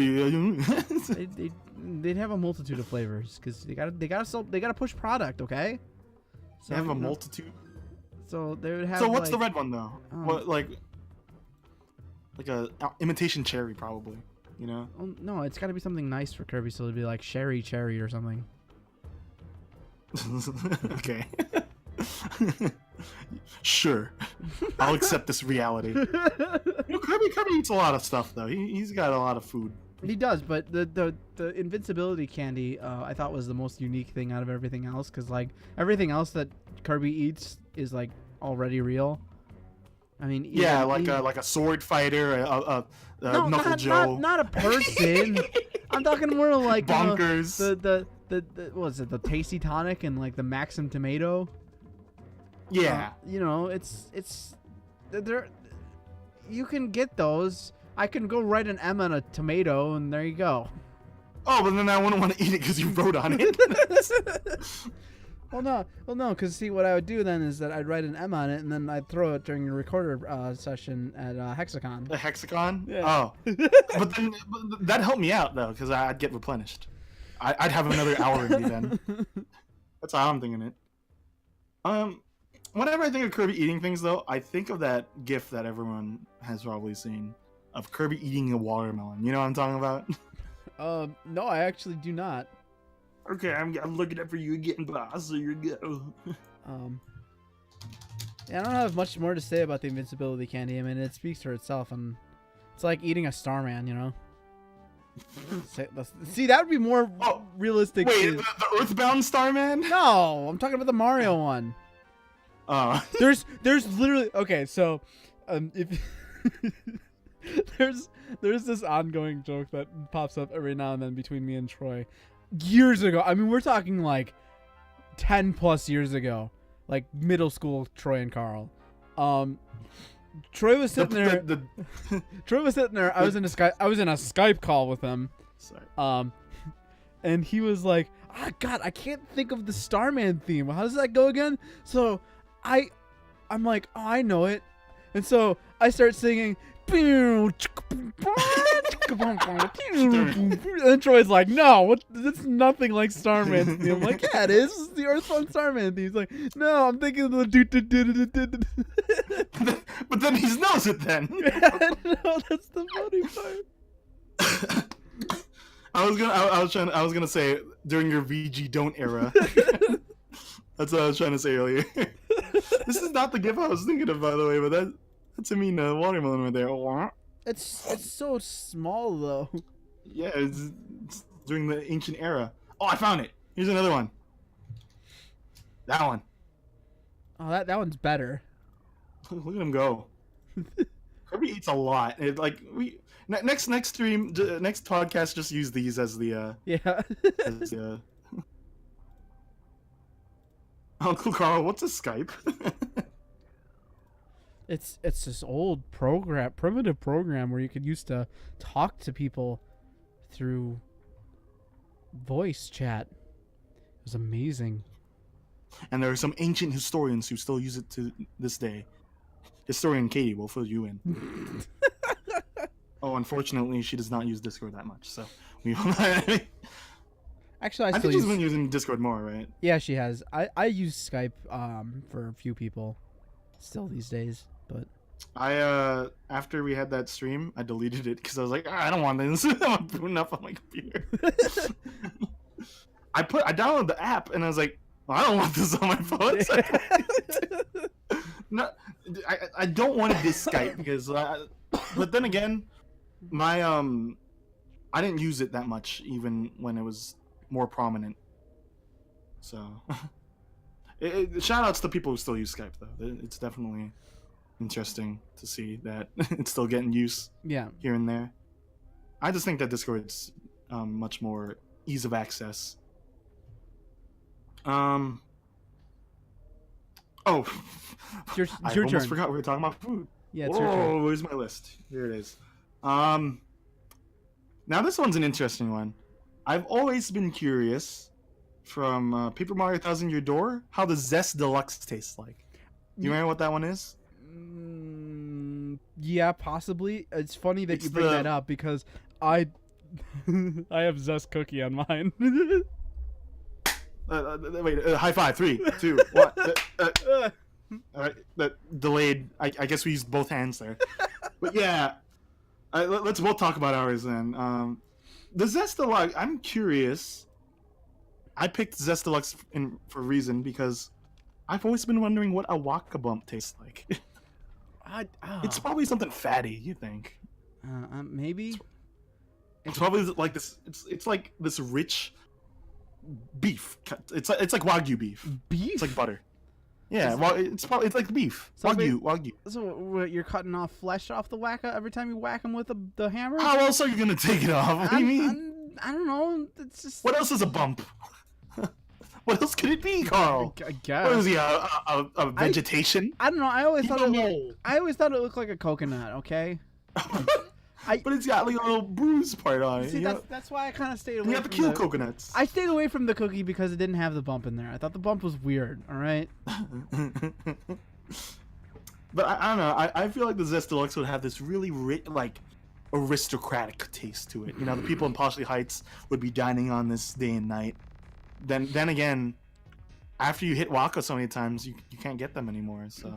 [SPEAKER 3] They'd have a multitude of flavors because they gotta push product. Okay. So,
[SPEAKER 2] They have a multitude.
[SPEAKER 3] So they would have.
[SPEAKER 2] So what's the red one though?
[SPEAKER 3] Oh.
[SPEAKER 2] What like a imitation cherry probably? You know?
[SPEAKER 3] Well, no, it's got to be something nice for Kirby, so it'd be like cherry or something.
[SPEAKER 2] Okay. Sure. I'll accept this reality. You know, Kirby eats a lot of stuff though. He's got a lot of food.
[SPEAKER 3] He does, but the invincibility candy I thought was the most unique thing out of everything else, because like everything else that Kirby eats is like already real. I mean,
[SPEAKER 2] yeah, like a sword fighter, a
[SPEAKER 3] no,
[SPEAKER 2] Knuckle Joe.
[SPEAKER 3] not a person. I'm talking more like
[SPEAKER 2] Bonkers.
[SPEAKER 3] The
[SPEAKER 1] what was it, the Tasty Tonic and like the Maxim Tomato.
[SPEAKER 2] Yeah.
[SPEAKER 1] You know, it's there. You can get those. I can go write an M on a tomato, and there you go.
[SPEAKER 2] Oh, but then I wouldn't want to eat it because you wrote on it.
[SPEAKER 1] Well, no, because see, what I would do then is that I'd write an M on it, and then I'd throw it during the recorder session at Hexacon.
[SPEAKER 2] The hexagon?
[SPEAKER 1] Yeah.
[SPEAKER 2] Oh. but that helped me out, though, because I'd get replenished. I'd have another hour in me then. That's how I'm thinking it. Whenever I think of Kirby eating things, though, I think of that GIF that everyone has probably seen of Kirby eating a watermelon. You know what I'm talking about?
[SPEAKER 1] No, I actually do not.
[SPEAKER 2] Okay, I'm looking up for you again, boss. So you go.
[SPEAKER 1] Yeah, I don't have much more to say about the invincibility candy. I mean, it speaks for itself, and it's like eating a Starman, you know. See, that would be more realistic.
[SPEAKER 2] Wait, the Earthbound Starman?
[SPEAKER 1] No, I'm talking about the Mario one. There's literally okay. So, if there's this ongoing joke that pops up every now and then between me and Troy. Years ago, I mean, we're talking like 10+ years ago, like middle school Troy and Carl. Troy was sitting there. Troy was sitting there. I was in a Skype call with him.
[SPEAKER 2] Sorry.
[SPEAKER 1] And he was like, "Ah, God, I can't think of the Starman theme. How does that go again?" So, I'm like, "Oh, I know it," and so I start singing. And Troy's like, "No, that's nothing like Starman's theme." I'm like, "Yeah, it is. It's the Earthbound Starman theme." He's like, "No, I'm thinking of the
[SPEAKER 2] But then he knows it then.
[SPEAKER 1] No, that's the funny part.
[SPEAKER 2] I was gonna say during your VG don't era. That's what I was trying to say earlier. This is not the GIF I was thinking of, by the way, but that's a mean watermelon right there.
[SPEAKER 1] It's so small though.
[SPEAKER 2] Yeah, it's during the ancient era. Oh, I found it. Here's another one. That one.
[SPEAKER 1] Oh, that one's better.
[SPEAKER 2] Look at him go. Kirby eats a lot. Next stream, next podcast, just use these as the
[SPEAKER 1] Yeah.
[SPEAKER 2] as the, Uncle Carl, what's a Skype?
[SPEAKER 1] It's this old primitive program where you could used to talk to people through voice chat. It was amazing.
[SPEAKER 2] And there are some ancient historians who still use it to this day. Historian Katie will fill you in. Oh, unfortunately, she does not use Discord that much, so we.
[SPEAKER 1] Actually,
[SPEAKER 2] I
[SPEAKER 1] still
[SPEAKER 2] think she's been using Discord more, right?
[SPEAKER 1] Yeah, she has. I use Skype for a few people still these days, but
[SPEAKER 2] I after we had that stream, I deleted it because I was like, I don't want this. I'm booting up on my computer. I downloaded the app and I was like, well, I don't want this on my phone. No, I don't want this Skype because, but then again, my I didn't use it that much even when it was more prominent. So, shout outs to people who still use Skype though. It's definitely interesting to see that it's still getting use.
[SPEAKER 1] Yeah.
[SPEAKER 2] Here and there. I just think that Discord's much more ease of access. Oh,
[SPEAKER 1] It's
[SPEAKER 2] I
[SPEAKER 1] your
[SPEAKER 2] almost
[SPEAKER 1] turn.
[SPEAKER 2] forgot we were talking about food.
[SPEAKER 1] Yeah, it's your turn.
[SPEAKER 2] Where's my list? Here it is. Now this one's an interesting one. I've always been curious from Paper Mario Thousand Year Door how the Zest Deluxe tastes like. Do you remember what that one is?
[SPEAKER 1] Yeah, possibly. It's funny that
[SPEAKER 2] It's
[SPEAKER 1] you bring
[SPEAKER 2] the-
[SPEAKER 1] that up because I have Zest Cookie on mine.
[SPEAKER 2] Wait, high five. 3, 2, 1. All right, that delayed. I guess we used both hands there. But yeah, let's both talk about ours then. The Zest Deluxe, I'm curious. I picked Zest Deluxe for a reason because I've always been wondering what a Waka Bump tastes like. It's probably something fatty, you think?
[SPEAKER 1] Maybe.
[SPEAKER 2] It's probably like this. It's like this rich beef. It's like Wagyu beef.
[SPEAKER 1] Beef.
[SPEAKER 2] It's like butter. Yeah, it's like beef.
[SPEAKER 1] So
[SPEAKER 2] Wagyu.
[SPEAKER 1] So what, you're cutting off flesh off the Waka every time you whack him with the hammer?
[SPEAKER 2] How else are you gonna take it off? What do you mean?
[SPEAKER 1] I don't know. It's just.
[SPEAKER 2] What else is a bump? What else could it be, Carl?
[SPEAKER 3] I
[SPEAKER 2] What is
[SPEAKER 3] guess.
[SPEAKER 2] he? A vegetation?
[SPEAKER 1] I don't know. I always thought
[SPEAKER 2] Don't
[SPEAKER 1] it.
[SPEAKER 2] know.
[SPEAKER 1] I always thought it looked like a coconut. Okay.
[SPEAKER 2] But it's got like a little bruise part on it.
[SPEAKER 1] See,
[SPEAKER 2] you
[SPEAKER 1] that's why I kind of stayed away.
[SPEAKER 2] you have to
[SPEAKER 1] from
[SPEAKER 2] kill
[SPEAKER 1] the,
[SPEAKER 2] coconuts.
[SPEAKER 1] I stayed away from the cookie because it didn't have the bump in there. I thought the bump was weird. All right.
[SPEAKER 2] But I don't know. I feel like the Zest Deluxe would have this really like aristocratic taste to it. You know, the people in Poshley Heights would be dining on this day and night. Then again, after you hit Waka so many times, you can't get them anymore. So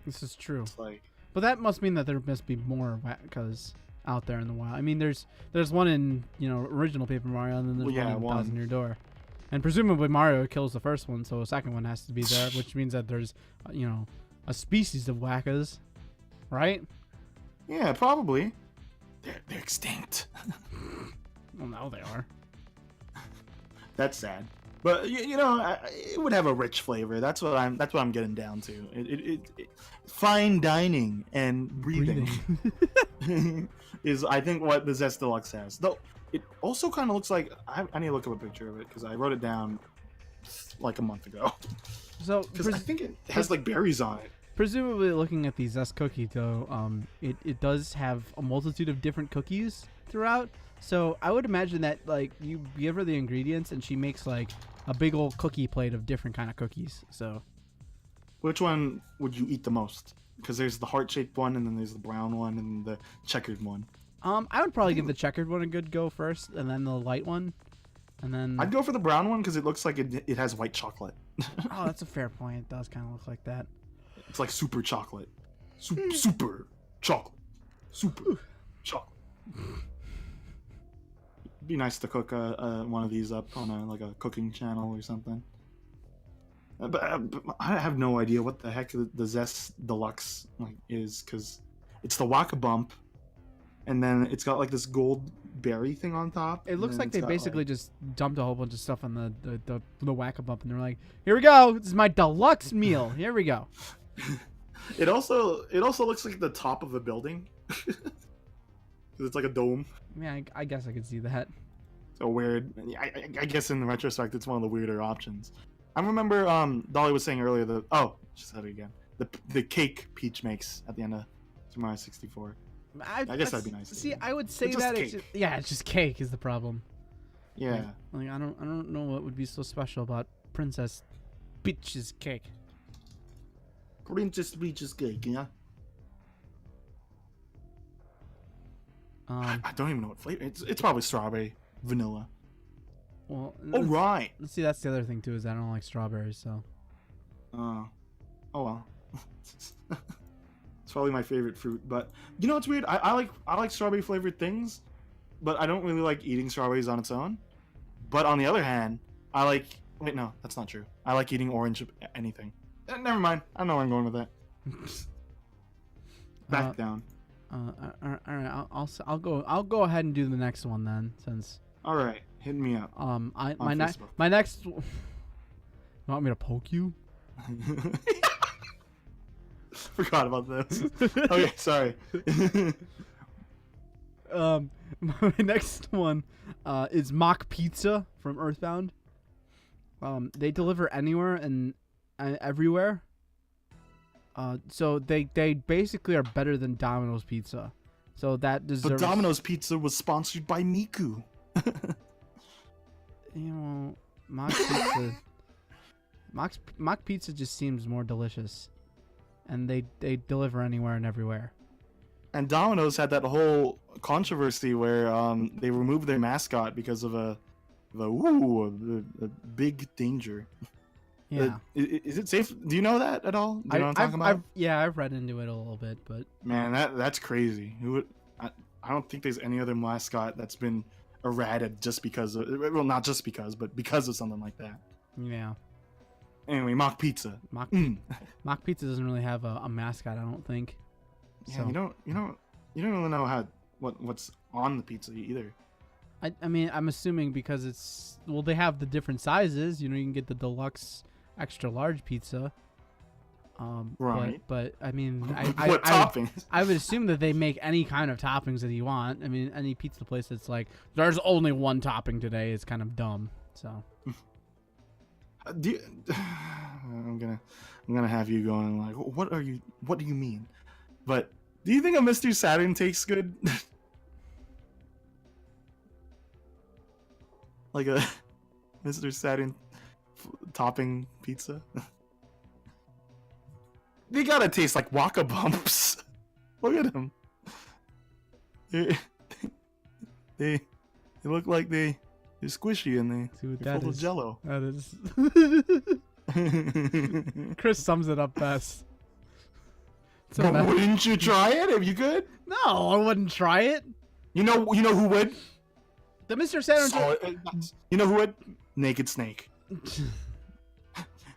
[SPEAKER 1] This is true.
[SPEAKER 2] it's like,
[SPEAKER 1] But that must mean that there must be more Wackas out there in the wild. I mean, there's one in original Paper Mario, and then there's
[SPEAKER 2] Well, yeah,
[SPEAKER 1] one in
[SPEAKER 2] one.
[SPEAKER 1] Thousand Year Door, and presumably Mario kills the first one, so a second one has to be there, which means that there's a species of Wackas, right?
[SPEAKER 2] yeah, probably. They're extinct.
[SPEAKER 1] Well, now they are.
[SPEAKER 2] That's sad. But it would have a rich flavor. That's what I'm getting down to. It fine dining and breathing. Is I think what the Zest Deluxe has. Though it also kind of looks like I need to look up a picture of it because I wrote it down like a month ago.
[SPEAKER 1] So
[SPEAKER 2] Because I think it has like berries on it.
[SPEAKER 1] presumably, looking at the Zest cookie, though, it does have a multitude of different cookies throughout. So I would imagine that like you give her the ingredients and she makes like a big old cookie plate of different kind of cookies. So
[SPEAKER 2] Which one would you eat the most? Because there's the heart-shaped one, and then there's the brown one, and the checkered one.
[SPEAKER 1] I would probably give the checkered one a good go first, and then the light one, and then.
[SPEAKER 2] I'd go for the brown one because it looks like it has white chocolate.
[SPEAKER 1] Oh, that's a fair point. It does kind of look like that.
[SPEAKER 2] It's like super chocolate. Super chocolate. Super chocolate. Be nice to cook one of these up on a cooking channel or something. But I have no idea what the heck the Zest Deluxe is, because it's the Waka Bump, and then it's got like this gold berry thing on top.
[SPEAKER 1] It looks
[SPEAKER 2] and
[SPEAKER 1] like
[SPEAKER 2] it's
[SPEAKER 1] they
[SPEAKER 2] got,
[SPEAKER 1] basically just dumped a whole bunch of stuff on the Whack-A-Bump, and they're like, "Here we go. This is my deluxe meal. Here we go."
[SPEAKER 2] It also looks like the top of a building. 'Cause it's like a dome.
[SPEAKER 1] Yeah, I guess I could see that.
[SPEAKER 2] So weird. I guess in retrospect, it's one of the weirder options. I remember Dolly was saying earlier she said it again. The cake Peach makes at the end of Super Mario 64. I guess that'd be nice to
[SPEAKER 1] See,
[SPEAKER 2] eat.
[SPEAKER 1] I would say
[SPEAKER 2] It's just
[SPEAKER 1] that
[SPEAKER 2] cake.
[SPEAKER 1] it's just cake is the problem.
[SPEAKER 2] Yeah.
[SPEAKER 1] Like I don't know what would be so special about Princess Peach's cake.
[SPEAKER 2] Princess Peach's cake, yeah. I don't even know what flavor. It's probably strawberry, vanilla.
[SPEAKER 1] Well,
[SPEAKER 2] Oh right.
[SPEAKER 1] let's see. That's the other thing too, is I don't like strawberries. So
[SPEAKER 2] Oh well. It's probably my favorite fruit, but you know what's weird? I like strawberry flavored things, but I don't really like eating strawberries on its own. But on the other hand, wait, no, that's not true. I like eating orange anything. Never mind. I don't know where I'm going with that. Back down.
[SPEAKER 1] all right. I'll go ahead and do the next one then, since
[SPEAKER 2] All right, hit me up.
[SPEAKER 1] my
[SPEAKER 2] Facebook.
[SPEAKER 1] next. You want me to poke you?
[SPEAKER 2] Forgot about this. Okay, sorry.
[SPEAKER 1] My next one is Mock Pizza from Earthbound. They deliver anywhere and everywhere. So they basically are better than Domino's Pizza. So that deserves.
[SPEAKER 2] But Domino's Pizza was sponsored by Miku.
[SPEAKER 1] Mock Pizza. Mock Pizza just seems more delicious, and they deliver anywhere and everywhere.
[SPEAKER 2] And Domino's had that whole controversy where they removed their mascot because of a big danger.
[SPEAKER 1] Yeah.
[SPEAKER 2] Is it safe? Do you know that at all? Do you know what I'm talking about?
[SPEAKER 1] I've read into it a little bit, but
[SPEAKER 2] Man, that's crazy. Who would? I don't think there's any other mascot that's been errated just because of, well, not just because, but because of something like that.
[SPEAKER 1] yeah.
[SPEAKER 2] Anyway, Mock Pizza.
[SPEAKER 1] Mock Pizza doesn't really have a mascot, I don't think.
[SPEAKER 2] Yeah,
[SPEAKER 1] So.
[SPEAKER 2] you don't really know what's on the pizza either.
[SPEAKER 1] I mean, I'm assuming because they have the different sizes. You can get the deluxe extra large pizza.
[SPEAKER 2] Right.
[SPEAKER 1] But I mean,
[SPEAKER 2] What toppings?
[SPEAKER 1] I would assume that they make any kind of toppings that you want. I mean, any pizza place that's like, there's only one topping today is kind of dumb. So.
[SPEAKER 2] Do you, I'm gonna have you going like, what do you mean? But do you think a Mr. Saturn tastes good? Like a Mr. Saturn topping pizza? They gotta taste like Waka Bumps. Look at them. They look like they're squishy and they're full of Jello.
[SPEAKER 3] That is. Chris sums it up best. It's a
[SPEAKER 2] But
[SPEAKER 3] mess.
[SPEAKER 2] wouldn't you try it if you could?
[SPEAKER 3] No, I wouldn't try it.
[SPEAKER 2] You know who would?
[SPEAKER 3] The Mr. Saturn.
[SPEAKER 2] You know who would? Naked Snake.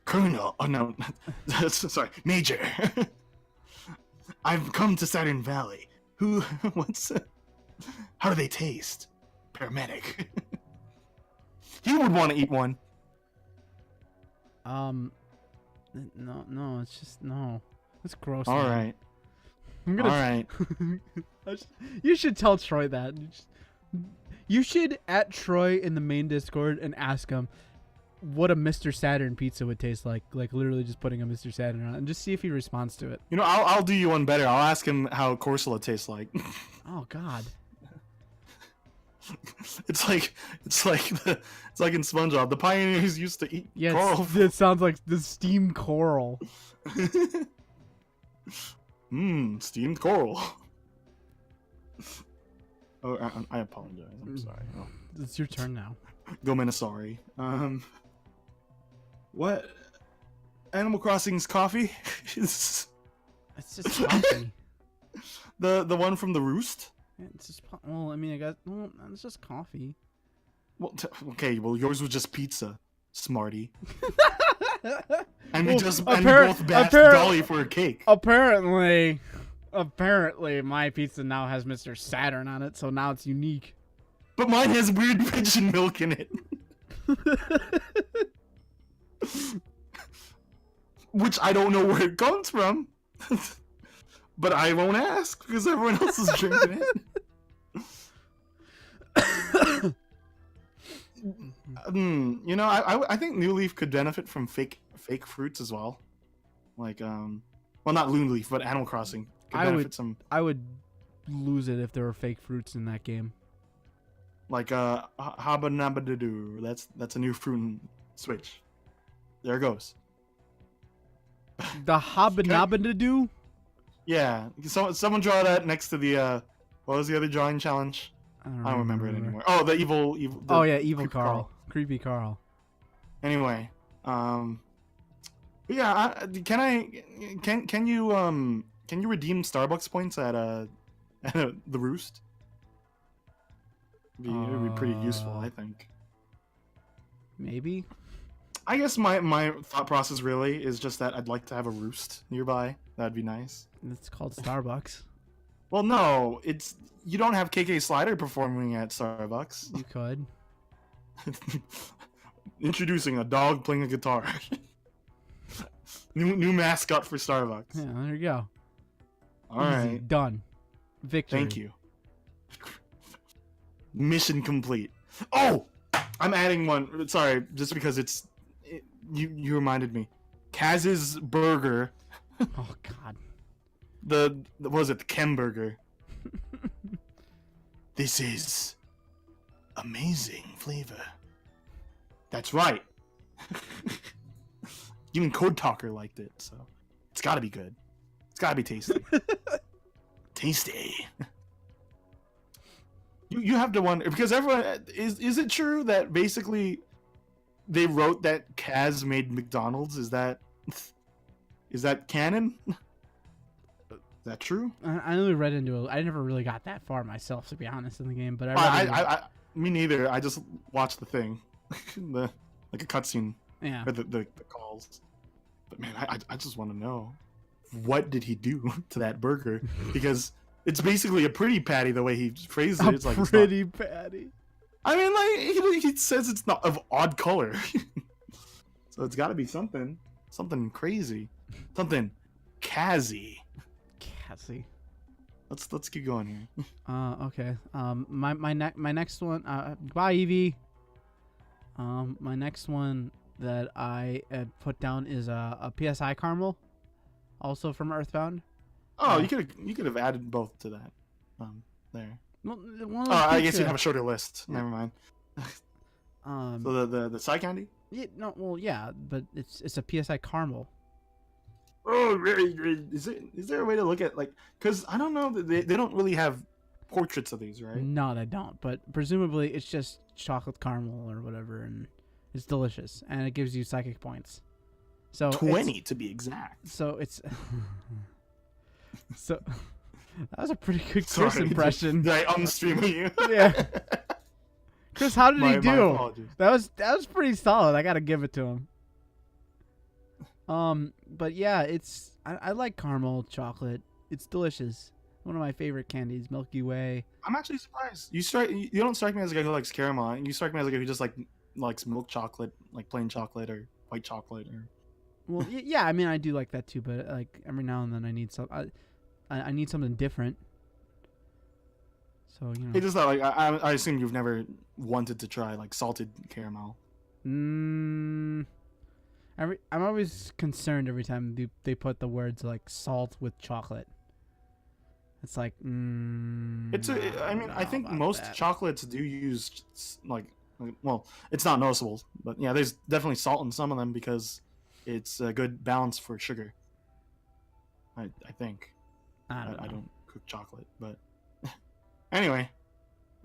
[SPEAKER 2] Colonel. Oh no, sorry, Major. I've come to Saturn Valley. How do they taste? Paramedic. You would want to eat one.
[SPEAKER 3] No, it's just no. It's gross.
[SPEAKER 2] All
[SPEAKER 3] man.
[SPEAKER 2] right.
[SPEAKER 3] I'm gonna.
[SPEAKER 2] All right.
[SPEAKER 3] You should tell Troy that. You should at Troy in the main Discord and ask him what a Mr. Saturn pizza would taste like. Like literally just putting a Mr. Saturn on it and just see if he responds to it.
[SPEAKER 2] You know, I'll do you one better. I'll ask him how Corsola tastes like.
[SPEAKER 3] Oh God.
[SPEAKER 2] It's like in SpongeBob. The pioneers used to eat coral.
[SPEAKER 3] It sounds like the steamed coral.
[SPEAKER 2] Steamed coral. Oh, I apologize. I'm sorry. Oh.
[SPEAKER 3] It's your turn now.
[SPEAKER 2] Go Minasari. What? Animal Crossing's coffee?
[SPEAKER 3] It's just coffee.
[SPEAKER 2] The one from the Roost?
[SPEAKER 3] It's just well, I mean, it's just coffee.
[SPEAKER 2] Well, okay. Well, yours was just pizza, smarty. And we both bashed Dolly for a cake.
[SPEAKER 3] Apparently, my pizza now has Mr. Saturn on it, so now it's unique.
[SPEAKER 2] But mine has weird pigeon milk in it. Which I don't know where it comes from. But I won't ask because everyone else is drinking it. You know, I think New Leaf could benefit from fake fruits as well. Like well, not New Leaf, but Animal Crossing could benefit some.
[SPEAKER 3] I would lose it if there were fake fruits in that game.
[SPEAKER 2] Like Habanabadoo. That's a new fruit in Switch. There it goes.
[SPEAKER 3] The Habanabadoo?
[SPEAKER 2] Yeah. So someone draw that next to the what was the other drawing challenge? I don't remember it anymore. Oh, the evil.
[SPEAKER 3] Evil Carl. Creepy Carl.
[SPEAKER 2] Anyway, yeah. Can you redeem Starbucks points at the Roost? It'd be pretty useful, I think.
[SPEAKER 3] Maybe.
[SPEAKER 2] I guess my thought process really is just that I'd like to have a Roost nearby. That'd be nice.
[SPEAKER 3] It's called Starbucks.
[SPEAKER 2] Well, no, you don't have KK Slider performing at Starbucks.
[SPEAKER 3] You could.
[SPEAKER 2] Introducing a dog playing a guitar. new mascot for Starbucks.
[SPEAKER 3] Yeah, there you go.
[SPEAKER 2] All right,
[SPEAKER 3] done. Victory.
[SPEAKER 2] Thank you. Mission complete. Oh, I'm adding one. Sorry, just because you reminded me. Kaz's Burger.
[SPEAKER 3] Oh God.
[SPEAKER 2] What was it? The Kem Burger. This is amazing flavor. That's right. Even Code Talker liked it, so it's got to be good. It's got to be tasty. Tasty. You have to wonder because everyone is it true that basically they wrote that Kaz made McDonald's? Is that canon? Is that true?
[SPEAKER 3] I only read into it. I never really got that far myself, to be honest, in the game. But
[SPEAKER 2] me neither. I just watched the thing, like a cutscene.
[SPEAKER 3] Yeah.
[SPEAKER 2] Or the calls. But man, I just want to know, what did he do to that burger? Because it's basically a pretty patty the way he phrased it. It's like
[SPEAKER 3] pretty patty.
[SPEAKER 2] I mean, like he says it's not of odd color, so it's got to be something crazy, something Kazzy.
[SPEAKER 3] Cassie.
[SPEAKER 2] Let's keep going here.
[SPEAKER 3] Okay. My next one. Bye, Evie. My next one
[SPEAKER 1] that I put down is a PSI caramel, also from Earthbound.
[SPEAKER 2] Oh,
[SPEAKER 1] Yeah.
[SPEAKER 2] you could have added both to that. There.
[SPEAKER 1] Well,
[SPEAKER 2] Oh, I guess you'd have a shorter list.
[SPEAKER 1] Yeah.
[SPEAKER 2] Never mind.
[SPEAKER 1] Um,
[SPEAKER 2] So the side candy.
[SPEAKER 1] yeah, no, well, yeah, but it's a PSI caramel.
[SPEAKER 2] Oh, really? Is there a way to look at like? Because I don't know that they don't really have portraits of these, right?
[SPEAKER 1] No, they don't. But presumably, it's just chocolate caramel or whatever, and it's delicious, and it gives you psychic points. So
[SPEAKER 2] 20 to be exact.
[SPEAKER 1] So it's so that was a pretty good Chris
[SPEAKER 2] Sorry,
[SPEAKER 1] impression.
[SPEAKER 2] Did I unstream you?
[SPEAKER 1] Yeah. Chris, how did he
[SPEAKER 2] My
[SPEAKER 1] do?
[SPEAKER 2] apologies.
[SPEAKER 1] That was pretty solid. I gotta give it to him. But yeah, I like caramel chocolate. It's delicious. One of my favorite candies, Milky Way.
[SPEAKER 2] I'm actually surprised. You don't strike me as a guy who likes caramel. You strike me as a guy who just likes milk chocolate, like plain chocolate or white chocolate or.
[SPEAKER 1] Well, yeah, I mean I do like that too, but like every now and then I need I need something different. So you know.
[SPEAKER 2] It's just that like I assume you've never wanted to try like salted caramel.
[SPEAKER 1] I'm always concerned every time they put the words like salt with chocolate. It's like,
[SPEAKER 2] I mean, I think most chocolates do use well, it's not noticeable, but yeah, there's definitely salt in some of them because it's a good balance for sugar. I think.
[SPEAKER 1] I
[SPEAKER 2] I
[SPEAKER 1] don't know.
[SPEAKER 2] don't cook chocolate, but anyway,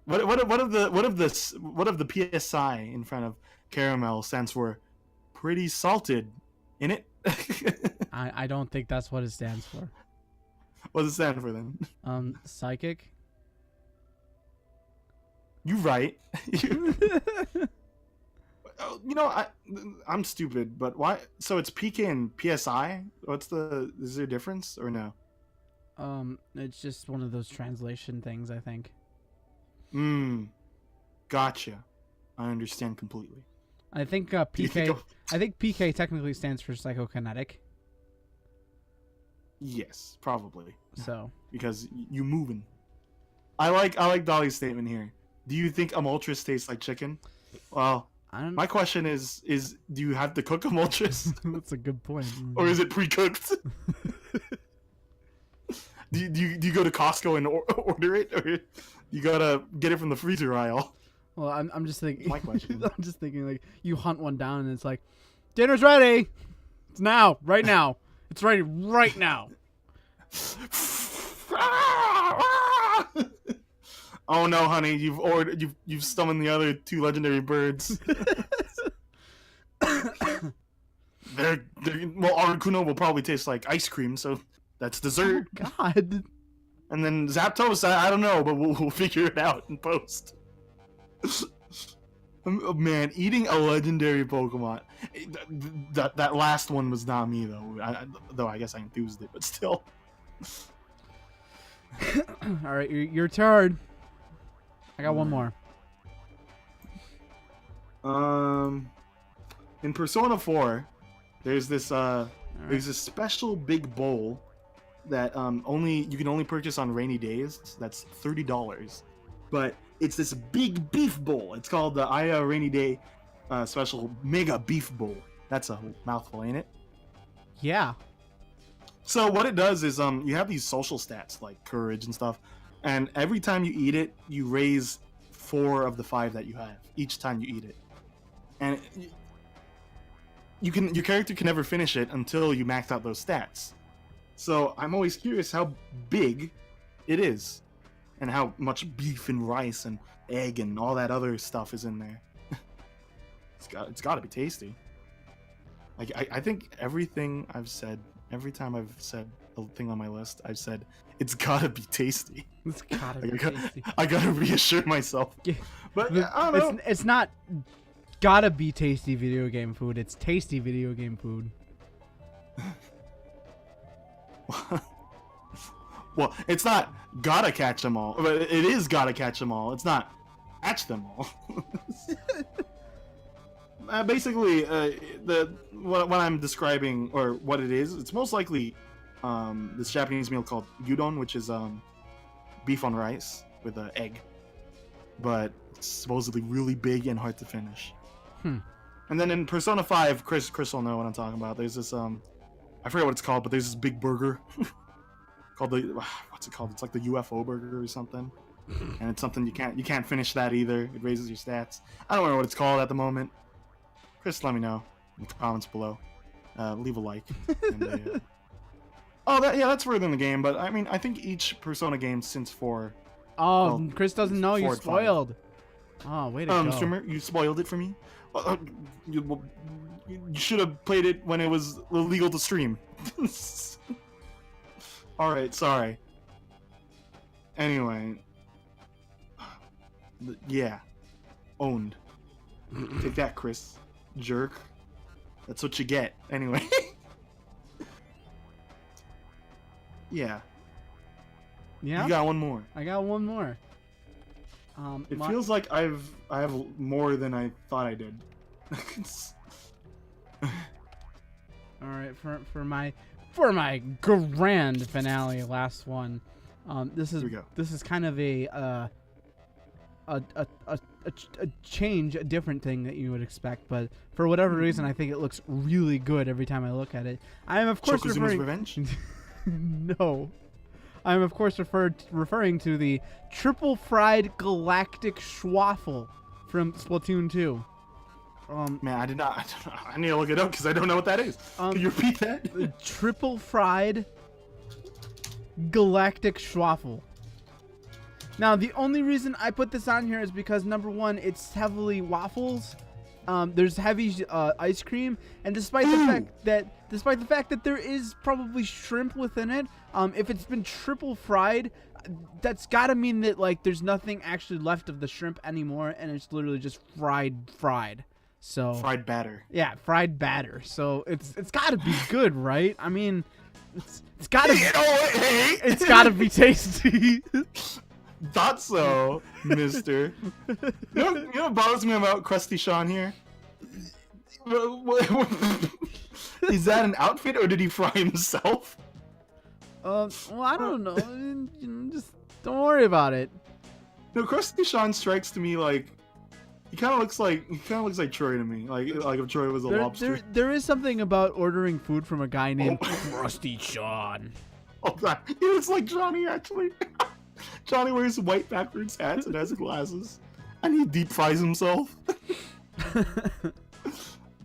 [SPEAKER 2] what of the PSI in front of caramel stands for pretty salted, in it?
[SPEAKER 1] I don't think that's what it stands for.
[SPEAKER 2] What does it stand for then?
[SPEAKER 1] Psychic.
[SPEAKER 2] You right. You know, I'm stupid, but why? So it's PK and PSI. Is there a difference or no?
[SPEAKER 1] It's just one of those translation things, I think.
[SPEAKER 2] Gotcha. I understand completely.
[SPEAKER 1] I think
[SPEAKER 2] Do you think
[SPEAKER 1] PK. I think PK technically stands for psychokinetic.
[SPEAKER 2] Yes, probably.
[SPEAKER 1] So
[SPEAKER 2] Because you moving. I like Dolly's statement here. Do you think Amultras tastes like chicken? Well,
[SPEAKER 1] I don't.
[SPEAKER 2] my question is do you have to cook Amultras?
[SPEAKER 1] That's a good point.
[SPEAKER 2] Or is it pre-cooked? do you go to Costco and order it, or you gotta get it from the freezer aisle?
[SPEAKER 1] Well, I'm just thinking.
[SPEAKER 2] My question.
[SPEAKER 1] I'm just thinking like you hunt one down and it's like, dinner's ready. It's now, right now. It's ready right now.
[SPEAKER 2] Oh no, honey! You've summoned the other two legendary birds. Well, Articuno will probably taste like ice cream, so that's dessert.
[SPEAKER 1] Oh, God.
[SPEAKER 2] And then Zapdos, I don't know, but we'll figure it out in post. Man, eating a legendary Pokemon. That last one was not me, though. Though I guess I enthused it, but still.
[SPEAKER 1] All right, your turn. I got one more.
[SPEAKER 2] In Persona 4, there's this there's this special big bowl that you can only purchase on rainy days. That's $30, but it's this big beef bowl. It's called the Aya Rainy Day Special Mega Beef Bowl. That's a mouthful, ain't it?
[SPEAKER 1] Yeah.
[SPEAKER 2] So what it does is you have these social stats like courage and stuff, and every time you eat it, you raise 4 of the 5 that you have each time you eat it, and your character can never finish it until you max out those stats. So I'm always curious how big it is, and how much beef and rice and egg and all that other stuff is in there. It's got to be tasty. Like I think everything I've said, every time I've said a thing on my list, I've said it's gotta be tasty.
[SPEAKER 1] It's gotta be
[SPEAKER 2] Like,
[SPEAKER 1] tasty.
[SPEAKER 2] I gotta reassure myself.
[SPEAKER 1] Yeah.
[SPEAKER 2] But I don't know.
[SPEAKER 1] It's not gotta be tasty video game food. It's tasty video game food.
[SPEAKER 2] Well, it's not gotta catch them all, but it is gotta catch them all. It's not catch them all. Basically, what I'm describing, or what it is, it's most likely this Japanese meal called gyudon, which is beef on rice with an egg, but it's supposedly really big and hard to finish. And then in Persona 5, Chris will know what I'm talking about. There's this I forget what it's called, but there's this big burger called the what's it called? It's like the UFO burger or something. And it's something you can't finish that either. It raises your stats. I don't remember what it's called at the moment. Chris, let me know in the comments below. Leave a like. And that's further in the game, but I mean, I think each Persona game since 4.
[SPEAKER 3] Oh,
[SPEAKER 2] Well,
[SPEAKER 3] Chris doesn't know. You
[SPEAKER 2] 4 and 5.
[SPEAKER 3] spoiled. Oh, way to go.
[SPEAKER 2] Streamer, you spoiled it for me. You should have played it when it was illegal to stream. All right, sorry. Anyway, yeah, owned. Take that, Chris. Jerk. That's what you get. Anyway. Yeah.
[SPEAKER 3] Yeah.
[SPEAKER 2] You got one more.
[SPEAKER 3] I got one more.
[SPEAKER 2] It feels like I have more than I thought I did.
[SPEAKER 3] All right, for my grand finale, last one. This
[SPEAKER 2] Here we go.
[SPEAKER 3] is kind of a change, a different thing that you would expect, but for whatever reason, I think it looks really good every time I look at it. I am of course
[SPEAKER 2] Shokozuma's
[SPEAKER 3] referring.
[SPEAKER 2] Revenge?
[SPEAKER 3] No, I am of course referring to the triple fried galactic schwaffle from Splatoon 2.
[SPEAKER 2] Man, I did not. I need to look it up because I don't know what that is. Can you repeat that?
[SPEAKER 3] The triple fried galactic schwaffle. Now, the only reason I put this on here is because, number one, it's heavily waffles. There's heavy ice cream, and despite the fact that there is probably shrimp within it, if it's been triple fried, that's gotta mean that like there's nothing actually left of the shrimp anymore, and it's literally just fried. So
[SPEAKER 2] Fried batter.
[SPEAKER 3] yeah, fried batter. So it's gotta be good, right? I mean, it's gotta be, it's gotta be tasty.
[SPEAKER 2] Thought so, mister. You know what bothers me about Krusty Sean here? Is that an outfit or did he fry himself?
[SPEAKER 3] Well, I don't know. Just don't worry about it.
[SPEAKER 2] No, Krusty Sean strikes to me like he kind of looks like Troy to me. Like if Troy was a lobster.
[SPEAKER 3] There is something about ordering food from a guy named Krusty Sean.
[SPEAKER 2] Oh god, he looks like Johnny actually. Johnny wears white backwards hats and has glasses, and he deep fries himself.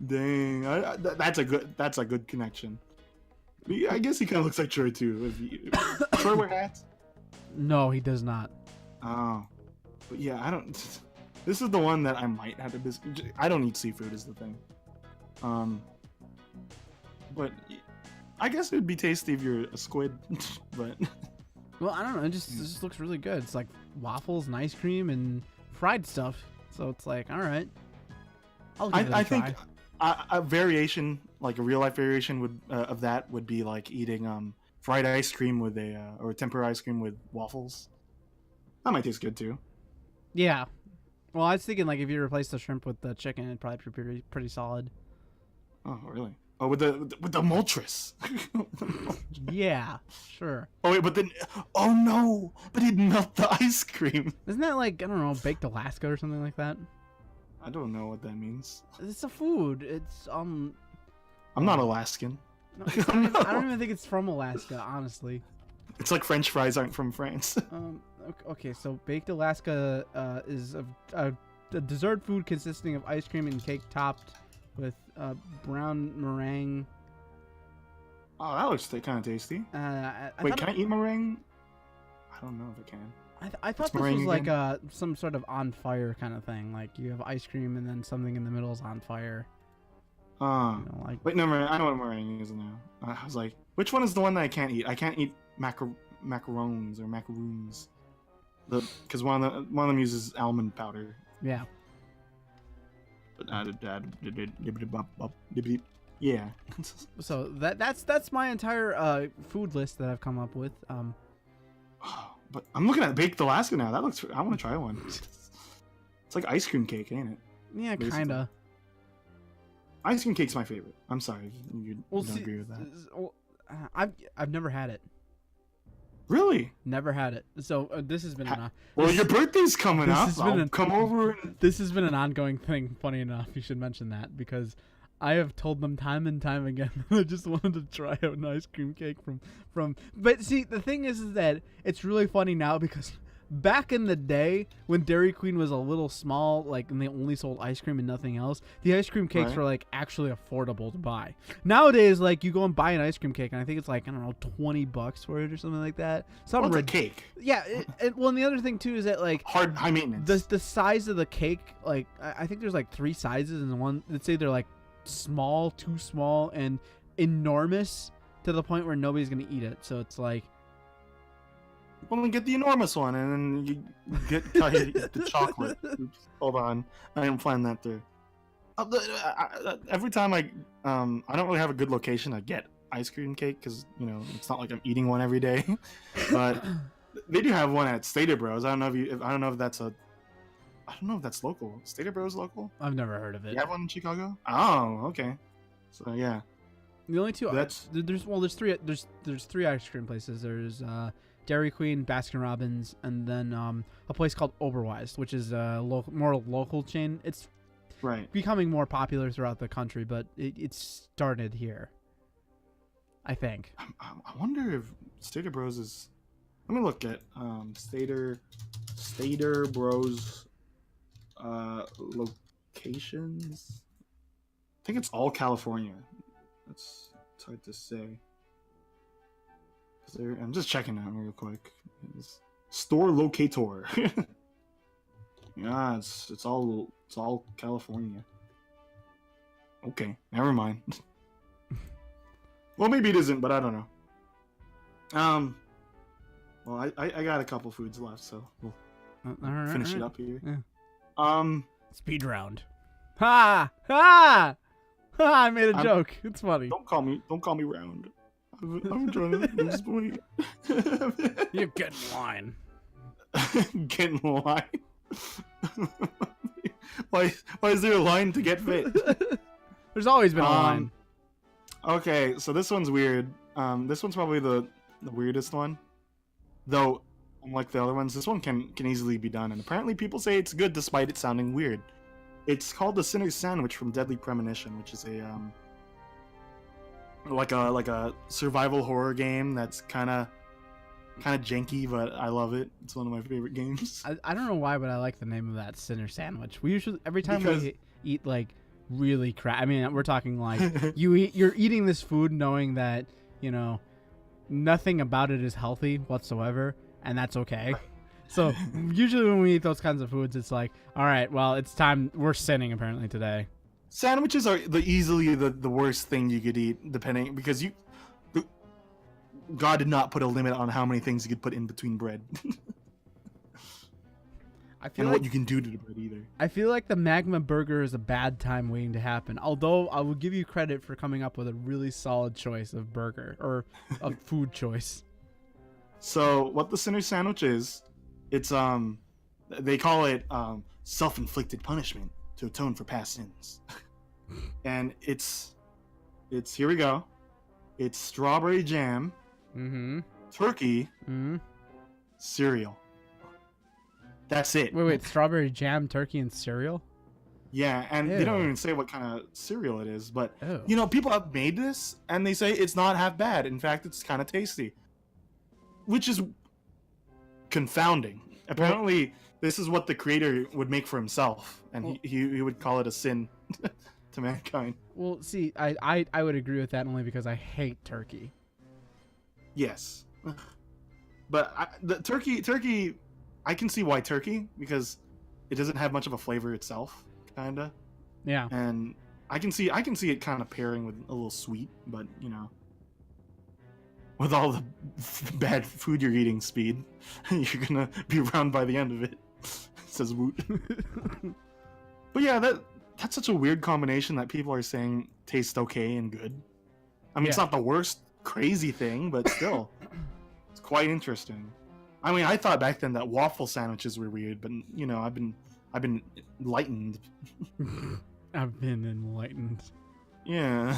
[SPEAKER 2] Dang, that's a good connection. I guess he kind of looks like Troy too. If Troy wear hats?
[SPEAKER 3] No, he does not.
[SPEAKER 2] Oh, but yeah, I don't. This is the one that I might have to. I don't eat seafood is the thing. But I guess it'd be tasty if you're a squid. But
[SPEAKER 3] Well, I don't know. It just looks really good. It's like waffles and ice cream and fried stuff. So it's like, all right. I'll give it a try.
[SPEAKER 2] I think a variation, like a real life variation, would of that would be like eating fried ice cream with or temper ice cream with waffles. That might taste good too.
[SPEAKER 3] Yeah. Well, I was thinking like if you replace the shrimp with the chicken, it'd probably be pretty solid.
[SPEAKER 2] Oh, really? Oh, with the Moltres.
[SPEAKER 3] Yeah, sure.
[SPEAKER 2] Oh wait, but then, oh no! But he'd melt the ice cream.
[SPEAKER 3] Isn't that like, I don't know, baked Alaska or something like that?
[SPEAKER 2] I don't know what that means.
[SPEAKER 3] It's a food. It's
[SPEAKER 2] I'm not Alaskan.
[SPEAKER 3] No, I don't even think it's from Alaska, honestly.
[SPEAKER 2] It's like French fries aren't from France.
[SPEAKER 3] Okay, so baked Alaska is a dessert food consisting of ice cream and cake topped with brown meringue.
[SPEAKER 2] Oh, that looks kind of tasty.
[SPEAKER 3] I
[SPEAKER 2] Wait, can I eat meringue? I don't know if I can.
[SPEAKER 3] I thought this was like some sort of on fire kind of thing. Like you have ice cream and then something in the middle is on fire. You know, like...
[SPEAKER 2] Wait, no, I know what meringue is now. I was like, which one is the one that I can't eat? I can't eat macarons or macaroons. Because one of them uses almond powder.
[SPEAKER 3] Yeah.
[SPEAKER 2] Yeah.
[SPEAKER 3] So that's my entire food list that I've come up with.
[SPEAKER 2] But I'm looking at baked Alaska now. That looks. I want to try one. It's like ice cream cake, ain't it?
[SPEAKER 3] Yeah,
[SPEAKER 2] Basically.
[SPEAKER 3] kinda.
[SPEAKER 2] Ice cream cake's my favorite. I'm sorry if you don't agree with that.
[SPEAKER 3] I've never had it.
[SPEAKER 2] Really?
[SPEAKER 1] Never had it. So this has been
[SPEAKER 2] Well, your birthday's coming
[SPEAKER 1] this
[SPEAKER 2] up.
[SPEAKER 1] has been
[SPEAKER 2] I'll come over. And...
[SPEAKER 1] This has been an ongoing thing. Funny enough, you should mention that because I have told them time and time again that I just wanted to try out an ice cream cake from. But see, the thing is that it's really funny now because back in the day when Dairy Queen was a little small, like, and they only sold ice cream and nothing else, the ice cream cakes were like actually affordable to buy. Nowadays, like, you go and buy an ice cream cake and I think it's like, I don't know, $20 for it or something like that.
[SPEAKER 2] What's a cake?
[SPEAKER 1] Yeah, well, and the other thing too is that like
[SPEAKER 2] high maintenance.
[SPEAKER 1] The size of the cake, like I think there's like 3 sizes, and one, let's say they're like small, too small, and enormous to the point where nobody's gonna eat it. So it's like,
[SPEAKER 2] well, then get the enormous one, and then you get the chocolate. Oops, hold on, I didn't plan that through. Every time I don't really have a good location to get ice cream cake because it's not like I'm eating one every day, but they do have one at Stater Bros. I don't know if that's local. Stater Bros local?
[SPEAKER 1] I've never heard of it.
[SPEAKER 2] You have one in Chicago? Oh, okay. So yeah.
[SPEAKER 1] The only two there's three ice cream places. There's Dairy Queen, Baskin Robbins, and then a place called Oberweis, which is a more local chain. It's becoming more popular throughout the country, but it started here, I think.
[SPEAKER 2] I wonder if Stater Bros is. Let me look at Stater Bros locations. I think it's all California. It's hard to say. I'm just checking out real quick. Store locator. Yeah, it's all California. Okay, never mind. Well, maybe it isn't, but I don't know. Well, I got a couple foods left, so we'll finish it up here.
[SPEAKER 1] Yeah. Speed round. Ha! Ha! Ha! I made a joke. It's funny.
[SPEAKER 2] Don't call me round. I'm trying to lose weight.
[SPEAKER 1] You're getting line.
[SPEAKER 2] Get in line. Why is there a line to get fit?
[SPEAKER 1] There's always been a line.
[SPEAKER 2] Okay, so this one's weird. This one's probably the weirdest one. Though, unlike the other ones, this one can easily be done, and apparently people say it's good despite it sounding weird. It's called the Sinner's Sandwich from Deadly Premonition, which is a like a survival horror game that's kind of janky, but I love it. It's one of my favorite games.
[SPEAKER 1] I don't know why, but I like the name of that Sinner Sandwich. We usually every time we eat like really crap. I mean, we're talking like you're eating this food knowing that nothing about it is healthy whatsoever, and that's okay. So usually when we eat those kinds of foods, it's like, all right, well, it's time. We're sinning apparently today.
[SPEAKER 2] Sandwiches are easily the worst thing you could eat, depending because God did not put a limit on how many things you could put in between bread. What you can do to the bread either.
[SPEAKER 1] I feel like the Magma Burger is a bad time waiting to happen. Although I will give you credit for coming up with a really solid choice of burger or a food choice. So
[SPEAKER 2] what the Sinner Sandwich is, it's they call it self-inflicted punishment to atone for past sins, and it's here we go. It's strawberry jam, turkey, cereal. That's it.
[SPEAKER 1] Wait, strawberry jam, turkey, and cereal?
[SPEAKER 2] Yeah, and they don't even say what kind of cereal it is, but people have made this and they say it's not half bad. In fact, it's kind of tasty, which is confounding. Apparently, this is what the creator would make for himself, and he would call it a sin to mankind. Well,
[SPEAKER 1] see, I would agree with that only because I hate turkey.
[SPEAKER 2] Yes, but the turkey, I can see why turkey, because it doesn't have much of a flavor itself, kinda.
[SPEAKER 1] Yeah.
[SPEAKER 2] And I can see it kind of pairing with a little sweet, but with all the bad food you're eating, Speed, you're gonna be round by the end of it. Says Woot. But yeah, that's such a weird combination that people are saying tastes okay and good. I mean, it's not the worst crazy thing, but still, it's quite interesting. I mean, I thought back then that waffle sandwiches were weird, but I've been enlightened.
[SPEAKER 1] I've been enlightened.
[SPEAKER 2] Yeah.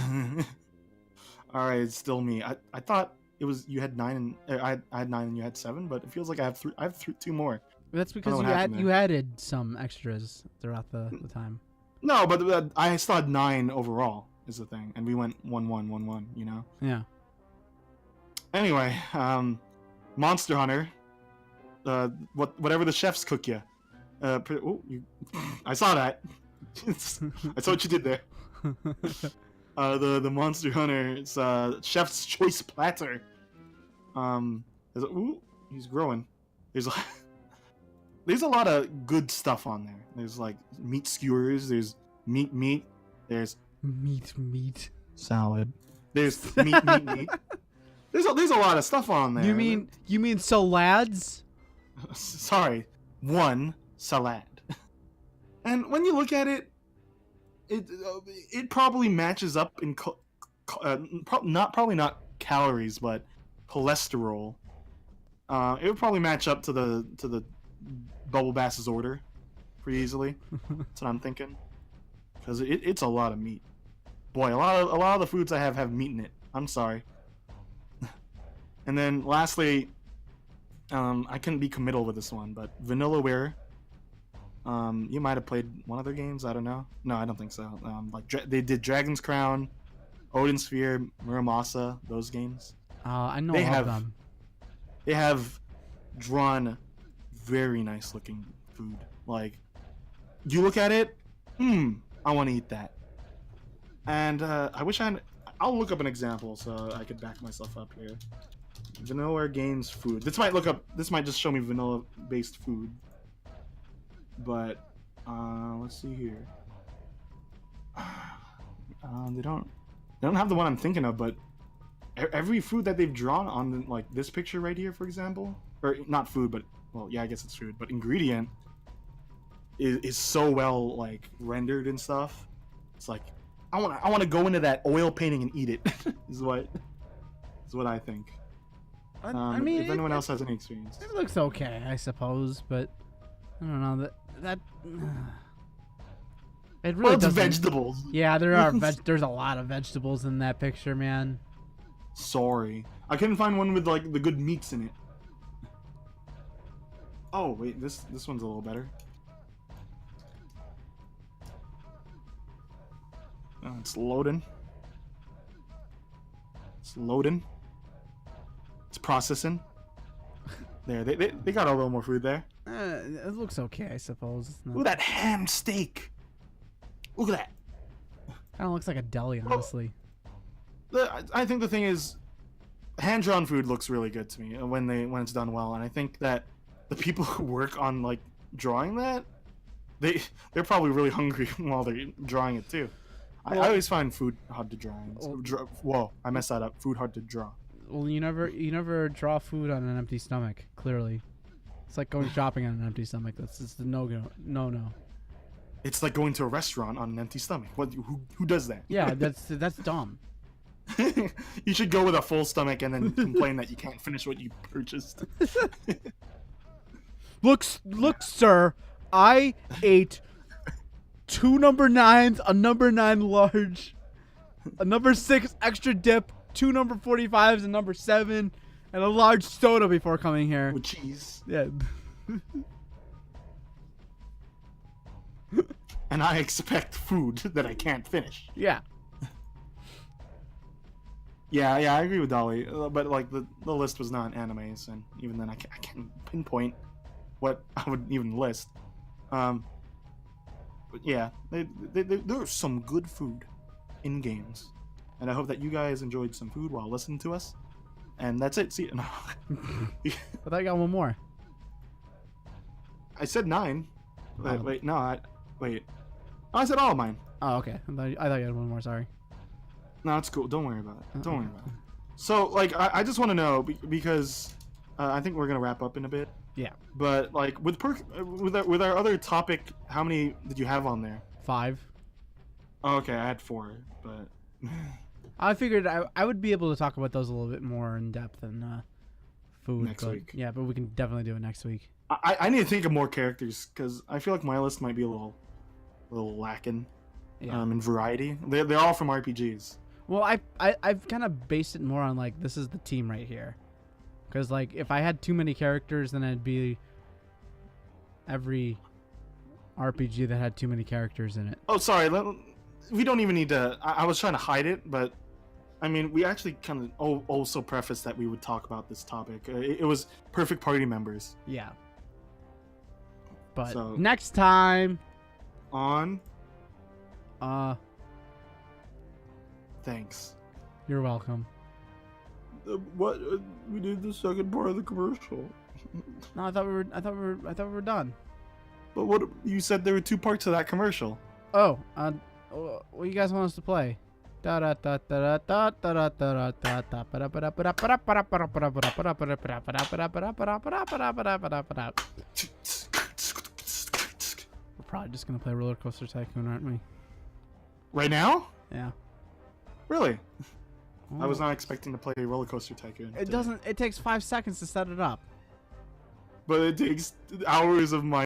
[SPEAKER 2] All right, it's still me. I thought it was you had 9 and I had 9 and you had 7, but it feels like I have 3. I have 2 more.
[SPEAKER 3] That's
[SPEAKER 2] know
[SPEAKER 3] because
[SPEAKER 2] what
[SPEAKER 3] you
[SPEAKER 2] happened there.
[SPEAKER 3] added some extras throughout the time.
[SPEAKER 2] No, but I still had 9 overall. Is the thing, and we went 1-1-1-1. You know.
[SPEAKER 3] Yeah.
[SPEAKER 2] Anyway, Monster Hunter. Whatever the chefs cook you. I saw that. I saw what you did there. The Monster Hunter. It's Chef's Choice Platter. He's growing. There's a lot of good stuff on there. There's like meat skewers. There's meat. There's
[SPEAKER 3] meat.
[SPEAKER 2] salad. There's meat. There's a lot of stuff on there.
[SPEAKER 3] You mean salads?
[SPEAKER 2] Sorry, one salad. And when you look at it, it probably matches up in probably not calories, but cholesterol. It would probably match up to the Bubble Bass's order pretty easily. That's what I'm thinking. Because it's a lot of meat. Boy, a lot of the foods I have meat in it. I'm sorry. And then lastly, I couldn't be committal with this one, but Vanillaware. You might have played one of their games. I don't know. No, I don't think so. They did Dragon's Crown, Odin Sphere, Muramasa. Those games.
[SPEAKER 3] I know
[SPEAKER 2] They
[SPEAKER 3] of
[SPEAKER 2] have-
[SPEAKER 3] them.
[SPEAKER 2] They have drawn very nice looking food. Like, you look at it, I want to eat that. And I wish I'll look up an example so I could back myself up here. Vanilla Games food. This might just show me vanilla based food. But let's see here. They don't have the one I'm thinking of, but every food that they've drawn on like this picture right here, for example, or not food, but well, yeah, I guess it's food, but ingredient is so well like rendered and stuff. It's like I want to go into that oil painting and eat it. is what I think.
[SPEAKER 3] I mean,
[SPEAKER 2] if anyone else has any experience,
[SPEAKER 3] it looks okay, I suppose, but I don't know that. It really
[SPEAKER 2] well, it's
[SPEAKER 3] doesn't.
[SPEAKER 2] vegetables.
[SPEAKER 3] Yeah, there are there's a lot of vegetables in that picture, man.
[SPEAKER 2] Sorry, I couldn't find one with like the good meats in it. Oh wait, this one's a little better. It's loading. It's loading. It's processing. There, they got a little more food there.
[SPEAKER 3] It looks okay, I suppose. It's not-
[SPEAKER 2] Look at that ham steak. Look at that.
[SPEAKER 3] Kind of looks like a deli, honestly.
[SPEAKER 2] I think the thing is, hand-drawn food looks really good to me when it's done well, and I think that the people who work on like drawing that, they're probably really hungry while they're drawing it too. I always find food hard to draw. Whoa, I messed that up. Food hard to draw.
[SPEAKER 3] Well, you never draw food on an empty stomach. Clearly, it's like going shopping on an empty stomach. That's just a no.
[SPEAKER 2] It's like going to a restaurant on an empty stomach. Who does that?
[SPEAKER 3] Yeah, that's dumb.
[SPEAKER 2] You should go with a full stomach and then complain that you can't finish what you purchased.
[SPEAKER 3] Look, sir, I ate 2 number 9s, a number 9 large, a number 6 extra dip, 2 number 45s, a number 7, and a large soda before coming here.
[SPEAKER 2] With cheese.
[SPEAKER 3] Yeah.
[SPEAKER 2] And I expect food that I can't finish.
[SPEAKER 3] Yeah.
[SPEAKER 2] Yeah, I agree with Dolly. But like the list was not animes, and even then I can't pinpoint what I would even list. But yeah, there's some good food in games, and I hope that you guys enjoyed some food while listening to us. And that's it. See, no.
[SPEAKER 3] I thought you got one more.
[SPEAKER 2] I said 9.
[SPEAKER 3] Oh.
[SPEAKER 2] Wait, no, wait. I said all of mine.
[SPEAKER 3] Oh, okay. I thought you had one more. Sorry.
[SPEAKER 2] No, it's cool. Don't worry about it. Don't worry about it. So, like, I just want to know because I think we're gonna wrap up in a bit.
[SPEAKER 3] Yeah.
[SPEAKER 2] But like with our other topic, how many did you have on there?
[SPEAKER 3] 5.
[SPEAKER 2] Oh, okay, I had 4, but
[SPEAKER 3] I figured I would be able to talk about those a little bit more in depth than food.
[SPEAKER 2] Next
[SPEAKER 3] but,
[SPEAKER 2] week.
[SPEAKER 3] Yeah, but we can definitely do it next week.
[SPEAKER 2] I need to think of more characters because I feel like my list might be a little lacking
[SPEAKER 3] Yeah.
[SPEAKER 2] in variety. They're all from RPGs.
[SPEAKER 1] Well, I've kind of based it more on like this is the team right here, because like if I had too many characters, then it'd be every RPG that had too many characters in it.
[SPEAKER 2] Oh, sorry. We don't even need to. I was trying to hide it, but I mean, we actually kind of also prefaced that we would talk about this topic. It was perfect party members.
[SPEAKER 1] Yeah. But
[SPEAKER 2] So-
[SPEAKER 1] next time,
[SPEAKER 2] On. Thanks.
[SPEAKER 1] you're welcome.
[SPEAKER 2] What? We did the second part of the commercial.
[SPEAKER 1] No, I thought we were done.
[SPEAKER 2] But what? You said there were 2 parts of that commercial.
[SPEAKER 1] Oh, what you guys want us to play? We're probably just gonna play Roller Coaster Tycoon, aren't we?
[SPEAKER 2] Right now?
[SPEAKER 1] Yeah.
[SPEAKER 2] Really? I was not expecting to play Roller Coaster Tycoon.
[SPEAKER 1] It
[SPEAKER 2] today.
[SPEAKER 1] doesn't. It takes 5 seconds to set it up.
[SPEAKER 2] But it takes hours of my